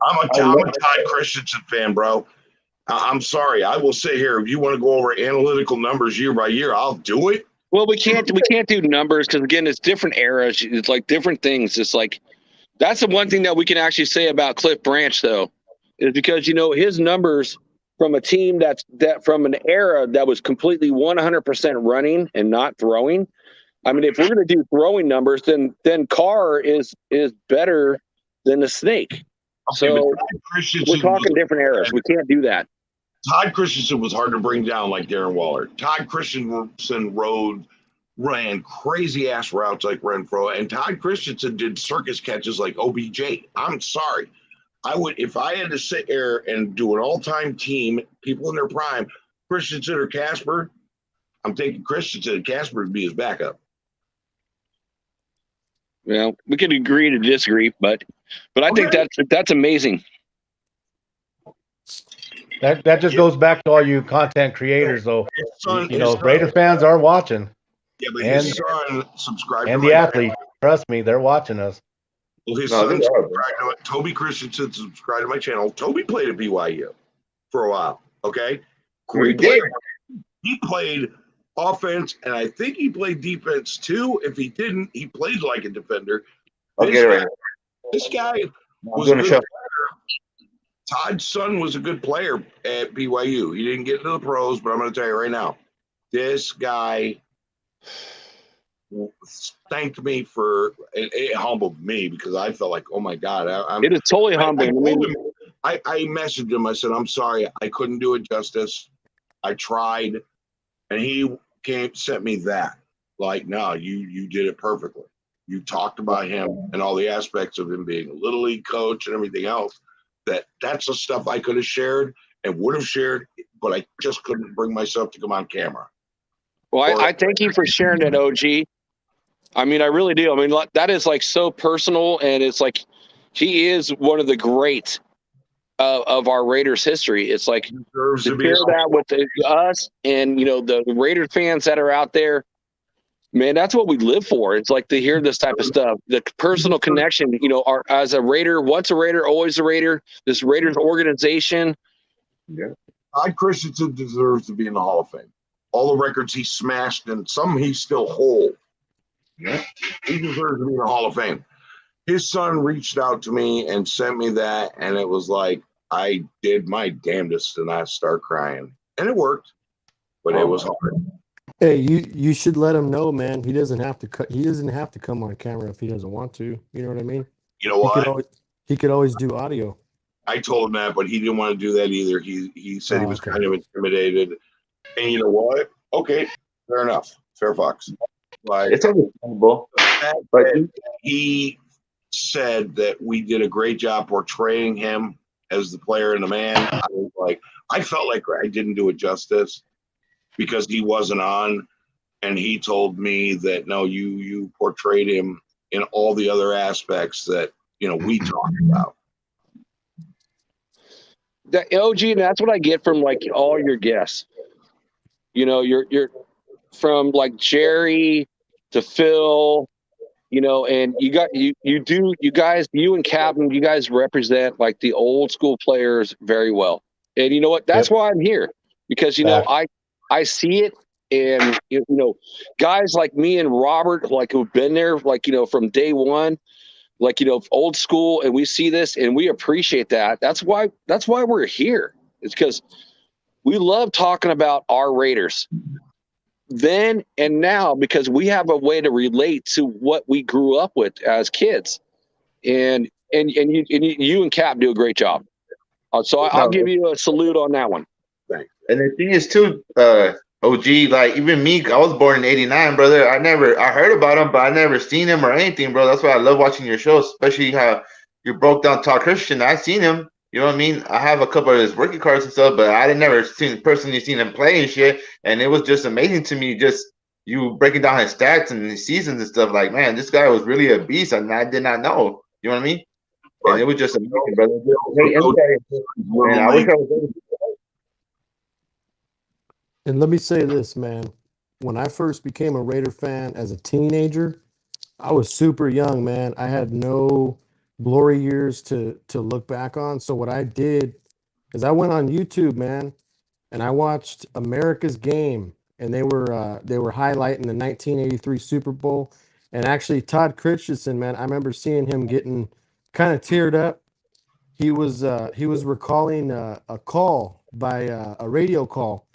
I'm a Todd Christensen fan, bro. I'm sorry. I will sit here. If you want to go over analytical numbers year by year, I'll do it. Well, we can't do numbers because again, it's different eras. It's like different things. It's like that's the one thing that we can actually say about Cliff Branch, though, is because his numbers from a team that from an era that was completely 100% running and not throwing. I mean, if we're going to do throwing numbers, then Carr is better than the Snake. Okay, So we're talking different eras. We can't do that. Todd Christensen was hard to bring down like Darren Waller. Todd Christensen ran crazy ass routes like Renfro, and Todd Christensen did circus catches like OBJ. I'm sorry. If I had to sit here and do an all-time team, people in their prime, Christensen or Casper, I'm taking Christensen, and Casper would be his backup. Well, we could agree to disagree, but I think that's amazing. That just goes back to all you content creators, though. His son, You know, Raider fans are watching, yeah, but and his son subscribed to and my the athletes. Trust me, they're watching us. well, his No, son they are, bro. subscribed to it. Toby Christensen subscribed to my channel. Toby played at BYU for a while. Okay, We great did. player. He played offense, and I think he played defense too. If he didn't, he played like a defender. I'll get it right now. This guy I'm was doing a a good show. player. Todd's son was a good player at BYU. He didn't get into the pros, but I'm going to tell you right now, this guy thanked me for it humbled me because I felt like, oh my God, It is totally humbling. I messaged him. I said, I'm sorry, I couldn't do it justice. I tried, and he sent me that. Like, no, you did it perfectly. You talked about him and all the aspects of him being a little league coach and everything else. That's the stuff I could have shared and would have shared, but I just couldn't bring myself to come on camera. Well, I thank you for sharing that, OG. I mean, I really do. I mean, that is like so personal, and it's like he is one of the greats of our Raiders history. It's like to share that with us and the Raider fans that are out there. Man, that's what we live for. It's like to hear this type of stuff, the personal connection. As a Raider, once a Raider, always a Raider. This Raiders organization. Yeah, Todd Christensen deserves to be in the Hall of Fame. All the records he smashed, and some he still holds. Yeah, he deserves to be in the Hall of Fame. His son reached out to me and sent me that, and it was like I did my damnedest to not start crying, and it worked, but it was hard. Hey, you should let him know, man. He doesn't have to he doesn't have to come on camera if he doesn't want to. You know what I mean? You know what? He could always do audio. I told him that, but he didn't want to do that either. He said he was okay. kind of intimidated. And you know what? Okay, fair enough. Fair fox. Like, It's understandable. But he said that we did a great job portraying him as the player and the man. I felt like I didn't do it justice because he wasn't on, and he told me that no, you portrayed him in all the other aspects that we talked about. That OG, and that's what I get from like all your guests. You're from like Jerry to Phil, and you and Captain, you guys represent like the old school players very well. And you know what? That's why I'm here, because I see it, and guys like me and Robert, like who've been there, like from day one, like old school, and we see this and we appreciate that. That's why we're here. It's because we love talking about our Raiders then and now, because we have a way to relate to what we grew up with as kids, and you and Cap do a great job. So I'll give you a salute on that one. Thanks. And the thing is too, OG, like even me, I was born in '89, brother. I heard about him, but I never seen him or anything, bro. That's why I love watching your shows, especially how you broke down Todd Christian. I seen him. You know what I mean? I have a couple of his rookie cards and stuff, but I had never personally seen him play and shit. And it was just amazing to me, just you breaking down his stats and his seasons and stuff. Like, man, this guy was really a beast, and I did not know. You know what I mean? Right. And it was just amazing, brother. And I wish I was able to. And let me say this, man. When I first became a Raider fan as a teenager, I was super young, man. I had no glory years to look back on. So what I did is I went on YouTube, man, and I watched America's Game, and they were highlighting the 1983 Super Bowl. And actually, Todd Christensen, man, I remember seeing him getting kind of teared up. He was recalling a call by a radio call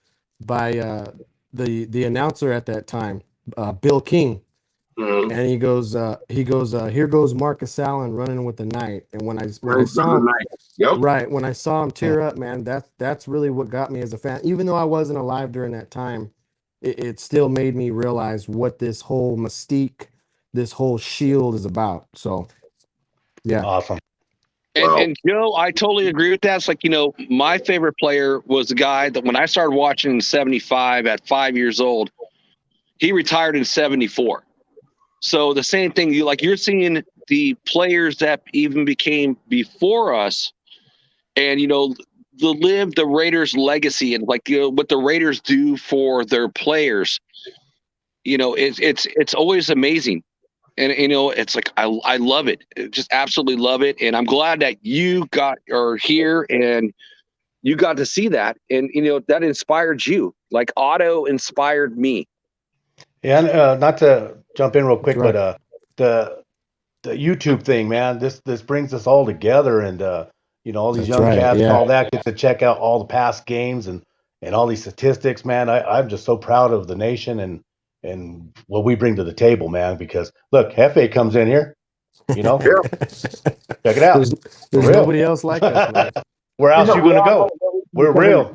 by the announcer at that time, Bill King. And he goes, here goes Marcus Allen running with the night. And when I saw him, when I saw him tear up, man, that's really what got me as a fan. Even though I wasn't alive during that time, it still made me realize what this whole mystique, this whole shield is about. So, yeah, awesome. And Joe, I totally agree with that. It's like, my favorite player was the guy that when I started watching in '75 at 5 years old, he retired in '74. So the same thing, you're seeing the players that even became before us, and live the Raiders legacy, and what the Raiders do for their players. It's always amazing. And it's like I love it. Just absolutely love it. And I'm glad that you are here and you got to see that. And that inspired you. Like Otto inspired me. Yeah, and, not to jump in real quick, right. but the YouTube thing, man, this brings us all together, and all these That's young right, cats and yeah. all that get to check out all the past games and all these statistics, man. I'm just so proud of the nation and what we bring to the table, man. Because look, Hefe comes in here, check it out. There's For real. nobody else like us, man. Where else you gonna go? We're real.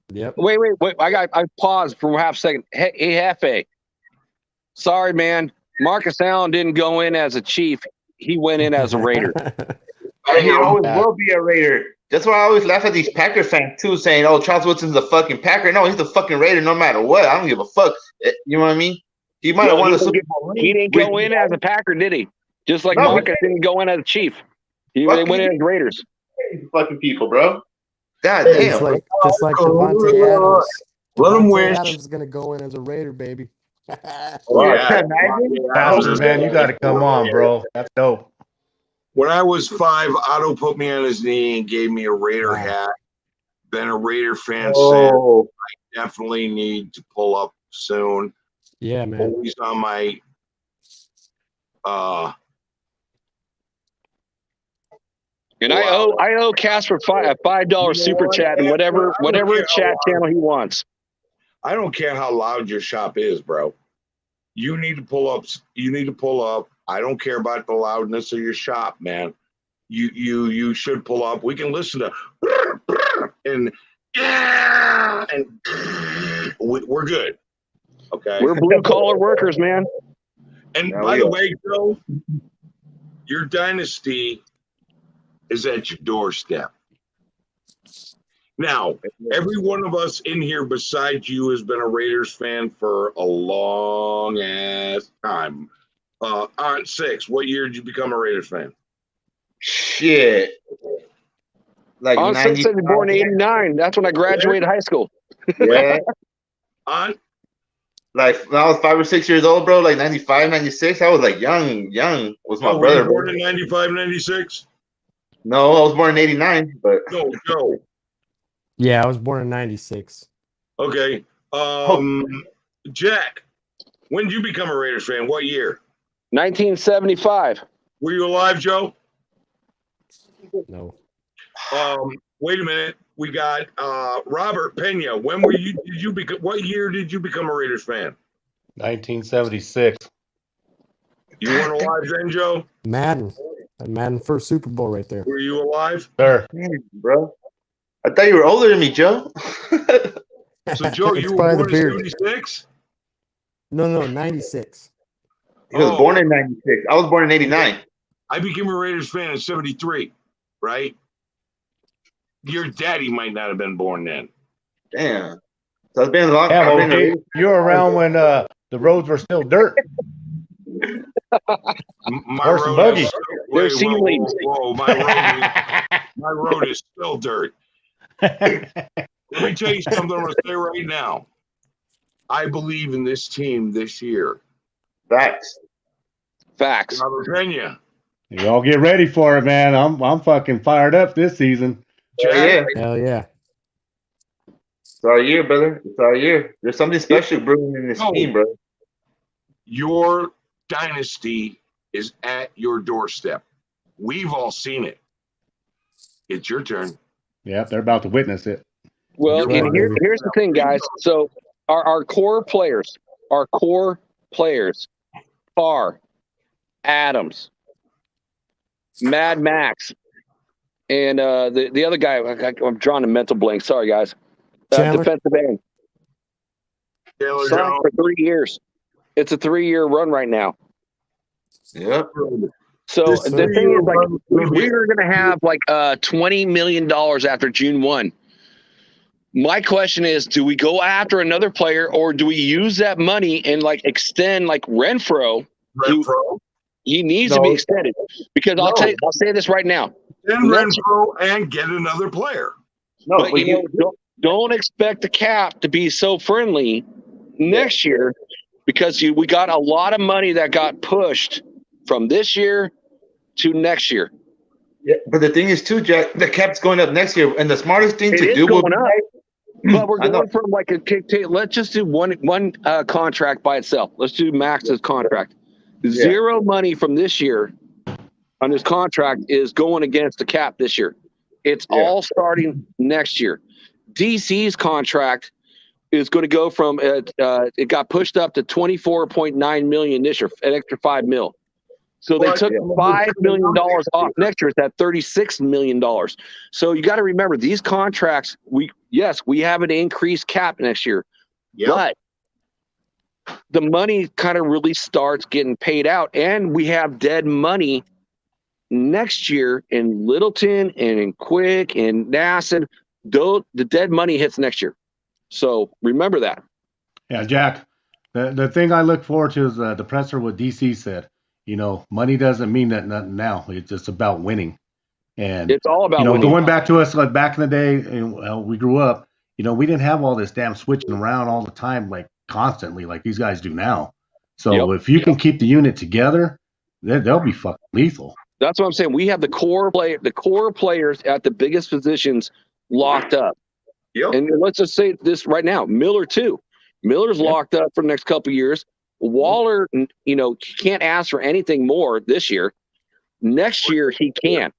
Yep. Wait. I paused for half a second. Hey, Hefe. Sorry, man. Marcus Allen didn't go in as a Chief. He went in as a Raider. He always will be a Raider. That's why I always laugh at these Packer fans too, saying, "Oh, Charles Woodson's a fucking Packer." No, he's the fucking Raider, no matter what. I don't give a fuck. You know what I mean? He might have won the Super Bowl. He didn't go in as a Packer, did he? Just like No, Marcus didn't go in as a Chief. They went in as Raiders. Fucking people, bro. God Just damn. like Devontae Adams. Let him Devontae wish. Adams is gonna go in as a Raider, baby. Bastard, man, you got to come on, bro. That's dope. When I was 5, Otto put me on his knee and gave me a Raider Wow. hat. Been a Raider fan since. Oh, Definitely need to pull up soon. Yeah, man. Always on my And I owe Casper a $5 super chat and whatever chat channel he wants. I don't care how loud your shop is, bro. You need to pull up. I don't care about the loudness of your shop, man. You should pull up. We can listen to and we're good. Okay. We're blue collar workers, man. And by the way, Joe, your dynasty is at your doorstep. Now, every one of us in here besides you has been a Raiders fan for a long ass time. Aunt Six, what year did you become a Raiders fan? shit. Like Aunt Six said born in '89. That's when I graduated high school. Yeah. Aunt? Like when I was 5 or 6 years old, bro, like 95, 96, I was like young was my Were brother. you born in 95, 96? No, I was born in 89, but No, Joe. Yeah, I was born in '96. Okay. Jack, when did you become a Raiders fan? What year? 1975. Were you alive, Joe? No. Wait a minute. We got Robert Pena. When were you? Did you become? What year did you become a Raiders fan? 1976. You weren't alive then, Joe? Madden first Super Bowl right there. Were you alive? Sure. damn, bro. I thought you were older than me, Joe. So, Joe, It's you were probably born the in beard. 76? No, 96. He was born in 96. I was born in 89. I became a Raiders fan in 73, right? Your daddy might not have been born then. Damn. So it's been a long Yeah, time. well, you were around when the roads were still dirt. My Horse and road buggy. is They're seedlings. whoa, my road is still dirt. Let me tell you something I'm going to say right now. I believe in this team this year. Facts. Facts. Robert Pena. You all get ready for it, man. I'm fucking fired up this season. Yeah. Hell yeah. It's our year, brother. It's our year. There's something special brewing in this team, bro. Your dynasty is at your doorstep. We've all seen it. It's your turn. Yeah, they're about to witness it. Well, Right, and baby. here's the thing, guys. So our core players, are Adams, Mad Max, and the other guy. I'm drawing a mental blank. Sorry, guys. Chandler? Defensive end. Taylor Signed Jones. for 3 years. It's a 3-year run right now. Yep. So This the thing three-year is, like, run is gonna be- we're going to have like $20 million after June 1. My question is, do we go after another player, or do we use that money and like extend like Renfro Renfro. He needs to be extended because I'll say this right now. Then Renfro and get another player. No, But don't expect the cap to be so friendly next year because we got a lot of money that got pushed from this year to next year. Yeah, but the thing is too, Jack, the cap's going up next year, and the smartest thing to do going up. But we're I know. going from like let's just do one contract by itself. Let's do Max's contract. Zero money from this year on his contract is going against the cap this year. It's all starting next year. DC's contract is going to go from it got pushed up to $24.9 million this year, an extra $5 million. So they took $5 million off next year. It's at $36 million. So you got to remember these contracts. We have an increased cap next year, but the money kind of really starts getting paid out, and we have dead money next year in Littleton and in Quick and Nassen. The dead money hits next year. So remember that. Yeah, Jack, the thing I look forward to is the presser what DC said. You know, money doesn't mean that nothing now. It's just about winning. And it's all about winning. Going back to us like back in the day, we grew up, we didn't have all this damn switching around all the time, like constantly, like these guys do now. So if you can keep the unit together, they'll be fucking lethal. That's what I'm saying. We have the core players at the biggest positions locked up. Yep. And let's just say this right now, Miller too. Miller's locked up for the next couple of years. Waller, he can't ask for anything more this year. Next year he can.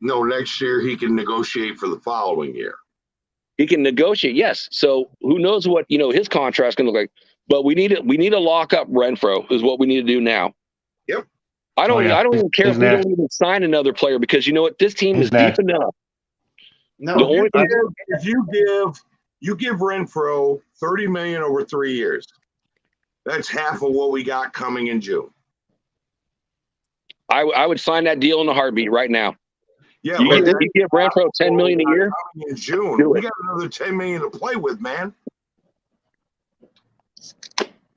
No, next year he can negotiate for the following year. He can negotiate, yes. So who knows what his contract's going to look like? But we need to lock up Renfro is what we need to do now. Yep. I don't even care if we don't even sign another player because you know what? This team is deep enough. No, if you give Renfro $30 million over 3 years, that's half of what we got coming in June. I would sign that deal in a heartbeat right now. Yeah, you give Renfro $10 million a year in June. We got another $10 million to play with, man.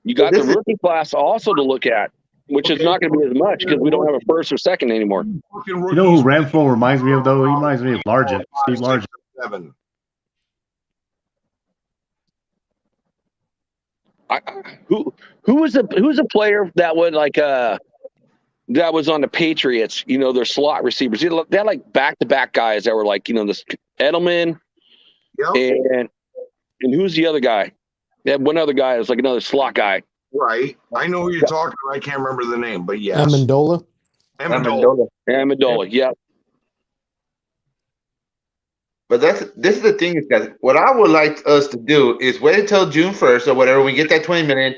You got the rookie class also to look at, which is not going to be as much because we don't have a first or second anymore. You know who Renfro reminds me of though? He reminds me of Largent, Steve Largent. 7. Who's a player that would that was on the Patriots? Their slot receivers. They had like back-to-back guys that were like this Edelman, and who's the other guy? They had one other guy that's like another slot guy. Right. I know who you're talking about. I can't remember the name, but yes. Amendola. Yep. But this is the thing is that what I would like us to do is wait until June 1st or whatever we get that $20 million.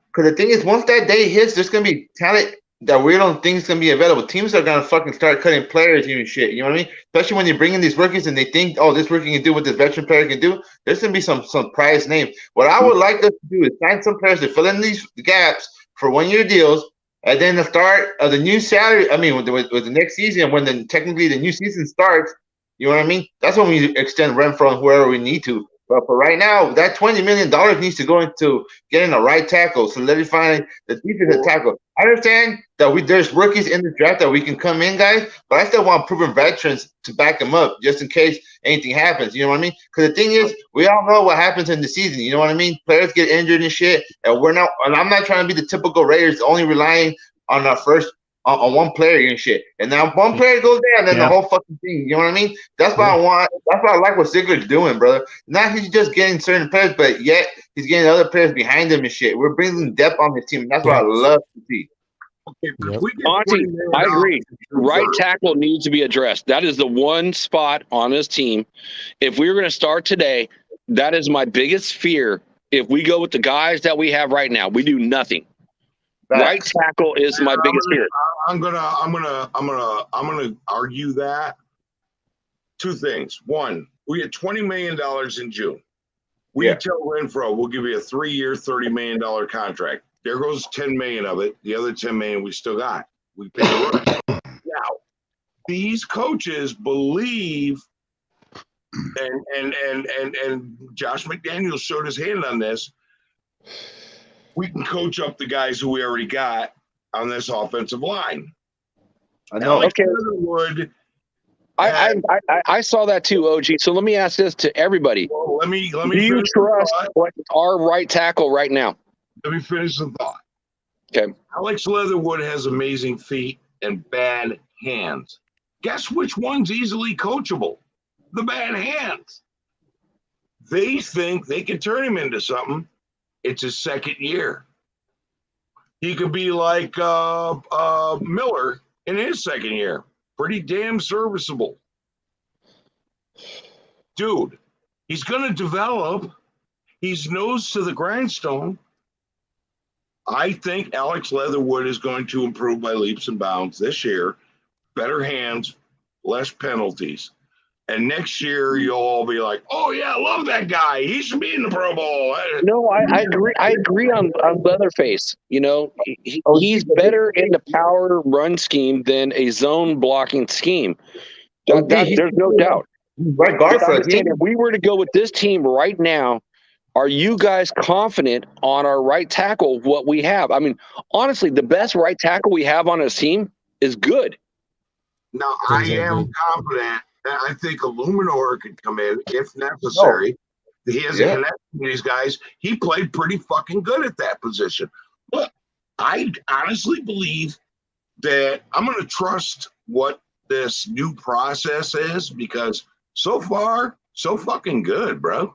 Because the thing is, once that day hits, there's gonna be talent that we don't think is gonna be available. Teams are gonna fucking start cutting players and shit. You know what I mean? Especially when you bring in these rookies and they think, oh, this rookie can do what this veteran player can do. There's gonna be some prize name. What I would like us to do is sign some players to fill in these gaps for 1-year deals, and then the start of the new salary. I mean, with the next season, when technically the new season starts. You know what I mean? That's when we extend Renfro and whoever we need to. But for right now, that $20 million needs to go into getting a right tackle, solidifying the defensive tackle. I understand that there's rookies in the draft that we can come in, guys, but I still want proven veterans to back them up just in case anything happens. You know what I mean? Because the thing is, we all know what happens in the season. You know what I mean? Players get injured and shit, and I'm not trying to be the typical Raiders only relying on our first on one player and shit. And now one player goes there and then the whole fucking thing. You know what I mean? That's what I want. That's what I like what Ziegler's doing, brother. Not he's just getting certain players, but yet he's getting other players behind him and shit. We're bringing depth on the team. And that's what I love to see. Monty, I agree. Right tackle needs to be addressed. That is the one spot on this team. If we were going to start today, that is my biggest fear. If we go with the guys that we have right now, we do nothing. Right tackle is my biggest fear. I'm gonna argue that. 2 things. One, we had $20 million in June. We tell Renfro we'll give you a 3-year, $30 million contract. There goes $10 million of it. The other $10 million we still got. We pay the rookie. Now, these coaches believe, and Josh McDaniels showed his hand on this. We can coach up the guys who we already got on this offensive line. I know. Alex Okay. Leatherwood. I saw that too, OG. So let me ask this to everybody: Well, let me do you finish the trust thought. our right tackle right now? Let me finish the thought. Okay. Alex Leatherwood has amazing feet and bad hands. Guess which one's easily coachable? The bad hands. They think they can turn him into something. It's his second year. He could be like Miller in his second year. Pretty damn serviceable. Dude, he's going to develop. He's nose to the grindstone. I think Alex Leatherwood is going to improve by leaps and bounds this year. Better hands, less penalties. And next year, you'll all be like, oh, yeah, I love that guy. He should be in the Pro Bowl. No, I agree. I agree on Leatherface. You know, he's better in the power run scheme than a zone blocking scheme. There's no doubt. Right guard But for I'm a just saying, team. if we were to go with this team right now, are you guys confident on our right tackle, what we have? I mean, honestly, the best right tackle we have on a team is good. Now, I Exactly. am confident that I think Illuminor could come in if necessary. He has a connection to these guys. He played pretty fucking good at that position. But I honestly believe that I'm going to trust what this new process is because so far, so fucking good, bro.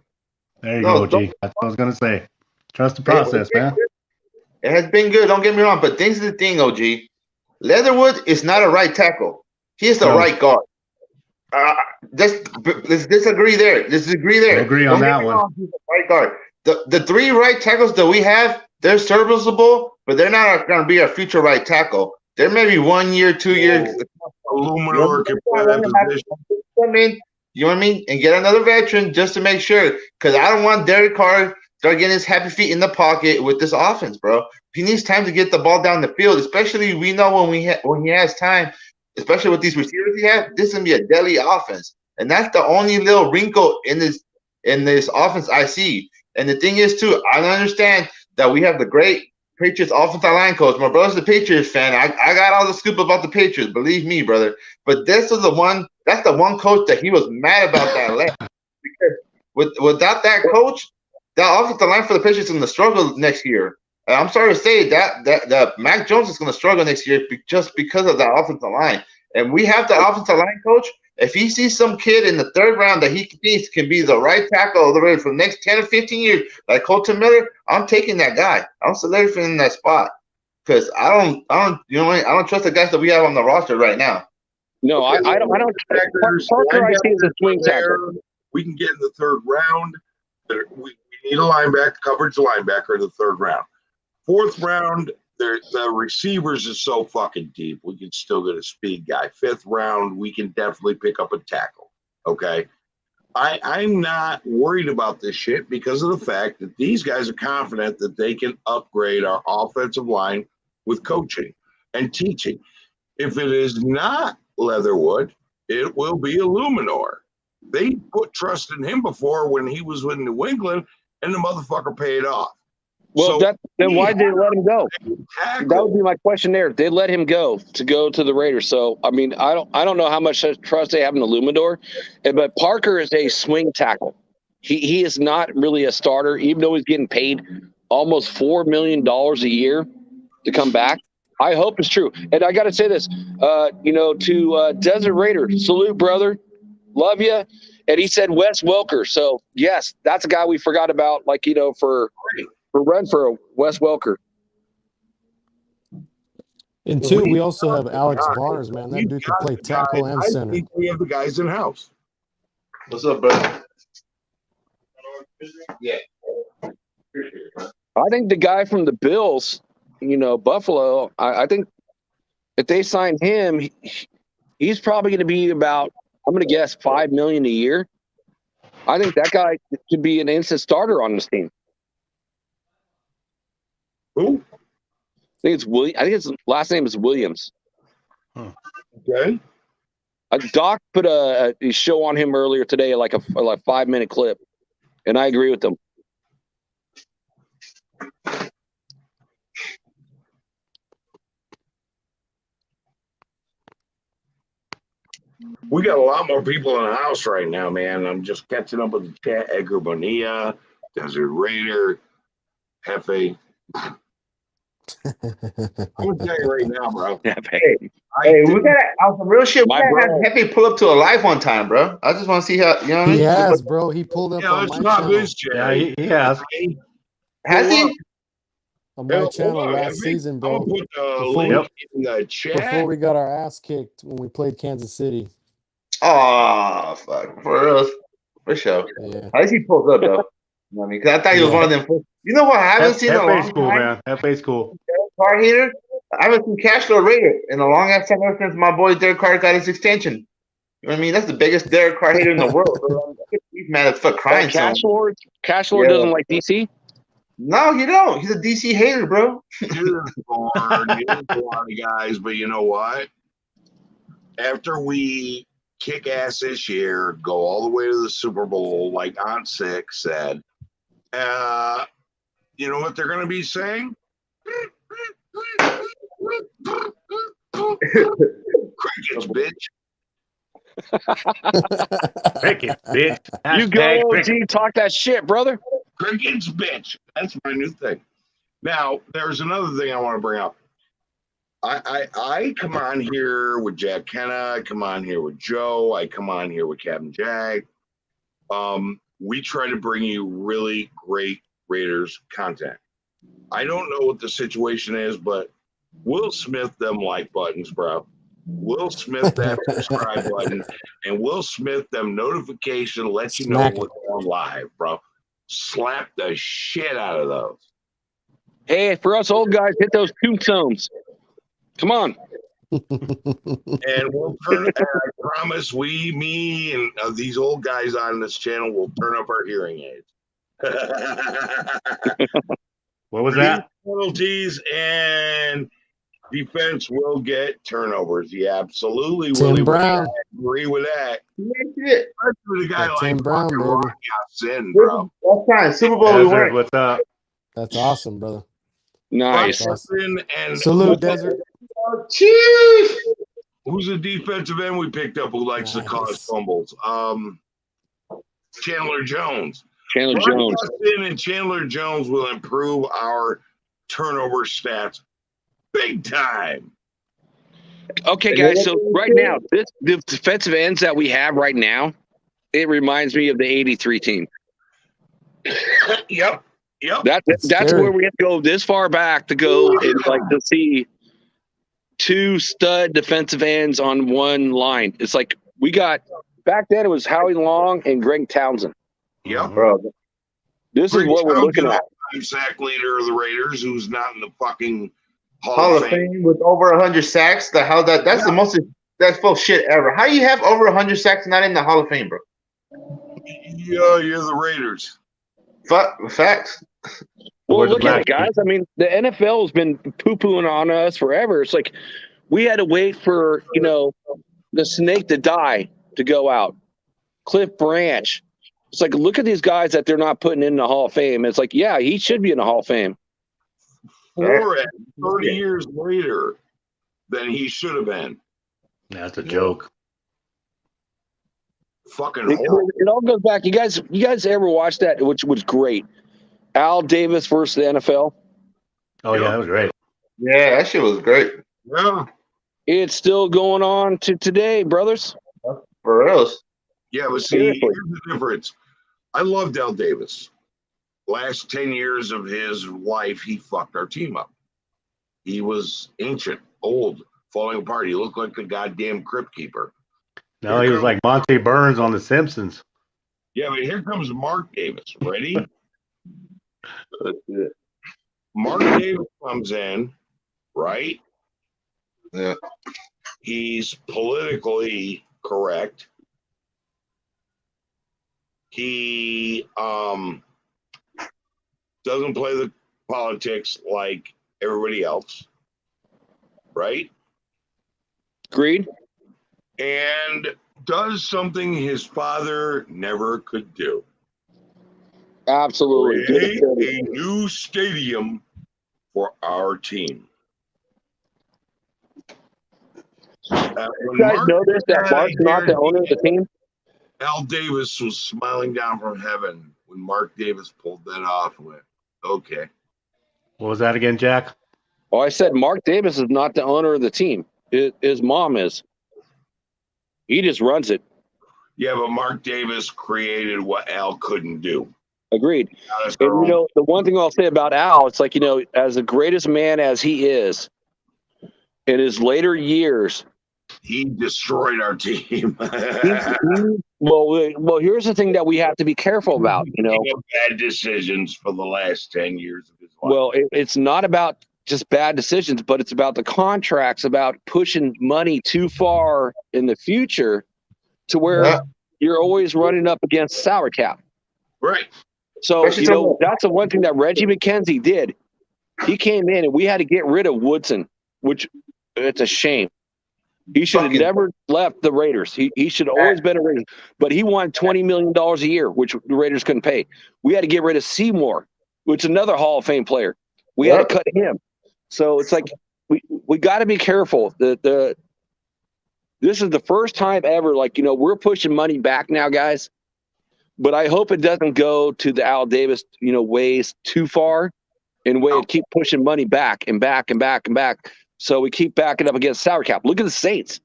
There you No, go, G. That's what I was gonna say. Trust the process, man. It has been good. Don't get me wrong, but this is the thing, OG. Leatherwood is not a right tackle. He is the No. right guard. Let's disagree there. Let's agree there. We'll agree Don't on get that me one. wrong, he's the right guard. The three right tackles that we have, they're serviceable, but they're not going to be our future right tackle. There may be 1 year, 2 years. Illuminor can play that position. Come in, you know what I mean, and get another veteran just to make sure. Because I don't want Derek Carr start getting his happy feet in the pocket with this offense, bro. He needs time to get the ball down the field. Especially we know when he has time, especially with these receivers he has, this is gonna be a deadly offense, and that's the only little wrinkle in this offense I see. And the thing is too, I understand that we have the great Patriots offensive line coach. My brother's a Patriots fan. I got all the scoop about the Patriots, believe me, brother. But this is the one. That's the one coach that he was mad about that left. Because without that coach, that offensive line for the Patriots is going to struggle next year. And I'm sorry to say that Mac Jones is going to struggle next year just because of that offensive line. And we have the offensive line coach. If he sees some kid in the third round that he thinks can be the right tackle of the Raiders for the next 10 or 15 years, like Colton Miller, I'm taking that guy. I'm solidifying in that spot because I don't trust the guys that we have on the roster right now. No, I don't. Parker, I see as a swing tackle. We can get in the third round. We need a linebacker, coverage linebacker in the third round. Fourth round, the receivers is so fucking deep. We can still get a speed guy. Fifth round, we can definitely pick up a tackle. Okay. I'm not worried about this shit because of the fact that these guys are confident that they can upgrade our offensive line with coaching and teaching. If it is not Leatherwood, it will be Illuminor. They put trust in him before when he was with New England, and the motherfucker paid off. Well, then why did they let him go? Tackle. That would be my question there. They let him go to the Raiders. So I mean, I don't know how much trust they have in the Lumador, but Parker is a swing tackle. He is not really a starter, even though he's getting paid almost $4 million a year to come back. I hope it's true. And I got to say this, to Desert Raider, salute, brother, love you. And he said Wes Welker. So yes, that's a guy we forgot about. For Wes Welker. And two, we also have Alex Barnes, man. That dude can play tackle and center. I think we have the guys in house. What's up, brother? Yeah. I think the guy from the Bills, Buffalo, I think if they sign him, he's probably going to be about, I'm going to guess, $5 million a year. I think that guy could be an instant starter on this team. Who? I think his last name is Williams. Okay. Doc put a show on him earlier today, like a 5-minute clip, and I agree with him. We got a lot more people in the house right now, man. I'm just catching up with the chat. Edgar Bonilla, Desert Raider, Hefe. I'm gonna tell you right now, bro. Hey, we gotta on some real shit. We My gotta bro. have Happy pull up to a live one time, bro. I just want to see how you know what I He mean. has, bro. He pulled up Yeah, on let's my not channel. this, Yeah, Jerry. he has. Has Pull up. he? On my Hold channel on, last Hefe. season, I'm bro. gonna put the Before we- link in the Before chat. we got our ass kicked when we played Kansas City. Oh fuck, for real, for sure. Yeah. At least he pulled up though. You know what I mean? Because I thought he was Yeah. one of them. You know what I haven't seen in a Hefe's long cool, time? man. Hefe's cool. Card hitter. I haven't seen Cashflow rated in a long ass time ever since my boy Derek Carr got his extension. You know what I mean? That's the biggest Derek Carr hitter in the world. Bro. He's mad as fuck crying. Cash Lord Yeah. doesn't like DC. No, you don't. He's a DC hater, bro. Here's Lord, here's a lot of guys, but you know what? After we kick ass this year, go all the way to the Super Bowl, like Aunt Six said, you know what they're going to be saying? Crickets, bitch. Cricket, bitch. You go, Hashtag OG, cricket. talk that shit, brother. Crickets, bitch. That's my new thing. Now, there's another thing I want to bring up. I come on here with Jack Kenna. I come on here with Joe. I come on here with Captain Jack. We try to bring you really great Raiders content. I don't know what the situation is, but Will Smith them like buttons, bro. Will Smith that subscribe button, and Will Smith them notification, let you know Smack it. what's on live, bro. Slap the shit out of those. Hey, for us old guys, hit those tombstones. Come on. And we'll turn. I promise, me, and these old guys on this channel will turn up our hearing aids. What was that? Penalties and defense will get turnovers. Yeah, absolutely. Tim Willie, Brown. I agree with that. Shit. Especially the guy That like Tim Brown, fucking baby. Ron Sin, bro. Last time Super Bowl we Desert, went. what's up? That's awesome, brother. Nice. That's awesome. Sin and Salute, Desert. Cheers. who's the defensive end we picked up who likes to cause Nice. fumbles? Chandler Jones. Chandler Ron Jones. Sin and Chandler Jones will improve our turnover stats big time. Okay, guys. So right now, the defensive ends that we have right now, it reminds me of the '83 team. Yep. That's scary. where we have to go this far back to go and like to see two stud defensive ends on one line. It's like we got back then. It was Howie Long and Greg Townsend. Yep. Bro, This is what we're looking at. I'm sack leader of the Raiders, who's not in the fucking Hall of Fame with over 100 sacks. The hell that's the most that's full shit ever. How you have over 100 sacks and not in the Hall of Fame, bro? Yeah, you're the Raiders. Facts. Well, Where's the look at black it, guys. I mean, the NFL has been poo-pooing on us forever. It's like we had to wait for, the snake to die to go out. Cliff Branch. It's like, look at these guys that they're not putting in the Hall of Fame. It's like, yeah, he should be in the Hall of Fame. 30 years later than he should have been. That's a joke. Fucking It, horrible. it all goes back. You guys ever watched that, which was great? Al Davis versus the NFL. Oh, yeah, that was great. Yeah, that shit was great. Yeah. It's still going on to today, brothers. For real. Yeah, but see, Seriously. here's the difference. I loved Al Davis. Last 10 years of his life, he fucked our team up. He was ancient, old, falling apart. He looked like the goddamn crypt keeper. No, he was like Monte Burns on The Simpsons. Yeah, but here comes Mark Davis. Ready? Mark Davis comes in, right? Yeah. He's politically correct. He doesn't play the politics like everybody else, right? Agreed? And does something his father never could do. Absolutely. Create a new stadium for our team. When You guys Mark know this, that had Mark's a not the owner of the guarantee, team? Al Davis was smiling down from heaven when Mark Davis pulled that off and went, okay. What was that again, Jack? Well, I said Mark Davis is not the owner of the team. His mom is. He just runs it. Yeah, but Mark Davis created what Al couldn't do. Agreed. Not as And, our own. the one thing I'll say about Al, it's like, as the greatest man as he is, in his later years, He destroyed our team. well, here's the thing that we have to be careful about, He made bad decisions for the last 10 years of his life. Well, it's not about just bad decisions, but it's about the contracts, about pushing money too far in the future to where Yeah. you're always running up against salary cap. Right. So, Especially that's the one thing that Reggie McKenzie did. He came in and we had to get rid of Woodson, which it's a shame. He should have never left the Raiders. He should have always been a Raider. But he wanted $20 million a year, which the Raiders couldn't pay. We had to get rid of Seymour, which is another Hall of Fame player. We had to cut him. So it's like we got to be careful. This is the first time ever, we're pushing money back now, guys. But I hope it doesn't go to the Al Davis, ways too far, and keep pushing money back and back and back and back. So we keep backing up against salary cap. Look at the Saints.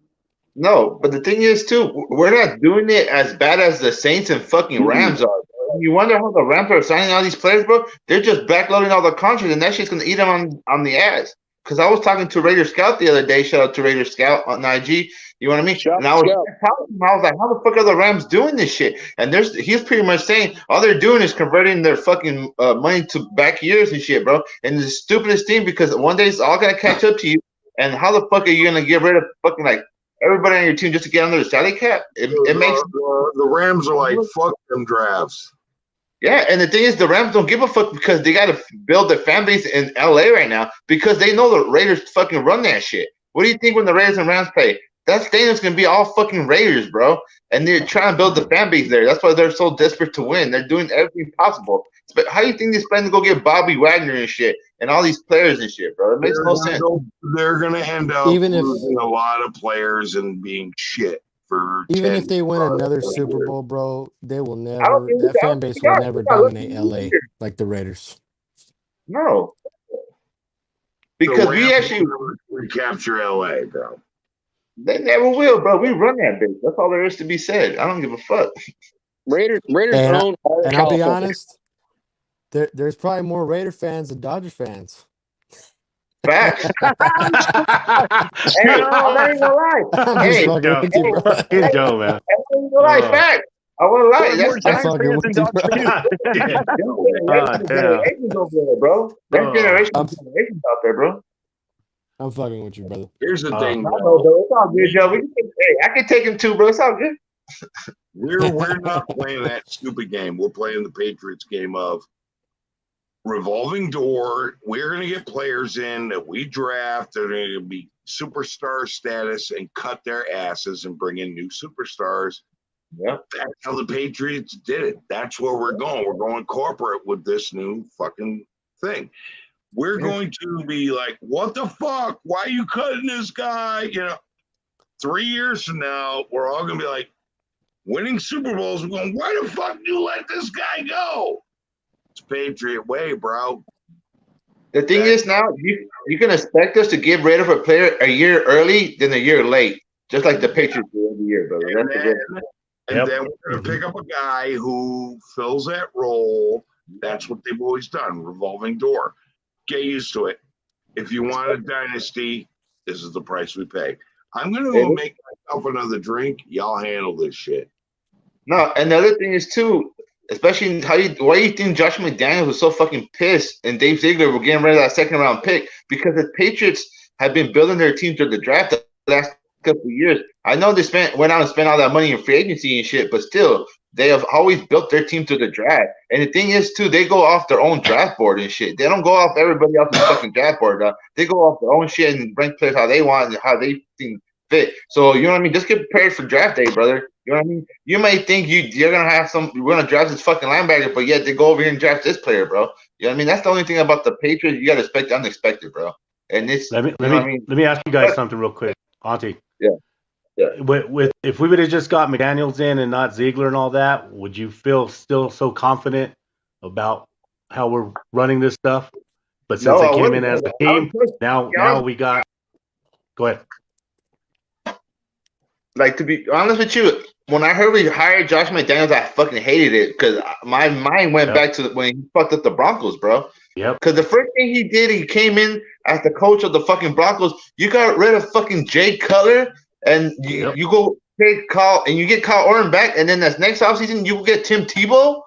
No, but the thing is, too, we're not doing it as bad as the Saints and fucking Rams are. Bro. You wonder how the Rams are signing all these players, bro? They're just backloading all the contracts, and that shit's going to eat them on the ass. Because I was talking to Raider Scout the other day. Shout out to Raider Scout on IG. You know what I mean? And I was like, how the fuck are the Rams doing this shit? And he's pretty much saying all they're doing is converting their fucking money to back years and shit, bro. And the stupidest thing, because one day it's all going to catch up to you. And how the fuck are you going to get rid of fucking everybody on your team just to get under the salary cap? It makes the Rams are like, fuck them drafts. Yeah, and the thing is, the Rams don't give a fuck because they got to build their fan base in LA right now because they know the Raiders fucking run that shit. What do you think when the Raiders and Rams play? That stadium's going to be all fucking Raiders, bro. And they're trying to build the fan base there. That's why they're so desperate to win. They're doing everything possible. But how do you think they're planning to go get Bobby Wagner and shit and all these players and shit, bro? It makes no sense. They're going to end up losing a lot of players and being shit. Even if they win another Super Bowl, bro, they will never. That fan base will never dominate LA like the Raiders. No, because we actually recapture LA, bro. They never will, bro. We run that bitch. That's all there is to be said. I don't give a fuck. Raiders own. And I'll be honest, there's probably more Raider fans than Dodger fans. Facts. Hey, I'm not even gonna lie. Hey, He's Joe, man. I ain't gonna lie. Facts. I won't lie. That's fucking with you, bro. That generation's out there, bro. I'm fucking with you, brother. Here's the thing, bro. It's all good, Joe. I can take him too, bro. It's all good. We're not playing that stupid game. We're playing the Patriots game of revolving door. We're going to get players in that we draft that are going to be superstar status and cut their asses and bring in new superstars. Yeah. That's how the Patriots did it. That's where we're going. We're going corporate with this new fucking thing. We're going to be like, what the fuck? Why are you cutting this guy? 3 years from now, we're all going to be like, winning Super Bowls. We're going, why the fuck do you let this guy go? It's Patriot way, bro. The thing is now, you can expect us to get rid of a player a year early than a year late, just like the Patriots do every year, brother. And then we're going to pick up a guy who fills that role. That's what they've always done, revolving door. Get used to it. If you want a dynasty, this is the price we pay. I'm going to go make myself another drink. Y'all handle this shit. No, and the other thing is, too, especially why you think Josh McDaniels was so fucking pissed and Dave Ziegler were getting rid of that second-round pick? Because the Patriots have been building their team through the draft the last couple of years. I know they went out and spent all that money in free agency and shit, but still, they have always built their team through the draft. And the thing is, too, they go off their own draft board and shit. They don't go off everybody else's fucking draft board. They go off their own shit and bring players how they want and how they think fit. So, you know what I mean? Just get prepared for draft day, brother. You know what I mean? You might think you're going to have we're going to draft this fucking linebacker, but yet they go over here and draft this player, bro. You know what I mean? That's the only thing about the Patriots. You got to expect the unexpected, bro. And it's, let me ask you guys something real quick. Auntie. Yeah. With if we would have just got McDaniels in and not Ziegler and all that, would you feel still so confident about how we're running this stuff? But since No, they I came in wouldn't. as a I was team, just, now we got. Go ahead. like, to be honest with you, when I heard we hired Josh McDaniels, I fucking hated it because my mind went Yep. back to when he fucked up the Broncos, bro. Yep. Because the first thing he did, he came in as the coach of the fucking Broncos. You got rid of fucking Jay Cutler, and Yep. you go take Kyle, and you get Kyle Orton back, and then that's next offseason, you get Tim Tebow.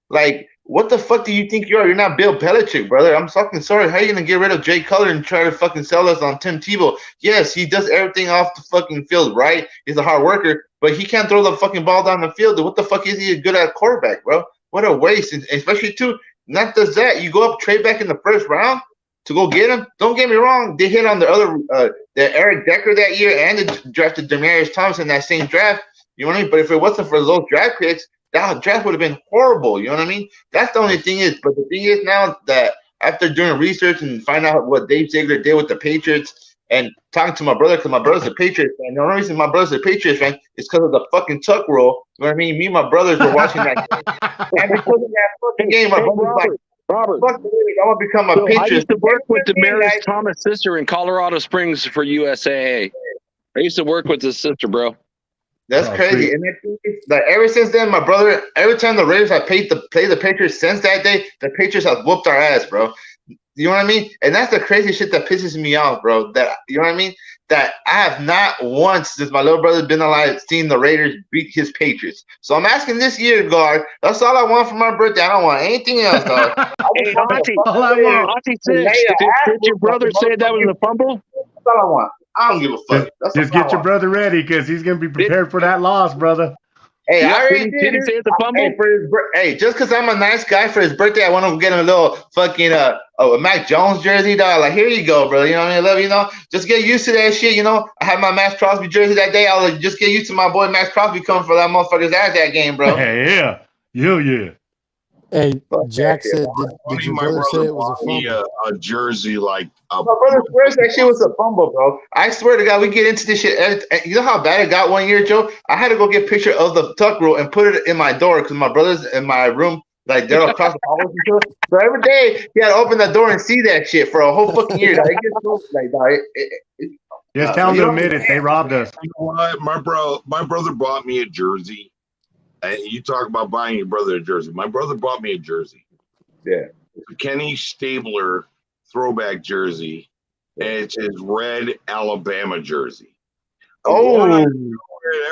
Like, what the fuck do you think you are? You're not Bill Belichick, brother. I'm fucking sorry. How are you gonna get rid of Jay Cutler and try to fucking sell us on Tim Tebow? Yes, he does everything off the fucking field, right? He's a hard worker, but he can't throw the fucking ball down the field. What the fuck is he good at quarterback, bro? What a waste. And especially too, not just that, you go up trade back in the first round to go get him. Don't get me wrong, they hit on the other the Eric Decker that year, and they drafted Demaryius Thomas in that same draft. You know what I mean? But if it wasn't for those draft picks, that draft would have been horrible. You know what I mean? That's the only thing is. But the thing is now that after doing research and find out what Dave Ziegler did with the Patriots and talking to my brother, because my brother's a Patriots fan. The only reason my brother's a Patriots fan is because of the fucking tuck rule. You know what I mean? Me and my brothers were watching that game. And because of that fucking game, my brother's like, Robert. fuck the Raiders, I'm going to become a So I Patriots. used to work with fan. Demaryius Thomas' sister in Colorado Springs for USAA. I used to work with his sister, bro. That's crazy. And like ever since then, my brother, every time the Raiders have play the Patriots since that day, the Patriots have whooped our ass, bro. You know what I mean? And that's the crazy shit that pisses me off, bro. That you know what I mean? That I have not once since my little brother's been alive seen the Raiders beat his Patriots. So I'm asking this year, guard. That's all I want for my birthday. I don't want anything else, dog. Hey, Auntie, All I want. Auntie Six, did your brother say that was a fumble? That's all I want. I don't give a fuck. That's Just all I get your want. brother ready because he's gonna be prepared for that loss, brother. Hey, Yeah, I already did he say it's a fumble? Hey, for his just because I'm a nice guy for his birthday, I want to get him a little fucking Mac Jones jersey, dog. Like, here you go, bro. You know what I mean? I love you, know. Just get used to that shit, you know. I had my Max Crosby jersey that day. I was like, just get used to my boy Max Crosby coming for that motherfucker's ass that game, bro. Hey, yeah. Hey, Jack said, did Funny, your my brother say brother it was a bought me fumble? a jersey like a My brother swears that shit was a fumble, bro. I swear to God, we get into this shit. You know how bad it got one year, Joe? I had to go get a picture of the tuck rule and put it in my door because my brother's in my room, like they're across the hallway. So every day he had to open the door and see that shit for a whole fucking year. Dog. It gets so like, dog, Just tell them you to don't admit it. They robbed us. You know what? My brother bought me a jersey. And you talk about buying your brother a jersey. My brother bought me a jersey. Yeah. It's a Kenny Stabler throwback jersey. And it's his red Alabama jersey. Oh, And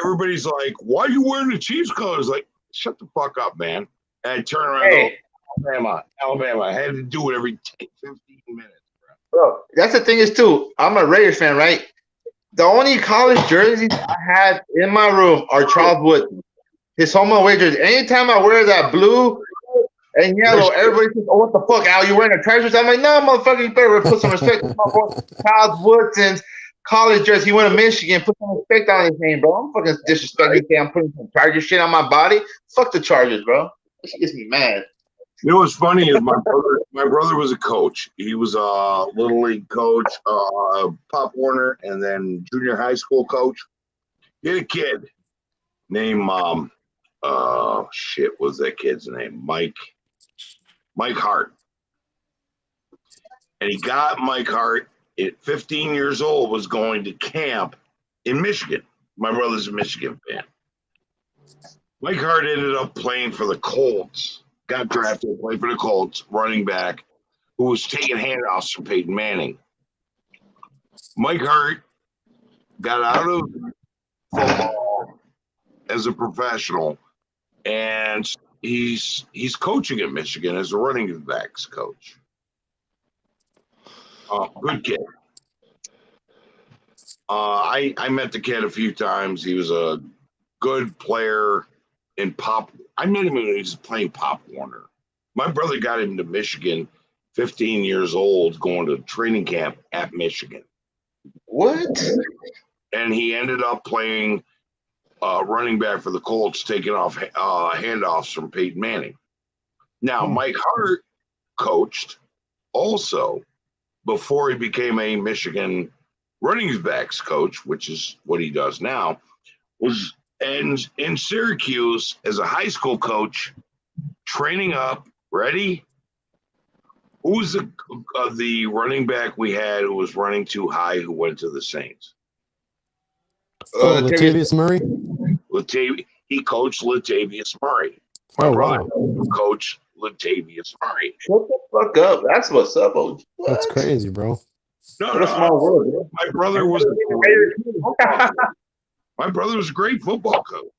everybody's like, why are you wearing the Chiefs colors? Like, shut the fuck up, man. And I turn around and go, Alabama. I had to do it every 10, 15 minutes, bro. That's the thing is too. I'm a Raiders fan, right? The only college jerseys I have in my room are Charles Woodson. His home away jersey. Anytime I wear that blue and yellow, everybody says, "Oh, what the fuck, Al? You wearing a Chargers?" I'm like, "No, motherfucker, you better put some respect on my boy Charles Woodson's college jersey. He went to Michigan. Put some respect on his name, bro. I'm fucking disrespecting. I'm putting some Chargers shit on my body. Fuck the Chargers, bro. This gets me mad." You know what's funny is my brother was a coach. He was a little league coach, Pop Warner, and then junior high school coach. He had a kid named what was that kid's name? Mike Hart. And he got Mike Hart at 15 years old, was going to camp in Michigan. My brother's a Michigan fan. Mike Hart ended up playing for the Colts. Got drafted, played for the Colts, running back, who was taking handoffs from Peyton Manning. Mike Hart got out of football as a professional, and he's coaching at Michigan as a running backs coach. Good kid. I met the kid a few times. He was a good player in Pop. I met him when he was playing Pop Warner. My brother got into Michigan, 15 years old, going to training camp at Michigan. What? And he ended up playing running back for the Colts, taking off handoffs from Peyton Manning. Now, Mike Hart coached also before he became a Michigan running backs coach, which is what he does now, was in Syracuse as a high school coach, training up. Ready? Who was the running back we had who was running too high who went to the Saints? Latavius Murray. He coached Latavius Murray. My Oh, brother wow. coached Latavius Murray. Shut the fuck up. That's what's up, OG. What? That's crazy, bro. No, What a small world, bro. my brother was a great football coach.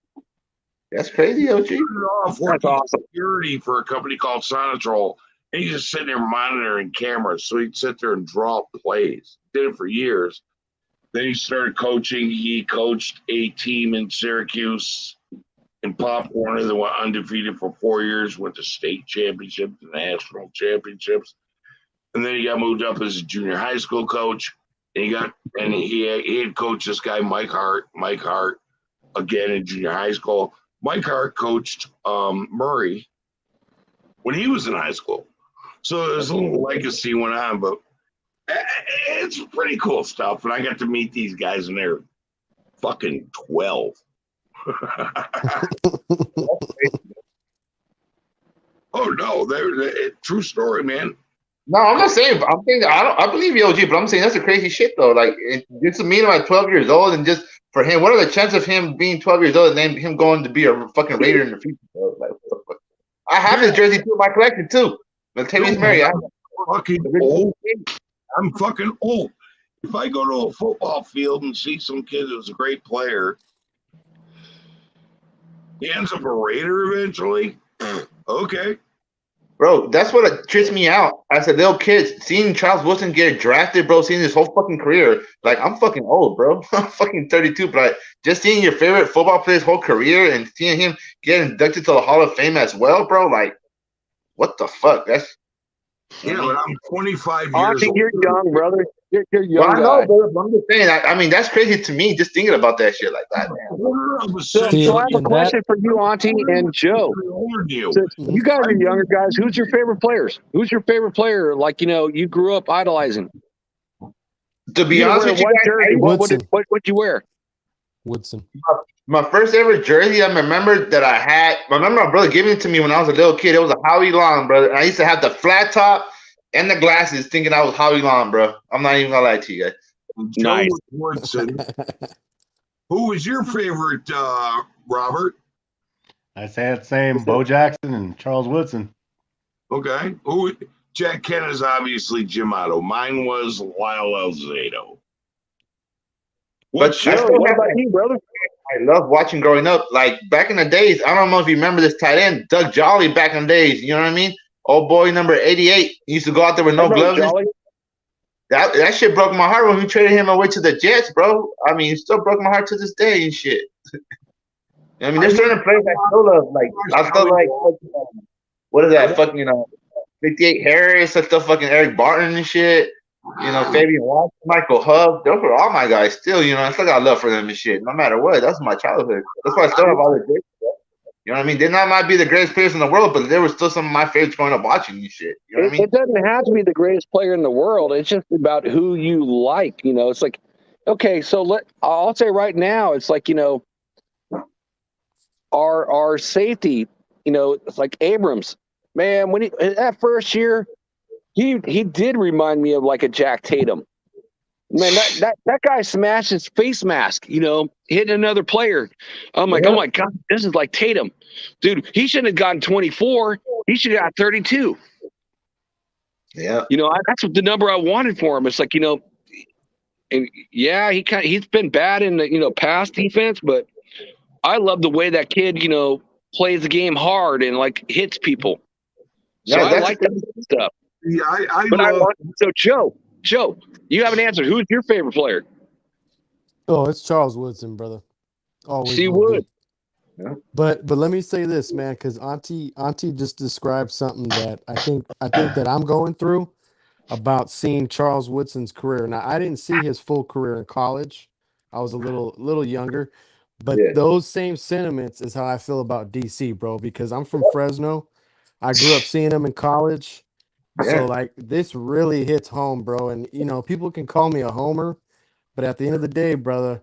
That's crazy, OG. That's awesome. Security for a company called Sonatrol, and he's just sitting there monitoring cameras. So he'd sit there and draw plays. Did it for years. Then he started coaching. He coached a team in Syracuse in Pop Warner that went undefeated for 4 years, went to state championships, national championships. And then he got moved up as a junior high school coach. And he had coached this guy, Mike Hart, again in junior high school. Mike Hart coached Murray when he was in high school. So there's a little legacy went on, but it's pretty cool stuff. And I got to meet these guys and they're fucking 12. Oh no, they're true story, man. No, I'm not saying. I'm saying I believe you, OG, but I'm saying that's a crazy shit though. Like just to meet him at 12 years old, and just for him, what are the chances of him being 12 years old and then him going to be a fucking Raider in the future? Bro? Like, what the fuck? I have his jersey too in my collection too. Latavius Murray. I'm fucking old. If I go to a football field and see some kid who's a great player, he ends up a Raider eventually. Okay. Bro, that's what trips me out as a little kid. Seeing Charles Woodson get drafted, bro, seeing his whole fucking career. Like, I'm fucking old, bro. I'm fucking 32, but just seeing your favorite football player's whole career and seeing him get inducted to the Hall of Fame as well, bro, like, what the fuck? That's but I'm 25 years old. You're young, brother. You're young. Well, I know, brother, but I'm just saying. I mean, that's crazy to me just thinking about that shit like that, man. So I have a question for you, Auntie and Joe. So you guys are younger guys. Who's your favorite players? Who's your favorite player? Like, you grew up idolizing. To be honest with you guys, what would you wear? Woodson. My first ever jersey, I remember that I had. I remember my brother giving it to me when I was a little kid. It was a Howie Long, brother. And I used to have the flat top and the glasses, thinking I was Howie Long, bro. I'm not even gonna lie to you guys. Nice. Who was your favorite, Robert? I say the same. Bo Jackson and Charles Woodson. Okay. Jack Kenna's obviously Jim Otto. Mine was Lyle Alzado. What about you, brother? I love watching growing up. Like back in the days, I don't know if you remember this tight end, Doug Jolly, back in the days. You know what I mean? Old boy number 88. He used to go out there with no gloves. That shit broke my heart when we traded him away to the Jets, bro. I mean, it still broke my heart to this day and shit. I mean, there's certain players I still love. Like, I still like, what is that? Fucking, 58 Harris. I still fucking Eric Barton and shit. Fabian Watson, Michael Hub. Those are all my guys still, I still got love for them and shit. No matter what. That's my childhood. That's why I still have all the great stuff. You know what I mean? They might be the greatest players in the world, but there were still some of my favorites growing up watching and shit. You know what I mean? It doesn't have to be the greatest player in the world. It's just about who you like. It's like, okay, so I'll say right now, it's like, our safety, it's like Abrams. Man, when that first year, he did remind me of like a Jack Tatum. Man, that guy smashed his face mask, hitting another player. I'm like, oh my God, this is like Tatum. Dude, he shouldn't have gotten 24. He should have got 32. Yeah. That's the number I wanted for him. It's like, and yeah, he's been bad in the, pass defense, but I love the way that kid, plays the game hard and like hits people. So yeah, I like that stuff. Yeah, so Joe, you haven't answered. Who's your favorite player? Oh, it's Charles Woodson, brother. Always. She would. Yeah. But let me say this, man, because Auntie just described something that I think that I'm going through about seeing Charles Woodson's career. Now, I didn't see his full career in college. I was a little younger, but those same sentiments is how I feel about DC, bro. Because I'm from Fresno. I grew up seeing him in college. So like this really hits home, bro. And people can call me a homer, But at the end of the day, brother,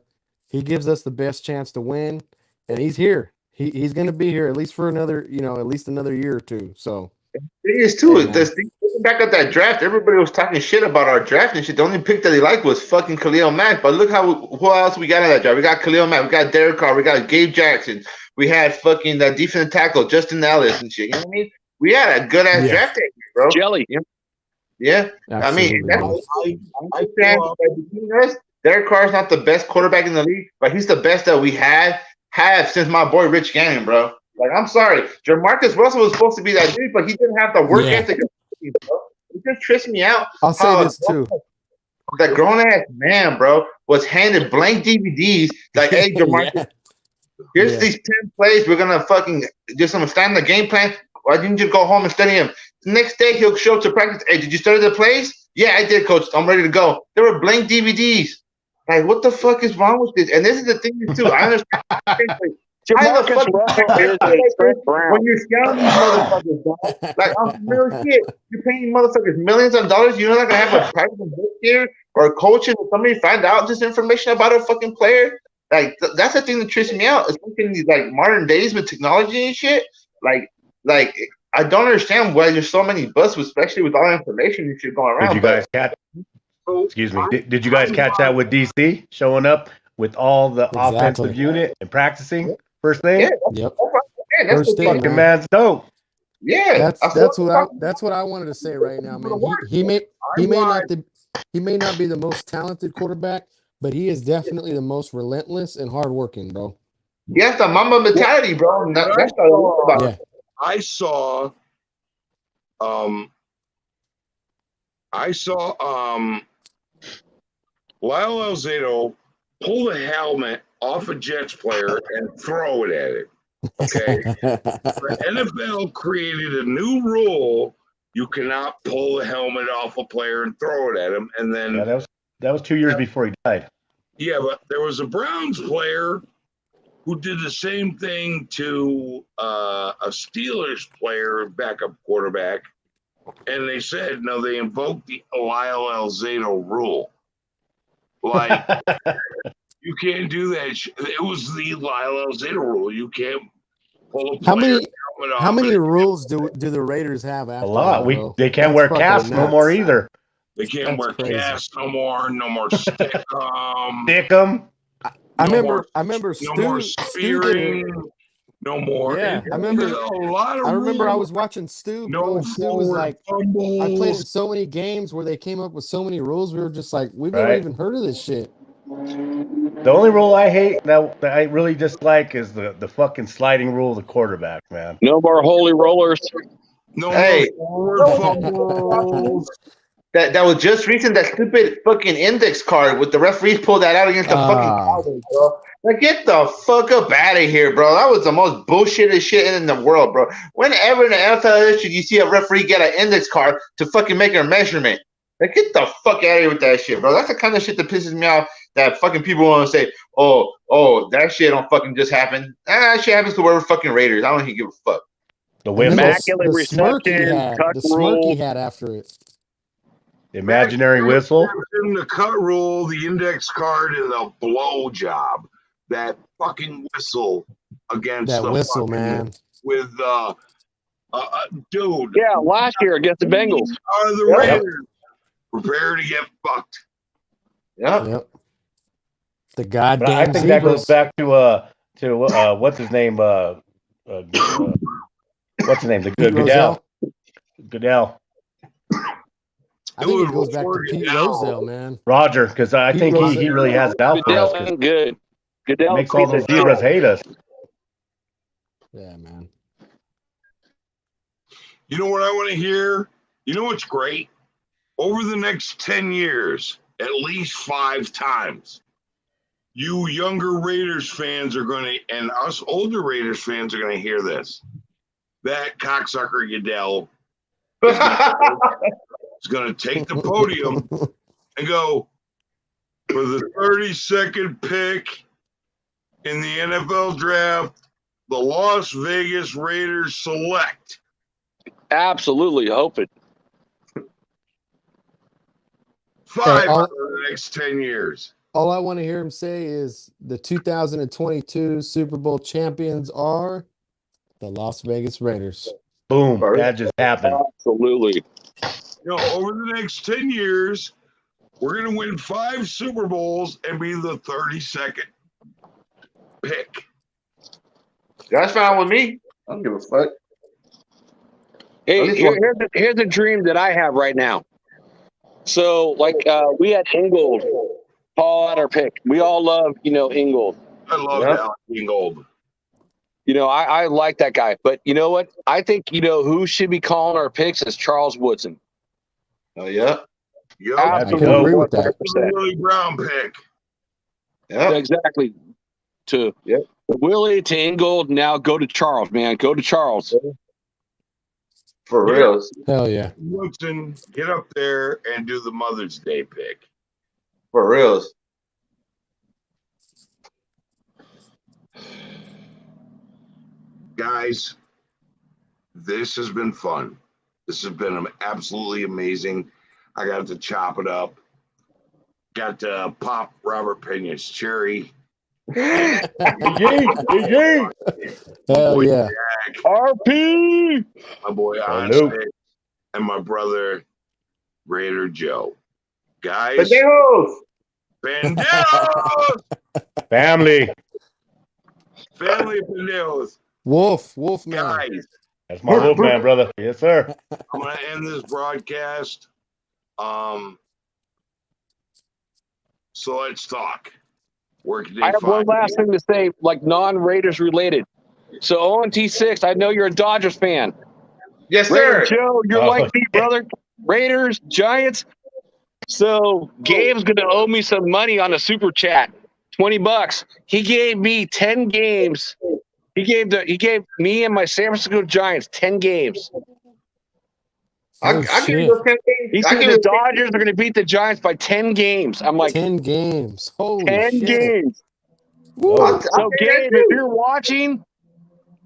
he gives us the best chance to win, and he's here. He's going to be here at least for another, at least another year or two. So, Thing is, hey, too, man. looking back at that draft, everybody was talking shit about our draft and shit. The only pick that they liked was fucking Khalil Mack. But look who else we got in that draft. We got Khalil Mack. We got Derek Carr. We got Gabe Jackson. We had fucking that defensive tackle, Justin Ellis and shit. You know what I mean? We had a good ass Yeah. draft day, bro. Jelly. Yeah. I mean, Absolutely, bro. I understand that between us, Derek Carr is not the best quarterback in the league, but he's the best that we have since my boy Rich Gannon, bro. Like, I'm sorry, Jamarcus Russell was supposed to be that dude, but he didn't have the work Yeah. ethic. Bro. It just trips me out. I'll say this too. That grown ass man, bro, was handed blank DVDs. Like, hey, Jamarcus, Yeah. here's Yeah. these 10 plays. We're gonna fucking just understand the game plan. Why didn't you go home and study him? The next day he'll show up to practice. Hey, did you study the plays? Yeah, I did, coach. I'm ready to go. There were blank DVDs. Like, what the fuck is wrong with this? And this is the thing too. I understand. Jamarcus Russell is a Trent Brown. When you're scouting these motherfuckers, dog, like on some real shit, you're paying motherfuckers millions of dollars. You're not gonna have a private investigator or a coach and somebody find out this information about a fucking player. Like that's the thing that trips me out, especially in these like modern days with technology and shit. Like I don't understand why there's so many busts, especially with all the information and shit going around. Did you guys catch? Excuse me. Did you guys catch that with DC showing up with all the Exactly. offensive unit and practicing first thing? Yeah, Yep. that's First the day, Fucking man. man's dope. Yeah, That's what I wanted to say right now, man. He may not be the most talented quarterback, but he is definitely the most relentless and hardworking, bro. he has the Mamba mentality, bro. And that's what I love about Yeah. it. I saw Lyle Alzado pull the helmet off a Jets player and throw it at it. Okay. The NFL created a new rule. You cannot pull the helmet off a player and throw it at him. And then Yeah, that was 2 years before he died. yeah, but there was a Browns player who did the same thing to a Steelers player, backup quarterback, and they said no. They invoked the Lyle Alzado rule. Like you can't do that. It was the Lyle Alzado rule. You can't pull a player. How many rules do the Raiders have after A lot. that, bro? They can't That's wear fucking casts no nuts. more either. They can't That's wear crazy. casts no more. No more stick 'em. Stick 'em. I No remember no more Stu did spearing. it. No more. Yeah, And I remember. there's a lot of I remember I rules. was watching Stu, bro, No and Stu was forward like, fumbles. I played in so many games where they came up with so many rules. We were just like, we've never Right. even heard of this shit. The only rule I hate that I really dislike is the fucking sliding rule of the quarterback, man. No more holy rollers. No Hey. more forward fumbles. That was just recent. That stupid fucking index card with the referees pulled that out against the fucking Cowboys, bro. Like, get the fuck up out of here, bro. That was the most bullshitted shit in the world, bro. Whenever in the NFL history you see a referee get an index card to fucking make a measurement, like, get the fuck out of here with that shit, bro. That's the kind of shit that pisses me off. That fucking people want to say, oh, that shit don't fucking just happen. That shit happens to whoever fucking Raiders. I don't even give a fuck. The And then whistle, Immaculate reception, cut the smirk he rule. had after it. the imaginary whistle. The cut rule, the index card, and the blow job. That fucking whistle against That the whistle, fucking, man. with dude. Yeah, last year against the Bengals. Are the Yep. Raiders prepare to get fucked? Yeah. Yep. The But goddamn I think that goes zebras. back to what's his name? What's his name? The Pete Goodell. Rozelle. Goodell. I think Dude, it goes back to before Pete Goodell. Rozelle, man. Roger, because I Pete think he Rozelle. really has it out for us. Goodell 'Cause ain't good. Goodell it makes all those piece of zebras shit. hate us. Yeah, man. You know what I want to hear? You know what's great? Over the next 10 years, at least 5 times, you younger Raiders fans are going to, and us older Raiders fans are going to hear this. That cocksucker Goodell is going to take the podium and go, for the 32nd pick in the NFL draft, the Las Vegas Raiders select. Absolutely, hope it. 5 Hey, out of the next 10 years. all I want to hear him say is the 2022 Super Bowl champions are the Las Vegas Raiders. Boom. That just happened. Absolutely. Over the next 10 years, we're going to win 5 Super Bowls and be the 32nd pick. That's fine with me. I don't give a fuck. Hey, here's a dream that I have right now. So, like, we had Ingold, Paul at our pick. We all love, Ingold. I love Alec Ingold. I like that guy. But you know what? I think, who should be calling our picks is Charles Woodson. Oh, yeah. Yep. I can agree with that. Willie Brown pick. Yep. Exactly. To Willie, to Ingold, now go to Charles, man. Go to Charles. For real. Hell yeah. Woodson, get up there and do the Mother's Day pick. For real. Guys, this has been fun. This has been absolutely amazing. I got to chop it up. Got to pop Robert Pena's cherry. Yay! Hell yeah. Jack, RP! my boy Hello. Onsix, and my brother Raider Joe. Guys, Pendejos. Pendejos! Family. Family of Pendejos. Wolf man. Guys, That's my wolf man, brother. Yes, sir. I'm going to end this broadcast. So let's talk. Where can they I have one find last you? thing to say, like non-Raiders related. So ONT6, I know you're a Dodgers fan. Yes, Raider sir. Joe, you're Oh, like me, brother. Raiders, Giants. So Gabe's gonna owe me some money on a super chat. $20. He gave me 10 games. He gave me and my San Francisco Giants 10 games. I Oh, give shit. you those 10 games. He said the Dodgers are gonna beat the Giants by 10 games. I'm like, 10 games. Holy 10 shit. games. Whoa. So Gabe, if you're watching,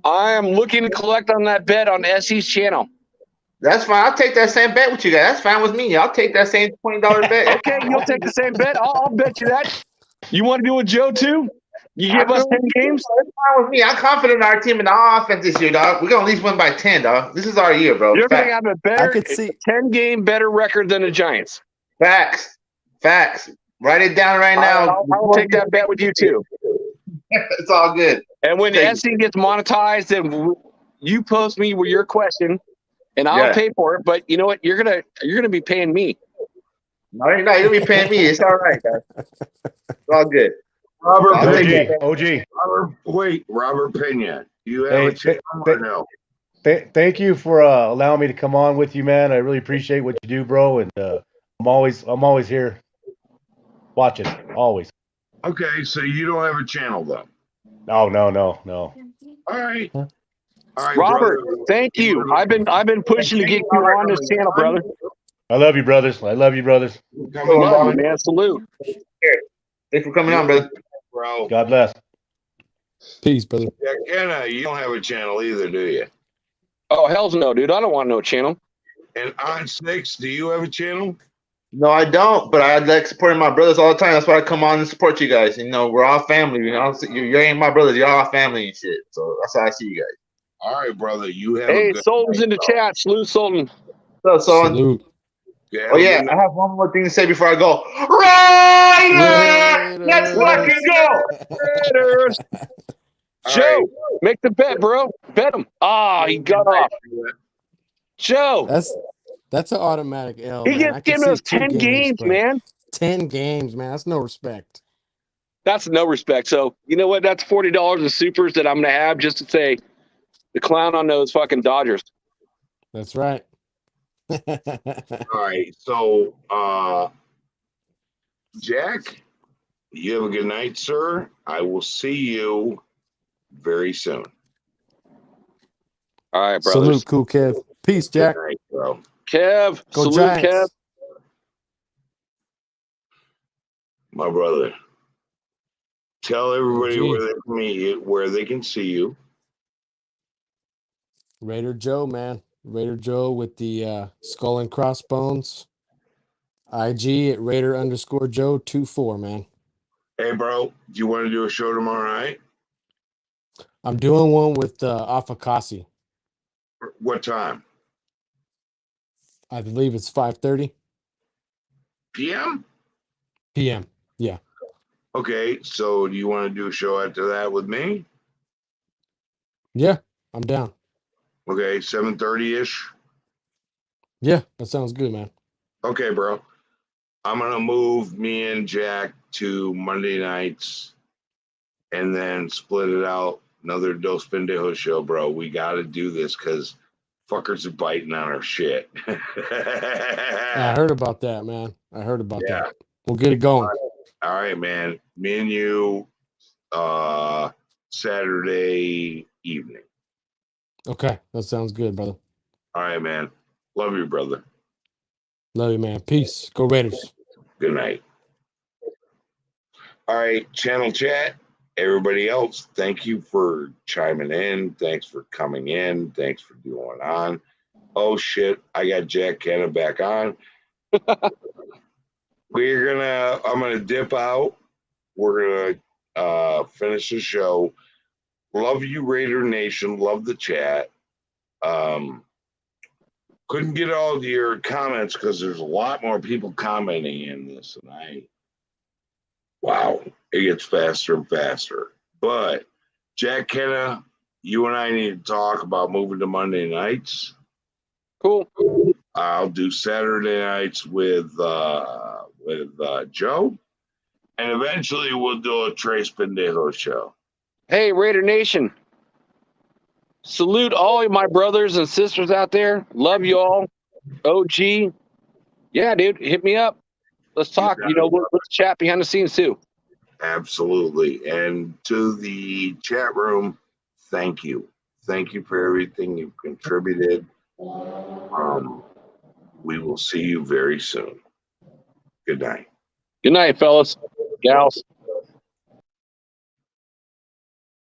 I am looking to collect on that bet on SE's channel. That's fine. I'll take that same bet with you guys. That's fine with me. I'll take that same $20 bet. Okay, you'll take the same bet. I'll bet you that. You want to do with Joe too? You give us 10 games? That's fine with me. I'm confident in our team and our offense this year, dog. We're going to at least win by 10, dog. This is our year, bro. You're going to Facts. have a better I could see 10-game better record than the Giants. Facts. Write it down right now. I'll take that bet with you too. It's all good. And when Okay. SE gets monetized, then you post me with your question, and I'll pay for it. But you know what? You're gonna be paying me. No, you're not. You'll be paying me. It's all right, guys. It's all good. Robert I'll take Pena. that. OG. Robert Pena. You have Hey, a channel or no? Thank you for allowing me to come on with you, man. I really appreciate what you do, bro. And I'm always here watching, always. Okay, so you don't have a channel though. No. All right. Huh? All right, Robert, brother. thank you. I've been pushing to get you on this channel, brother. I love you, brothers. Coming Love on, you, man. Salute. Thanks for coming on, brother. bro. God bless. peace, brother. Jack Kenna, you don't have a channel either, do you? Oh, hell's no, dude. I don't want no channel. And on 6, do you have a channel? No, I don't, but I like supporting my brothers all the time. That's why I come on and support you guys. You know, we're all family. You know, you ain't my brothers. You're all family and shit. So that's how I see you guys. All right, brother. You have Hey, a good Sultan's night, in the bro. chat. Salute, Sultan. So, Salute. Yeah, oh yeah, have a I good have one more thing to say before I go. Raiders! Let's fucking go! Raiders. All Joe, right. make the bet, bro. Bet him. Ah, he got off. Joe, That's an automatic L, he man. gets I can giving see us 2 10 games, but man. 10 games, man. That's no respect. That's no respect. So, you know what? That's $40 of supers that I'm going to have just to say the clown on those fucking Dodgers. That's right. All right. So, Jack, you have a good night, sir. I will see you very soon. All right, brothers. Salute, cool Kev. Peace, Jack. Good night, bro. Kev, Go salute, Giants. Kev. My brother. Tell everybody OG. where they can meet you, where they can see you. Raider Joe, man. Raider Joe with the skull and crossbones. IG at Raider_Joe 24, man. Hey, bro, do you want to do a show tomorrow night? I'm doing one with Afakasi. What time? I believe it's 5:30 PM? p.m. Yeah. Okay, so do you want to do a show after that with me? Yeah, I'm down. Okay, 7:30-ish. Yeah, that sounds good, man. Okay, bro. I'm gonna move me and Jack to Monday nights and then split it out. Another Dos Pendejos show, bro. We gotta do this because fuckers are biting on our shit. I heard about that, man. I heard about Yeah. that. We'll get it going. All right, man. Me and you, Saturday evening. Okay, that sounds good, brother. All right, man. Love you, brother. Love you, man. Peace. Go Raiders. Good night. All right, channel chat. Everybody else, thank you for chiming in. Thanks for coming in. Thanks for doing on. Oh shit, I got Jack Kenna back on. I'm gonna dip out. We're gonna finish the show. Love you, Raider Nation. Love the chat. Couldn't get all of your comments because there's a lot more people commenting in this, and wow, it gets faster and faster. But Jack Kenna, you and I need to talk about moving to Monday nights. Cool. I'll do Saturday nights with Joe, and eventually we'll do a Trace Pendejo show. Hey, Raider Nation. Salute all of my brothers and sisters out there. Love you all. OG. Yeah, dude, hit me up. Let's talk. You got it. Let's chat behind the scenes too. Absolutely. And to the chat room, thank you. Thank you for everything you've contributed. We will see you very soon. Good night. Good night, fellas, gals.